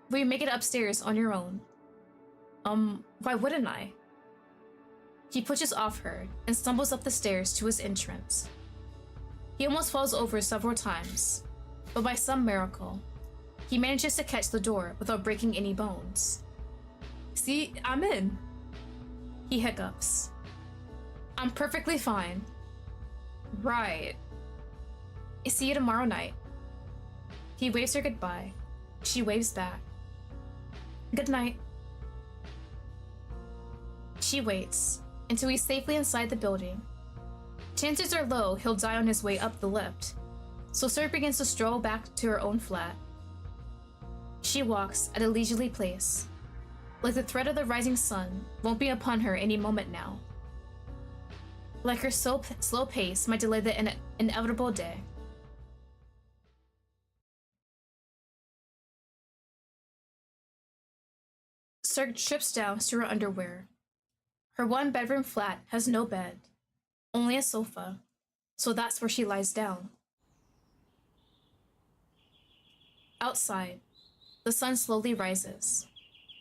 Will you make it upstairs on your own? Why wouldn't I? He pushes off her and stumbles up the stairs to his entrance. He almost falls over several times, but by some miracle, he manages to catch the door without breaking any bones. See, I'm in. He hiccups. I'm perfectly fine. Right. See you tomorrow night. He waves her goodbye. She waves back. Good night. She waits until he's safely inside the building. Chances are low he'll die on his way up the lift, so Surt begins to stroll back to her own flat. She walks at a leisurely pace, like the threat of the rising sun won't be upon her any moment now. Like her slow pace might delay the inevitable day. Surt strips down to her underwear. Her one-bedroom flat has no bed, only a sofa, so that's where she lies down. Outside, the sun slowly rises,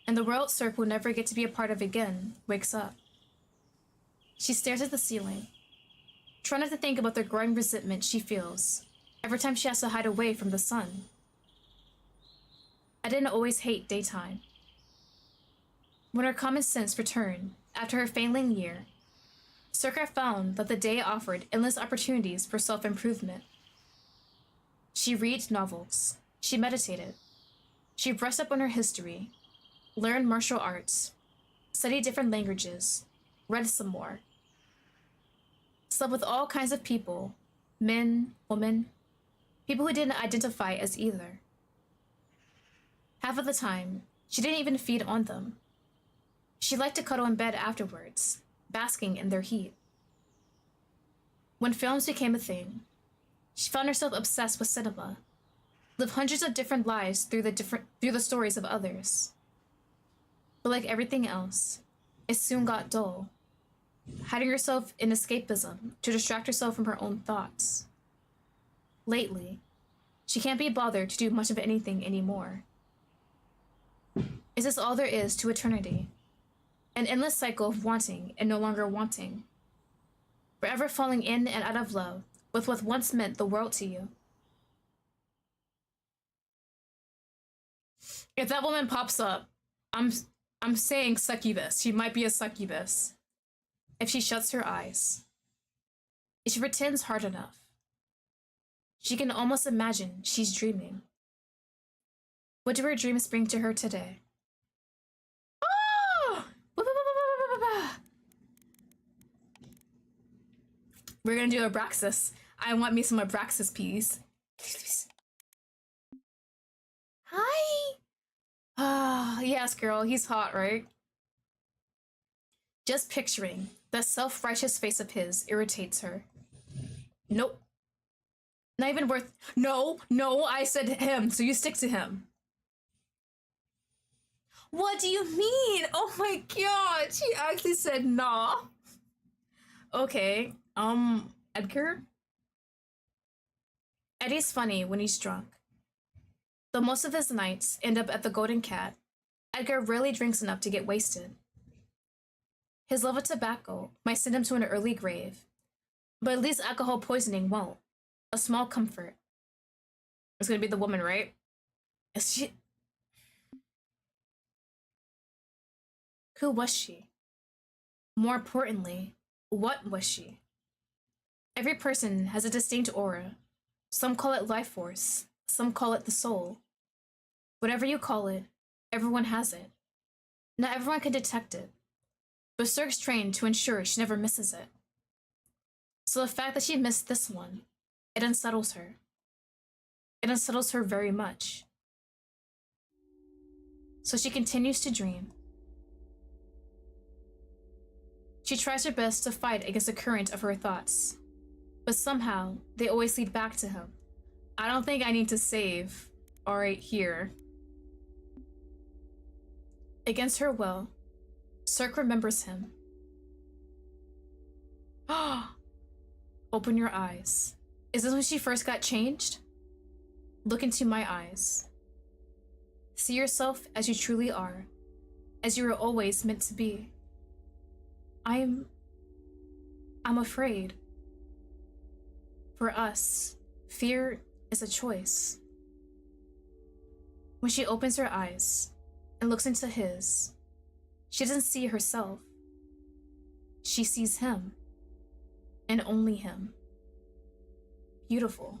and the world Surt will never get to be a part of again wakes up. She stares at the ceiling, trying not to think about the growing resentment she feels every time she has to hide away from the sun. I didn't always hate daytime. When her common sense returned after her failing year, Surt found that the day offered endless opportunities for self-improvement. She read novels. She meditated. She brushed up on her history, learned martial arts, studied different languages, read some more. Slept with all kinds of people, men, women, people who didn't identify as either. Half of the time, she didn't even feed on them. She liked to cuddle in bed afterwards, basking in their heat. When films became a thing, she found herself obsessed with cinema, lived hundreds of different lives through the stories of others. But like everything else, it soon got dull, hiding herself in escapism to distract herself from her own thoughts. Lately, she can't be bothered to do much of anything anymore. Is this all there is to eternity? An endless cycle of wanting and no longer wanting. Forever falling in and out of love with what once meant the world to you. If that woman pops up, I'm saying succubus. She might be a succubus. If she shuts her eyes. If she pretends hard enough. She can almost imagine she's dreaming. What do her dreams bring to her today? Oh! We're gonna do Abraxas. I want me some Abraxas, please. Hi! Ah, yes, girl, he's hot, right? Just picturing that self-righteous face of his irritates her. Nope. Not even worth— No, I said him, so you stick to him. What do you mean? Oh my god, she actually said nah. Okay, Edgar? Eddie's funny when he's drunk. Though most of his nights end up at the Golden Cat, Edgar rarely drinks enough to get wasted. His love of tobacco might send him to an early grave, but at least alcohol poisoning won't. A small comfort. It's gonna be the woman, right? Is she— Who was she? More importantly, what was she? Every person has a distinct aura. Some call it life force, some call it the soul. Whatever you call it, everyone has it. Not everyone can detect it, but Cirque's trained to ensure she never misses it. So the fact that she missed this one, it unsettles her. It unsettles her very much. So she continues to dream. She tries her best to fight against the current of her thoughts, but somehow they always lead back to him. I don't think I need to save. Alright, here. Against her will, Cirque remembers him. Open your eyes. Is this when she first got changed? Look into my eyes. See yourself as you truly are, as you were always meant to be. I'm afraid. For us, fear is a choice. When she opens her eyes and looks into his, she doesn't see herself. She sees him, and only him. Beautiful.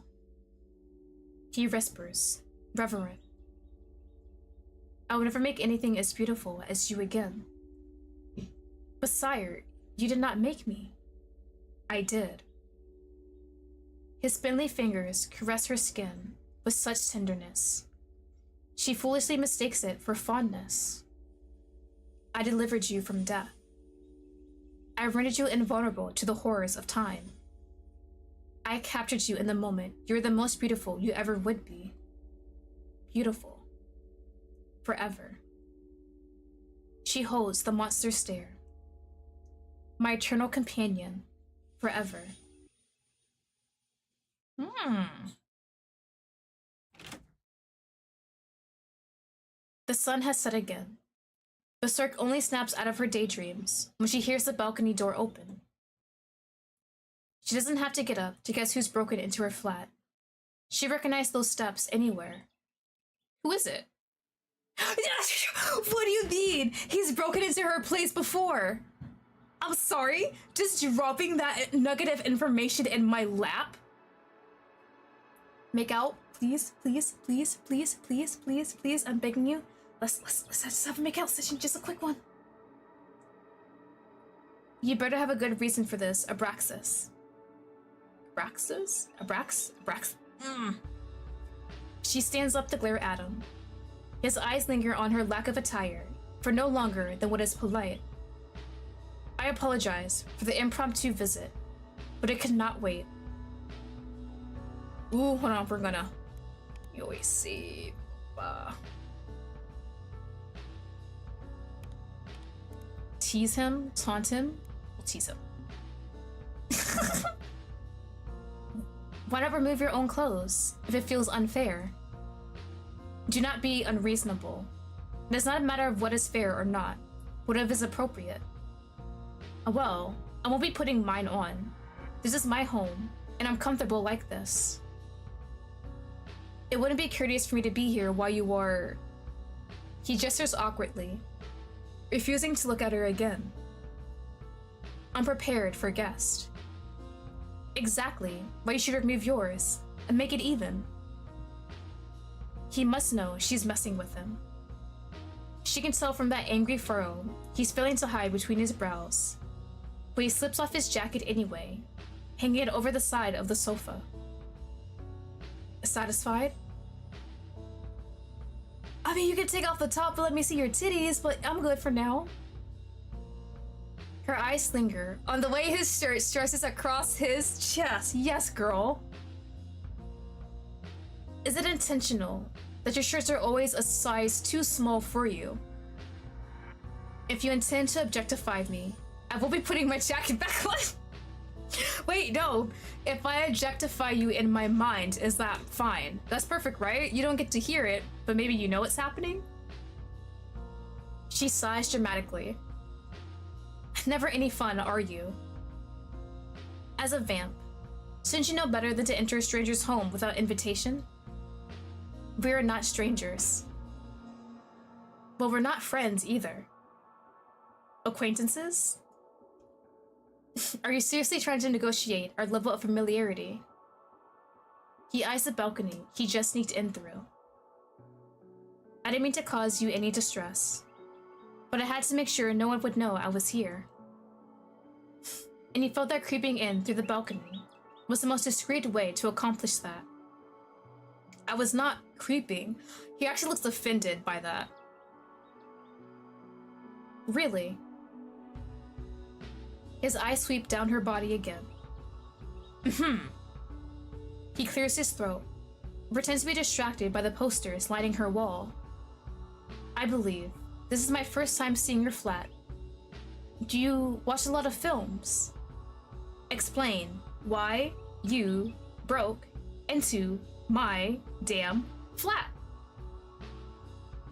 He whispers, reverent. I will never make anything as beautiful as you again. But sire, you did not make me. I did. His spindly fingers caress her skin with such tenderness. She foolishly mistakes it for fondness. I delivered you from death. I rendered you invulnerable to the horrors of time. I captured you in the moment you were the most beautiful you ever would be. Beautiful. Forever. She holds the monster stare. My eternal companion, forever. The sun has set again. Berserk only snaps out of her daydreams when she hears the balcony door open. She doesn't have to get up to guess who's broken into her flat. She recognized those steps anywhere. Who is it? What do you mean? He's broken into her place before. I'm sorry? Just dropping that nugget of information in my lap? Make out, please, please, please, please, please, please, please. I'm begging you. Let's just have a make out session, just a quick one. You better have a good reason for this, Abraxas. Abraxas? Abrax? She stands up to glare at him. His eyes linger on her lack of attire, for no longer than what is polite. I apologize for the impromptu visit, but it could not wait. Ooh, hold on, we're gonna... You always see... Tease him? Taunt him? We'll tease him. Why not remove your own clothes, if it feels unfair? Do not be unreasonable. It is not a matter of what is fair or not, whatever is appropriate. Well, I won't be putting mine on. This is my home, and I'm comfortable like this. It wouldn't be courteous for me to be here while you are... He gestures awkwardly, refusing to look at her again. Unprepared for guest. Exactly why you should remove yours and make it even. He must know she's messing with him. She can tell from that angry furrow he's failing to hide between his brows. But he slips off his jacket anyway, hanging it over the side of the sofa. Satisfied? I mean, you can take off the top and let me see your titties, but I'm good for now. Her eyes linger on the way his shirt stretches across his chest. Yes, girl. Is it intentional that your shirts are always a size too small for you? If you intend to objectify me, I will be putting my jacket back on. Wait, no. If I objectify you in my mind, is that fine? That's perfect, right? You don't get to hear it, but maybe you know what's happening? She sighs dramatically. Never any fun, are you? As a vamp, shouldn't you know better than to enter a stranger's home without invitation? We are not strangers. Well, we're not friends either. Acquaintances? Are you seriously trying to negotiate our level of familiarity? He eyes the balcony he just sneaked in through. I didn't mean to cause you any distress. but I had to make sure no one would know I was here. And he felt that creeping in through the balcony was the most discreet way to accomplish that. I was not creeping. He actually looks offended by that. Really? His eyes sweep down her body again. He clears his throat, pretends to be distracted by the posters lining her wall. I believe this is my first time seeing your flat. Do you watch a lot of films? Explain why you broke into my damn flat.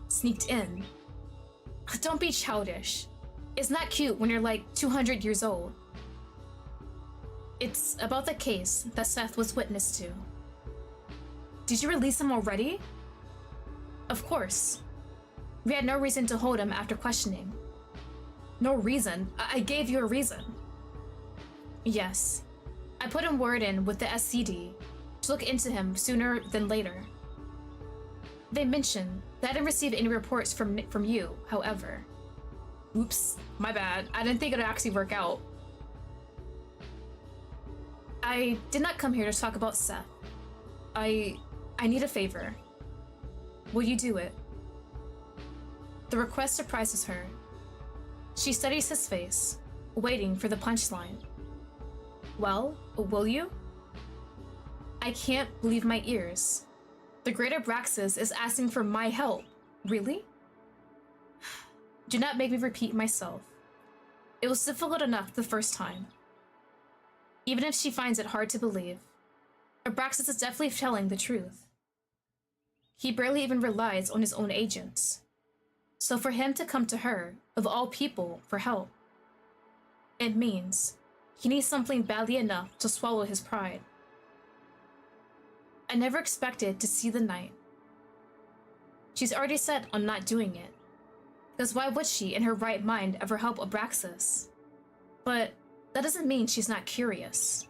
Sneaked in. Don't be childish. It's not cute when you're like 200 years old. It's about the case that Seth was witness to. Did you release him already? Of course. We had no reason to hold him after questioning. No reason? I gave you a reason. Yes. I put in word in with the SCD to look into him sooner than later. They mentioned that I didn't receive any reports from you, however. Oops, my bad. I didn't think it would actually work out. I did not come here to talk about Seth. I need a favor. Will you do it? The request surprises her. She studies his face, waiting for the punchline. Well, will you? I can't believe my ears. The Great Abraxas is asking for my help. Really? Do not make me repeat myself. It was difficult enough the first time. Even if she finds it hard to believe, Abraxas is definitely telling the truth. He barely even relies on his own agents. So for him to come to her, of all people, for help, it means he needs something badly enough to swallow his pride. I never expected to see the night. She's already set on not doing it, because why would she in her right mind ever help Abraxas? But that doesn't mean she's not curious.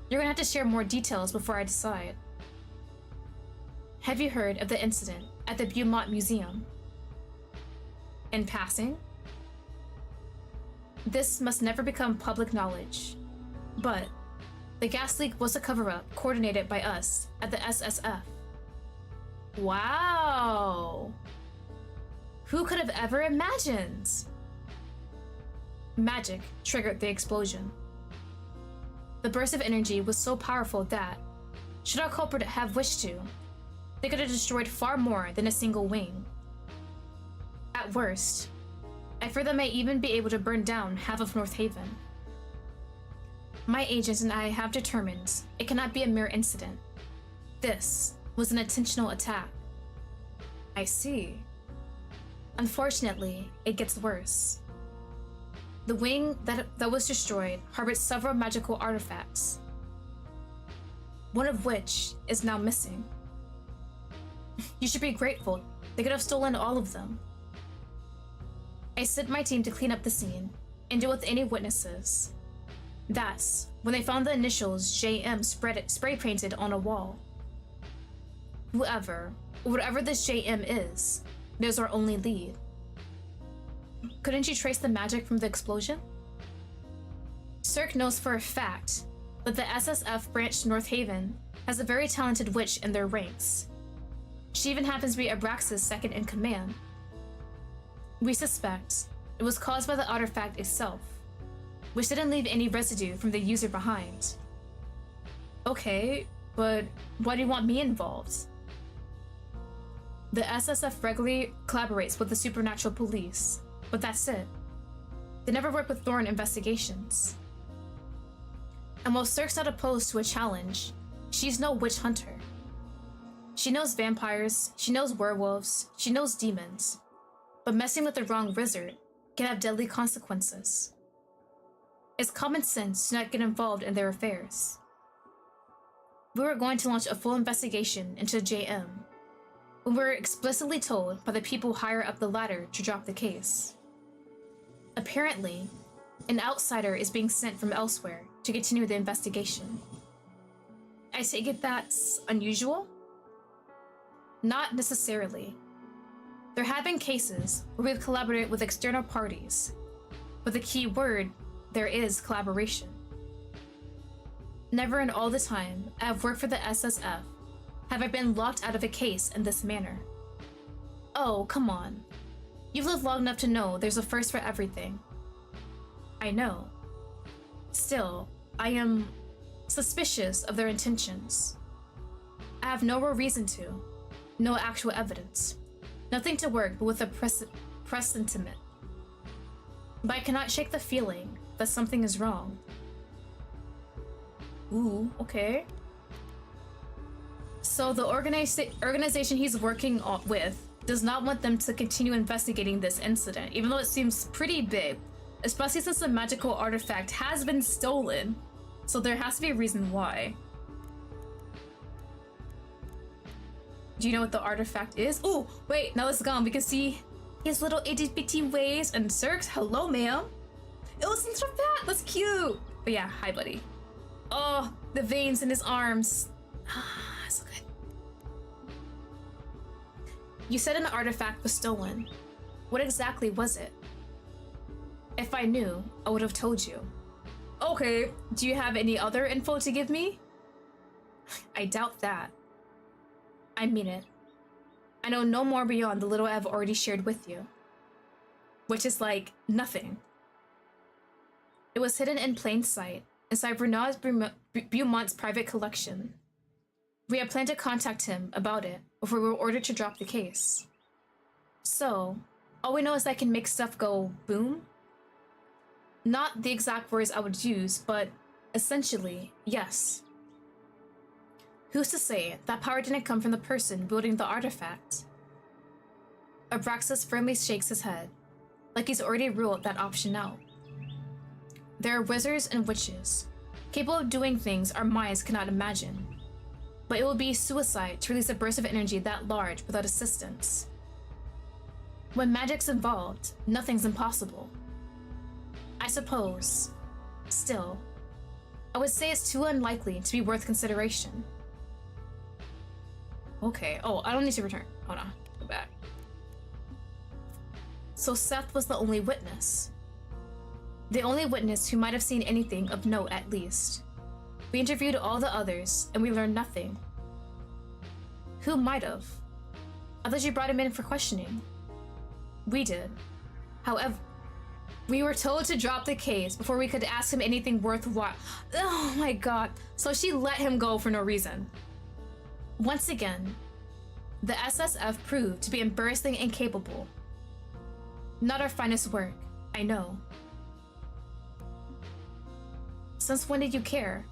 You're gonna have to share more details before I decide. Have you heard of the incident at the Beaumont Museum? In passing? This must never become public knowledge, but the gas leak was a cover-up coordinated by us at the SSF. Wow! Who could have ever imagined? Magic triggered the explosion. The burst of energy was so powerful that, should our culprit have wished to, they could have destroyed far more than a single wing. At worst, I fear they may even be able to burn down half of North Haven. My agents and I have determined it cannot be a mere incident. This was an intentional attack. I see. Unfortunately, it gets worse. The wing that was destroyed harbored several magical artifacts, one of which is now missing. You should be grateful. They could have stolen all of them. I sent my team to clean up the scene and deal with any witnesses. That's when they found the initials JM spray painted on a wall. Whatever this JM is, there's our only lead. Couldn't you trace the magic from the explosion? Cirque knows for a fact that the SSF branch North Haven has a very talented witch in their ranks. She even happens to be Abraxas' second in command. We suspect it was caused by the artifact itself, which didn't leave any residue from the user behind. Okay, but why do you want me involved? The SSF regularly collaborates with the supernatural police, but that's it. They never work with Thorn investigations. And while Cirque's not opposed to a challenge, she's no witch hunter. She knows vampires, she knows werewolves, she knows demons, but messing with the wrong wizard can have deadly consequences. It's common sense to not get involved in their affairs. We were going to launch a full investigation into JM, when we were explicitly told by the people higher up the ladder to drop the case. Apparently, an outsider is being sent from elsewhere to continue the investigation. I take it that's unusual? Not necessarily. There have been cases where we've collaborated with external parties, but the key word there is collaboration. Never in all the time I have worked for the SSF have I been locked out of a case in this manner. Oh, come on. You've lived long enough to know there's a first for everything. I know. Still, I am suspicious of their intentions. I have no real reason to. No actual evidence. Nothing to work but with a presentiment. But I cannot shake the feeling that something is wrong. Ooh, okay. So the organization he's working with does not want them to continue investigating this incident, even though it seems pretty big, especially since the magical artifact has been stolen. So there has to be a reason why. Do you know what the artifact is? Oh, wait, now it's gone. We can see his little itty-bitty ways. And Cirx, hello, ma'am. It wasn't so bad. That's cute. But yeah, hi, buddy. Oh, the veins in his arms. Ah, so good. You said an artifact was stolen. What exactly was it? If I knew, I would have told you. Okay, do you have any other info to give me? I doubt that. I mean it. I know no more beyond the little I've already shared with you. Which is like nothing. It was hidden in plain sight inside Bernard's Beaumont's private collection. We had planned to contact him about it before we were ordered to drop the case. So, all we know is that I can make stuff go boom? Not the exact words I would use, but essentially, yes. Who's to say that power didn't come from the person building the artifact? Abraxas firmly shakes his head, like he's already ruled that option out. There are wizards and witches, capable of doing things our minds cannot imagine. But it will be suicide to release a burst of energy that large without assistance. When magic's involved, nothing's impossible. I suppose. Still, I would say it's too unlikely to be worth consideration. Okay. Oh, I don't need to return. Hold on. Go back. So Seth was the only witness. The only witness who might have seen anything of note, at least. We interviewed all the others, and we learned nothing. Who might have? I thought you brought him in for questioning. We did. However, we were told to drop the case before we could ask him anything worthwhile. Oh my god. So she let him go for no reason. Once again, the SSF proved to be embarrassingly incapable. Not our finest work, I know. Since when did you care?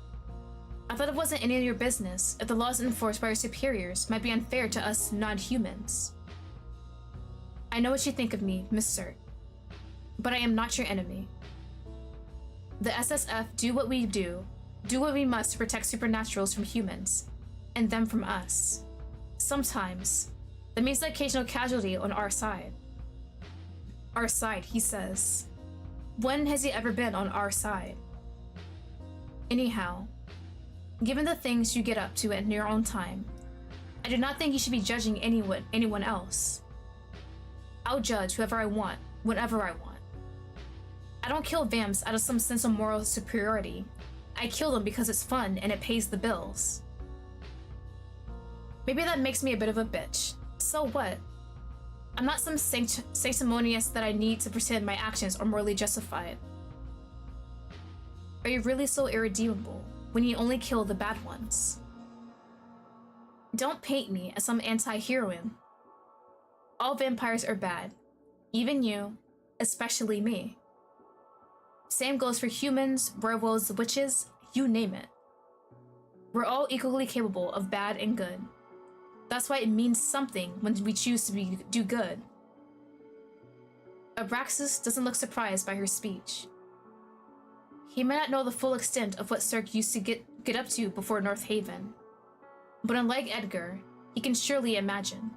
I thought it wasn't any of your business if the laws enforced by our superiors might be unfair to us non-humans. I know what you think of me, Miss Cert, but I am not your enemy. The SSF do what we must to protect supernaturals from humans, and them from us. Sometimes, that means the occasional casualty on our side. Our side, he says. When has he ever been on our side? Anyhow, given the things you get up to in your own time, I do not think you should be judging anyone else. I'll judge whoever I want, whenever I want. I don't kill vamps out of some sense of moral superiority. I kill them because it's fun and it pays the bills. Maybe that makes me a bit of a bitch. So what? I'm not some sanctimonious that I need to pretend my actions are morally justified. Are you really so irredeemable when you only kill the bad ones? Don't paint me as some anti-heroine. All vampires are bad. Even you, especially me. Same goes for humans, werewolves, witches, you name it. We're all equally capable of bad and good. That's why it means something when we choose to do good. Abraxas doesn't look surprised by her speech. He may not know the full extent of what Cirque used to get up to before North Haven, but unlike Edgar, he can surely imagine.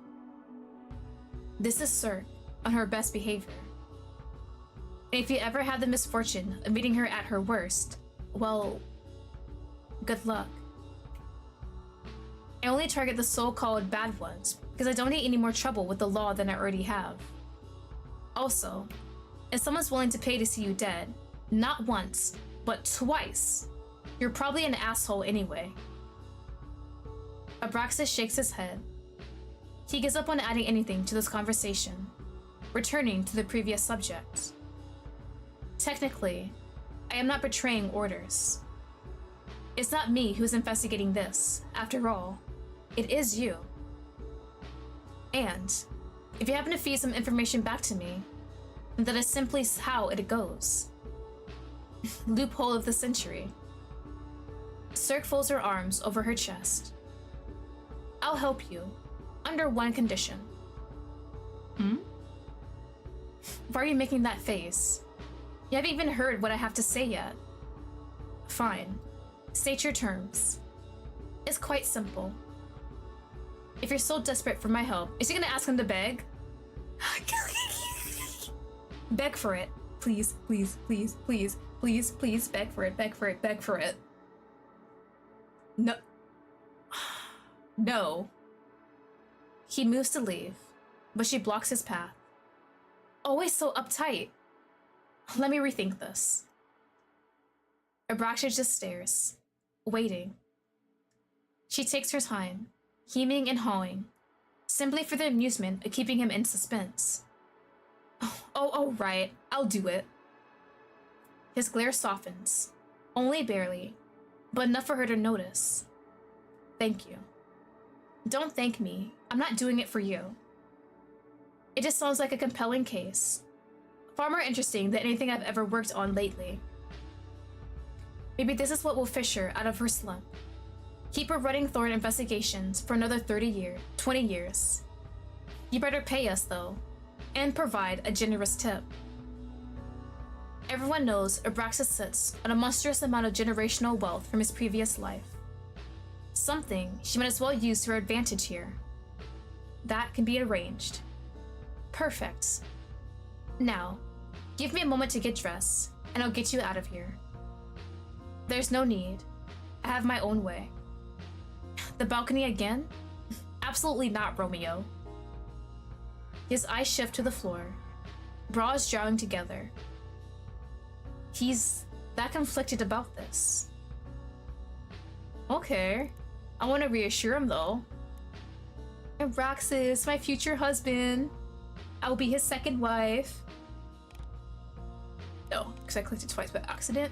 This is Cirque on her best behavior. And if you ever had the misfortune of meeting her at her worst, well, good luck. I only target the so-called bad ones because I don't need any more trouble with the law than I already have. Also, if someone's willing to pay to see you dead, not once, but twice, you're probably an asshole anyway. Abraxas shakes his head. He gives up on adding anything to this conversation, returning to the previous subject. Technically, I am not betraying orders. It's not me who's investigating this, after all. It is you. And if you happen to feed some information back to me, that is simply how it goes. Loophole of the century. Cirque folds her arms over her chest. I'll help you, under one condition. Why are you making that face? You haven't even heard what I have to say yet. Fine. State your terms. It's quite simple. If you're so desperate for my help, is he gonna ask him to beg? Beg for it. Please, please, please, please, please, please, beg for it, beg for it, beg for it. No. No. He moves to leave, but she blocks his path. Always so uptight. Let me rethink this. Abraxas just stares, waiting. She takes her time, hemming and hawing, simply for the amusement of keeping him in suspense. Oh, right, I'll do it. His glare softens, only barely, but enough for her to notice. Thank you. Don't thank me, I'm not doing it for you. It just sounds like a compelling case. Far more interesting than anything I've ever worked on lately. Maybe this is what will fish her out of her slump. Keep her running Thorn investigations for another 20 years. You better pay us though, and provide a generous tip. Everyone knows Abraxas sits on a monstrous amount of generational wealth from his previous life. Something she might as well use to her advantage here. That can be arranged. Perfect. Now, give me a moment to get dressed, and I'll get you out of here. There's no need. I have my own way. The balcony again? Absolutely not, Romeo. His eyes shift to the floor, brows drawing together. He's that conflicted about this. Okay. I want to reassure him though. Abraxas, my future husband. I will be his second wife. No, because I clicked it twice by accident.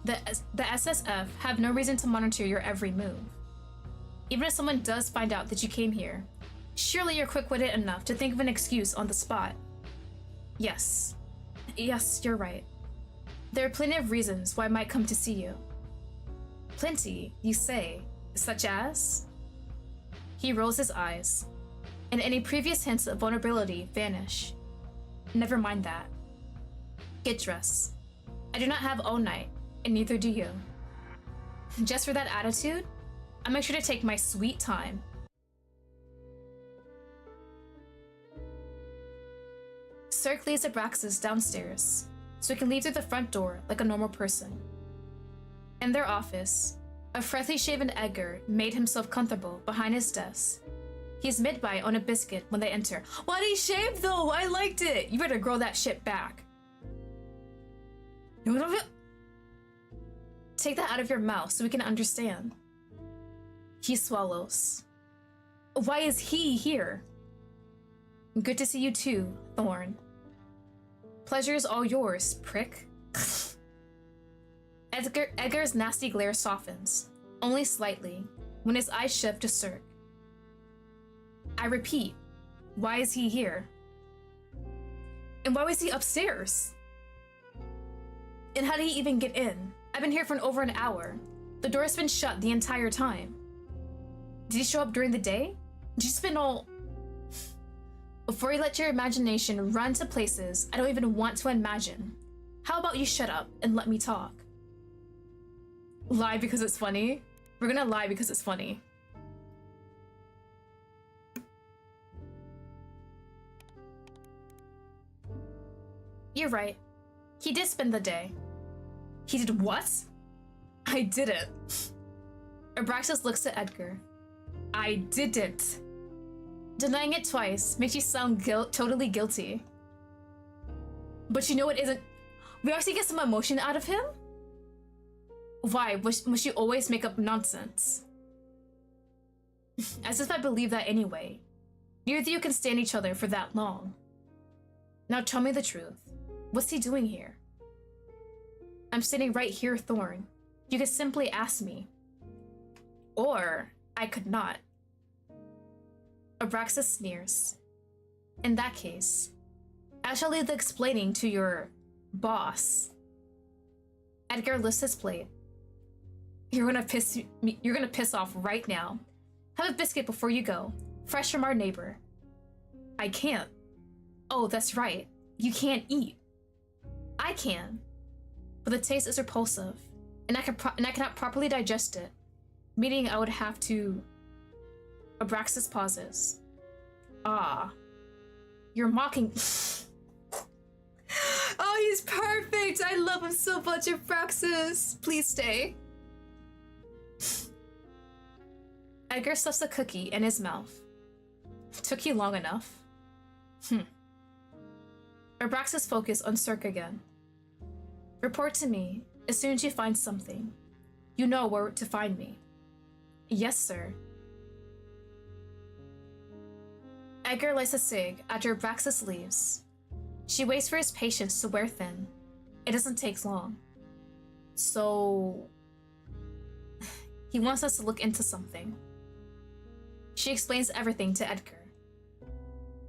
The SSF have no reason to monitor your every move. Even if someone does find out that you came here, surely you're quick-witted enough to think of an excuse on the spot. Yes, you're right. There are plenty of reasons why I might come to see you. Plenty, you say, such as? He rolls his eyes, and any previous hints of vulnerability vanish. Never mind that. Get dressed. I do not have all night, and neither do you. Just for that attitude, I'll make sure to take my sweet time. Cirque leads Abraxas downstairs, so he can leave through the front door like a normal person. In their office, a freshly shaven Edgar made himself comfortable behind his desk. He's mid-bite on a biscuit when they enter. Why'd he shave though? I liked it! You better grow that shit back. Take that out of your mouth so we can understand. He swallows. Why is he here? Good to see you too, Thorn. Pleasure is all yours, prick. Edgar's nasty glare softens, only slightly, when his eyes shift to Cirque. I repeat, why is he here? And why was he upstairs? And how did he even get in? I've been here for over an hour. The door's been shut the entire time. Did he show up during the day? Did you spend all... Before you let your imagination run to places I don't even want to imagine, how about you shut up and let me talk? Lie because it's funny? We're gonna lie because it's funny. You're right. He did spend the day. He did what? I didn't. Abraxas looks at Edgar. I didn't. Denying it twice makes you sound totally guilty. But you know it isn't. We actually get some emotion out of him? Why? Must you always make up nonsense? As if I believe that anyway. Neither of you can stand each other for that long. Now tell me the truth. What's he doing here? I'm sitting right here, Thorn. You could simply ask me. Or I could not. Abraxas sneers. In that case, I shall leave the explaining to your boss. Edgar lifts his plate. You're gonna piss off right now. Have a biscuit before you go, fresh from our neighbor. I can't. Oh, that's right. You can't eat. I can, but the taste is repulsive, and I cannot properly digest it. Meaning I would have to. Abraxas pauses. Ah, you're mocking. Oh, he's perfect. I love him so much, Abraxas. Please stay. Edgar stuffs a cookie in his mouth. Took you long enough. Abraxas focus on Cirque again. Report to me as soon as you find something. You know where to find me. Yes, sir. Edgar lights a cig after Abraxas leaves. She waits for his patience to wear thin. It doesn't take long. So... he wants us to look into something. She explains everything to Edgar.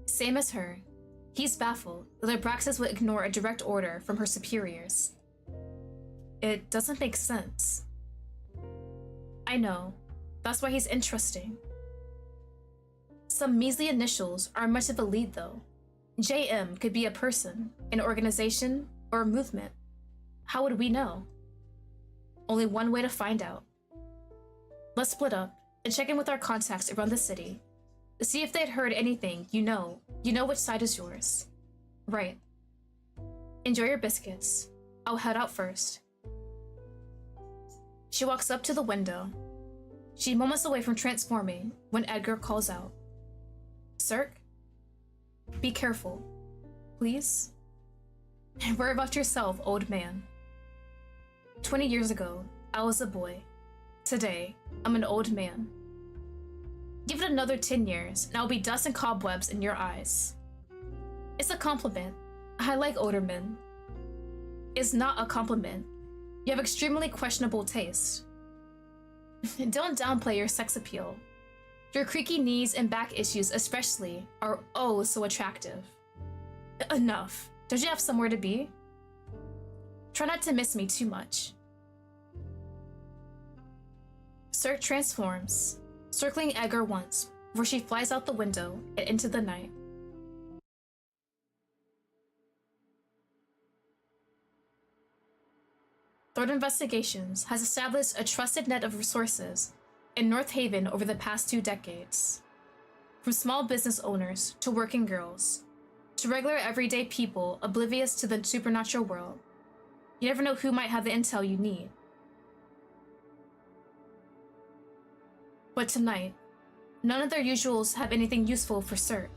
Same as her, he's baffled that Abraxas would ignore a direct order from her superiors. It doesn't make sense. I know. That's why he's interesting. Some measly initials aren't much of a lead, though. JM could be a person, an organization, or a movement. How would we know? Only one way to find out. Let's split up and check in with our contacts around the city to see if they'd heard anything you know which side is yours. Right. Enjoy your biscuits. I'll head out first. She walks up to the window. She's moments away from transforming when Edgar calls out. Cirque? Be careful. Please? And worry about yourself, old man. 20 years ago, I was a boy. Today, I'm an old man. Give it another 10 years, and I'll be dust and cobwebs in your eyes. It's a compliment. I like older men. It's not a compliment. You have extremely questionable taste. Don't downplay your sex appeal. Your creaky knees and back issues especially are oh so attractive. Enough. Don't you have somewhere to be? Try not to miss me too much. Cirque transforms, circling Edgar once, where she flies out the window and into the night. Third Investigations has established a trusted net of resources in North Haven over the past 2 decades. From small business owners to working girls, to regular everyday people oblivious to the supernatural world, you never know who might have the intel you need. But tonight, none of their usuals have anything useful for Cirque.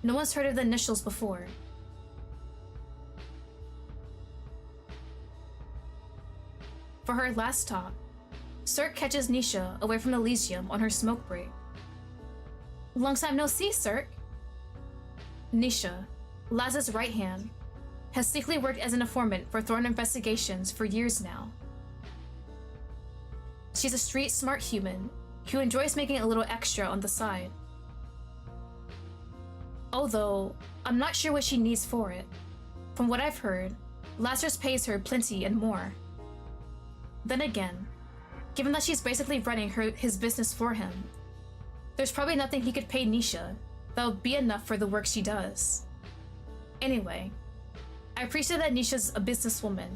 No one's heard of the initials before. For her last talk, Cirque catches Nisha away from Elysium on her smoke break. Long time no see, Cirque. Nisha, Laz's right hand, has secretly worked as an informant for Thorn Investigations for years now. She's a street smart human who enjoys making a little extra on the side. Although, I'm not sure what she needs for it. From what I've heard, Lazarus pays her plenty and more. Then again, given that she's basically running his business for him, there's probably nothing he could pay Nisha that would be enough for the work she does. Anyway, I appreciate that Nisha's a businesswoman.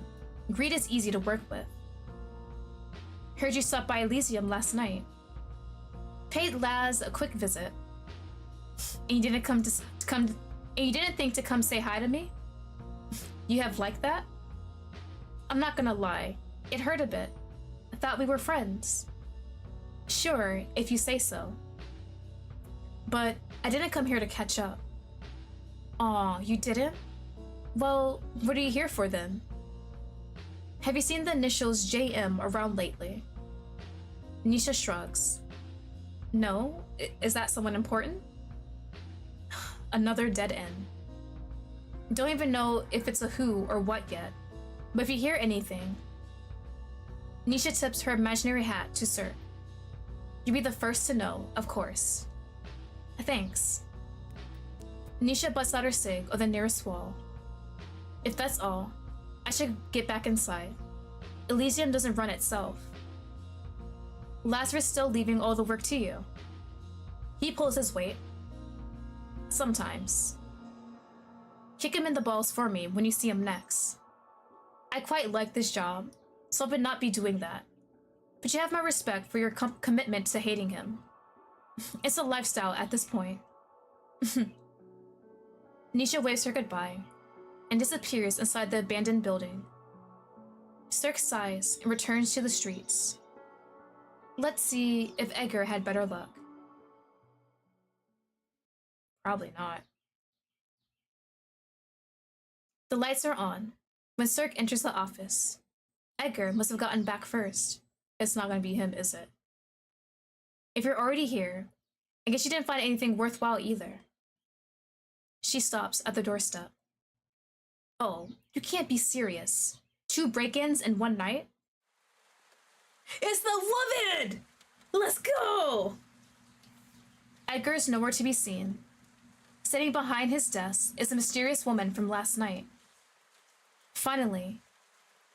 Greed is easy to work with. Heard you stopped by Elysium last night. Paid Laz a quick visit. And you didn't you didn't think to come say hi to me? You have liked that? I'm not gonna lie, it hurt a bit. thought we were friends. Sure, if you say so. But I didn't come here to catch up. Aw, you didn't? Well, what are you here for then? Have you seen the initials JM around lately? Nisha shrugs. No? Is that someone important? Another dead end. Don't even know if it's a who or what yet, but if you hear anything... Nisha tips her imaginary hat to Sir. You'll be the first to know, of course. Thanks. Nisha busts out her cig on the nearest wall. If that's all, I should get back inside. Elysium doesn't run itself. Lazarus still leaving all the work to you. He pulls his weight. Sometimes. Kick him in the balls for me when you see him next. I quite like this job, so I would not be doing that. But you have my respect for your commitment to hating him. It's a lifestyle at this point. Nisha waves her goodbye and disappears inside the abandoned building. Cirque sighs and returns to the streets. Let's see if Edgar had better luck. Probably not. The lights are on when Cirque enters the office. Edgar must have gotten back first. It's not gonna be him, is it? If you're already here, I guess you didn't find anything worthwhile either. She stops at the doorstep. Oh, you can't be serious. 2 break-ins in one night? It's the woman! Let's go! Edgar's nowhere to be seen. Sitting behind his desk is a mysterious woman from last night. Finally,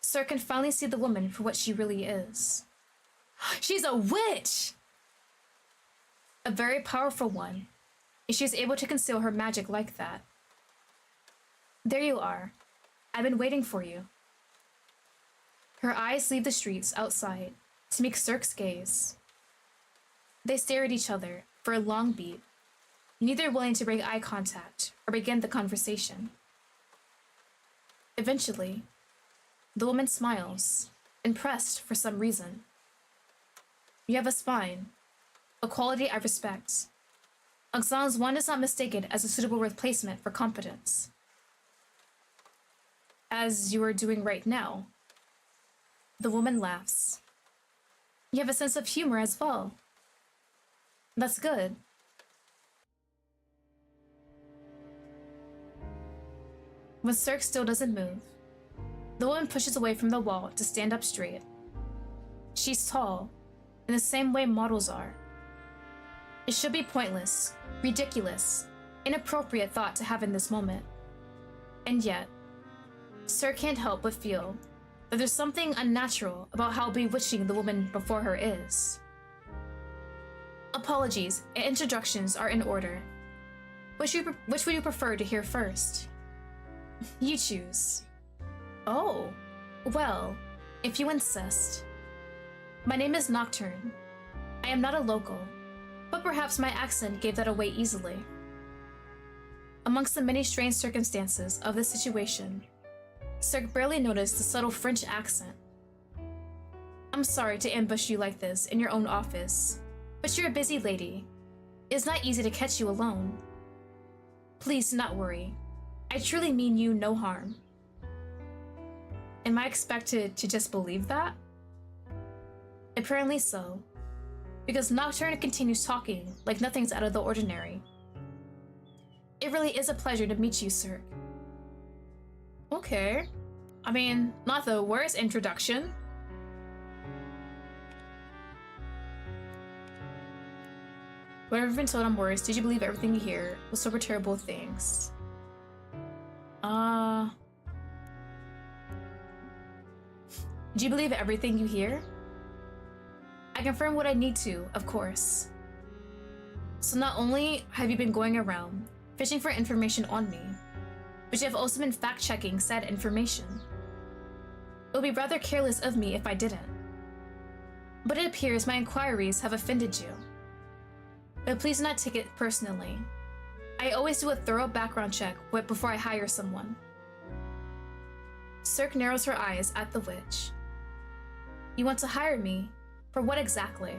Sir can finally see the woman for what she really is. She's a witch! A very powerful one, if she's able to conceal her magic like that. There you are. I've been waiting for you. Her eyes leave the streets outside to meet Cirque's gaze. They stare at each other for a long beat, neither willing to break eye contact or begin the conversation. Eventually, the woman smiles, impressed for some reason. You have a spine, a quality I respect. Oxan's one is not mistaken as a suitable replacement for competence. As you are doing right now. The woman laughs. You have a sense of humor as well. That's good. When Cirque still doesn't move, the woman pushes away from the wall to stand up straight. She's tall, in the same way models are. It should be pointless, ridiculous, inappropriate thought to have in this moment. And yet, Cirque can't help but feel that there's something unnatural about how bewitching the woman before her is. Apologies and introductions are in order. Which would you prefer to hear first? You choose. Oh, well, if you insist. My name is Nocturne. I am not a local, but perhaps my accent gave that away easily. Amongst the many strange circumstances of this situation, Cirque barely noticed the subtle French accent. I'm sorry to ambush you like this in your own office, but you're a busy lady. It's not easy to catch you alone. Please do not worry. I truly mean you no harm. Am I expected to just believe that? Apparently so, because Nocturne continues talking like nothing's out of the ordinary. It really is a pleasure to meet you, Cirque. Okay. I mean, not the worst introduction. Whatever been told I'm worse, did you believe everything you hear was so terrible things? Do you believe everything you hear? I confirm what I need to, of course. So not only have you been going around fishing for information on me, but you have also been fact-checking said information. It would be rather careless of me if I didn't. But it appears my inquiries have offended you. But please do not take it personally. I always do a thorough background check before I hire someone. Cirque narrows her eyes at the witch. You want to hire me? For what exactly?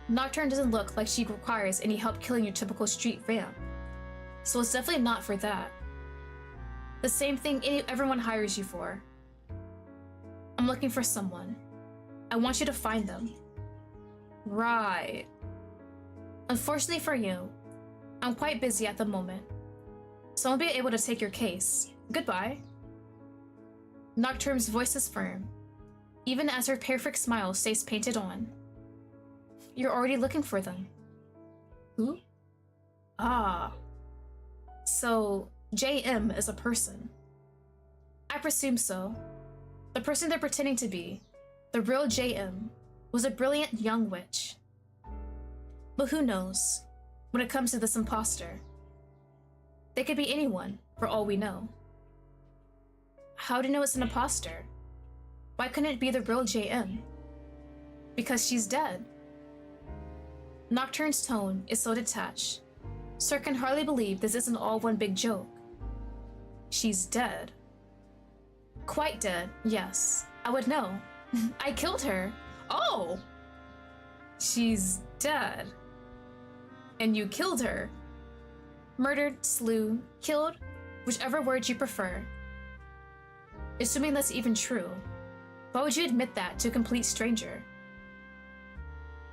Nocturne doesn't look like she requires any help killing your typical street vamp, so it's definitely not for that. The same thing everyone hires you for. I'm looking for someone. I want you to find them. Right. Unfortunately for you, I'm quite busy at the moment, so I won't be able to take your case. Goodbye. Nocturne's voice is firm, even as her perfect smile stays painted on. You're already looking for them. Who? Ah. So, JM is a person. I presume so. The person they're pretending to be, the real JM, was a brilliant young witch. But who knows, when it comes to this imposter? They could be anyone, for all we know. How do you know it's an imposter? Why couldn't it be the real JM? Because she's dead. Nocturne's tone is so detached. Sir can hardly believe this isn't all one big joke. She's dead. Quite dead, yes. I would know. I killed her. Oh! She's dead. And you killed her. Murdered, slew, killed, whichever word you prefer. Assuming that's even true, why would you admit that to a complete stranger?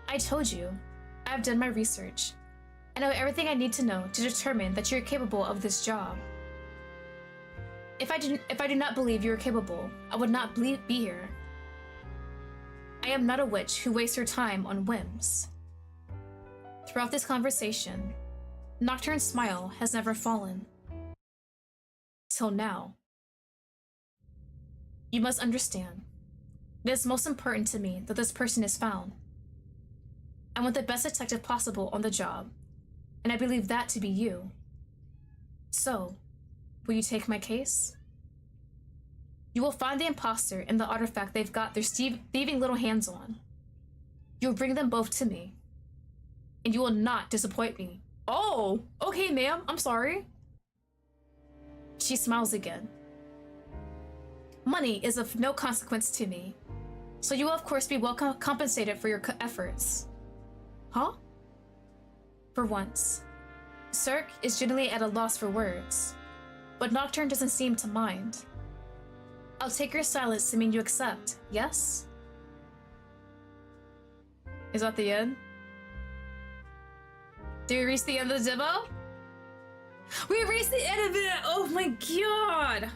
I told you, I've done my research. I know everything I need to know to determine that you're capable of this job. If I do not believe you are capable, I would not be here. I am not a witch who wastes her time on whims. Throughout this conversation, Nocturne's smile has never fallen. Till now. You must understand, it is most important to me that this person is found. I want the best detective possible on the job, and I believe that to be you. So, will you take my case? You will find the imposter and the artifact they've got their thieving little hands on. You'll bring them both to me, and you will not disappoint me. Oh, okay, ma'am, I'm sorry. She smiles again. Money is of no consequence to me, so you will of course be well compensated for your efforts. Huh? For once, Cirque is generally at a loss for words, but Nocturne doesn't seem to mind. I'll take your silence to mean you accept, yes? Is that the end? Did we reach the end of the demo? We reached the end of it! Oh my god!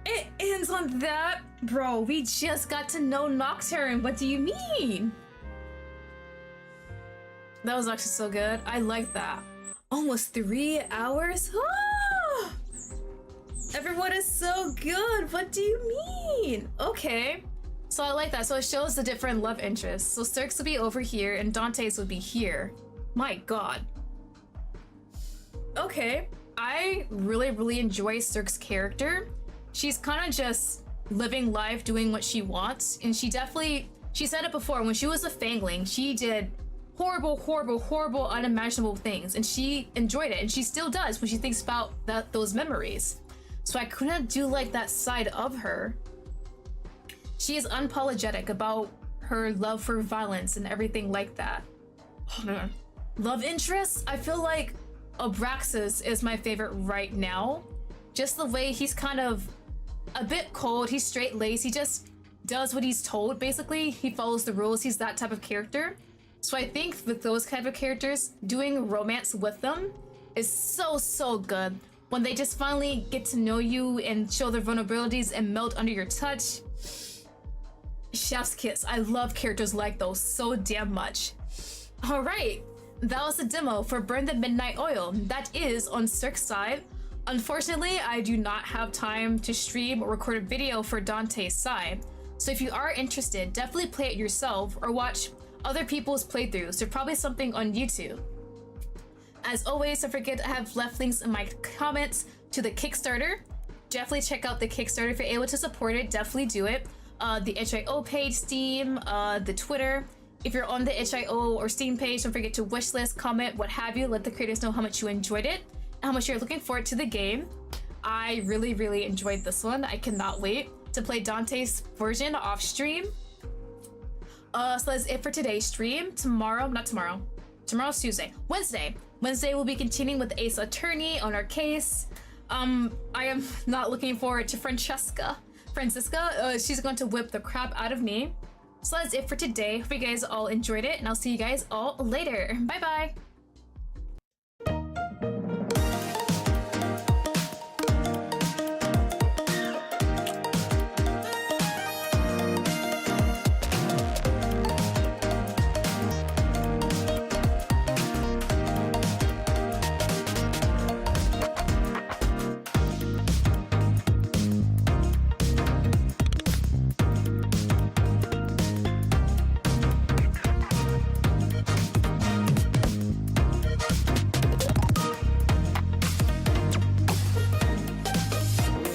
It ends on that? Bro, we just got to know Nocturne. What do you mean? That was actually so good. I like that. Almost 3 hours? Ah! Everyone is so good. What do you mean? Okay. So I like that. So it shows the different love interests. So Cirque's would be over here and Dante's would be here. My god. Okay. I really enjoy Cirque's character. She's kind of just living life, doing what she wants. And she said it before, when she was a Fangling, she did horrible, unimaginable things. And she enjoyed it. And she still does when she thinks about those memories. So I couldn't do like that side of her. She is unapologetic about her love for violence and everything like that. Oh man. Love interests? I feel like Abraxas is my favorite right now. Just the way he's kind of a bit cold, he's straight-laced, he just does what he's told, basically. He follows the rules, he's that type of character. So I think with those kind of characters, doing romance with them is so good. When they just finally get to know you and show their vulnerabilities and melt under your touch. Chef's kiss. I love characters like those so damn much. Alright, that was a demo for Burn the Midnight Oil. That is on Cirque's side. Unfortunately, I do not have time to stream or record a video for Dante's side. So if you are interested, definitely play it yourself or watch other people's playthroughs. There's probably something on YouTube. As always, don't forget I have left links in my comments to the Kickstarter. Definitely check out the Kickstarter if you're able to support it. Definitely do it. The itch.io page, Steam, the Twitter. If you're on the itch.io or Steam page, don't forget to wishlist, comment, what have you. Let the creators know how much you enjoyed it and how much you're looking forward to the game. I really enjoyed this one. I cannot wait. to play Dante's version off stream. So that's it for today's stream. Tomorrow's Tuesday. Wednesday we'll be continuing with Ace Attorney on our case. I am not looking forward to Francisca. She's going to whip the crap out of me. So that's it for today. Hope you guys all enjoyed it, and I'll see you guys all later. Bye bye.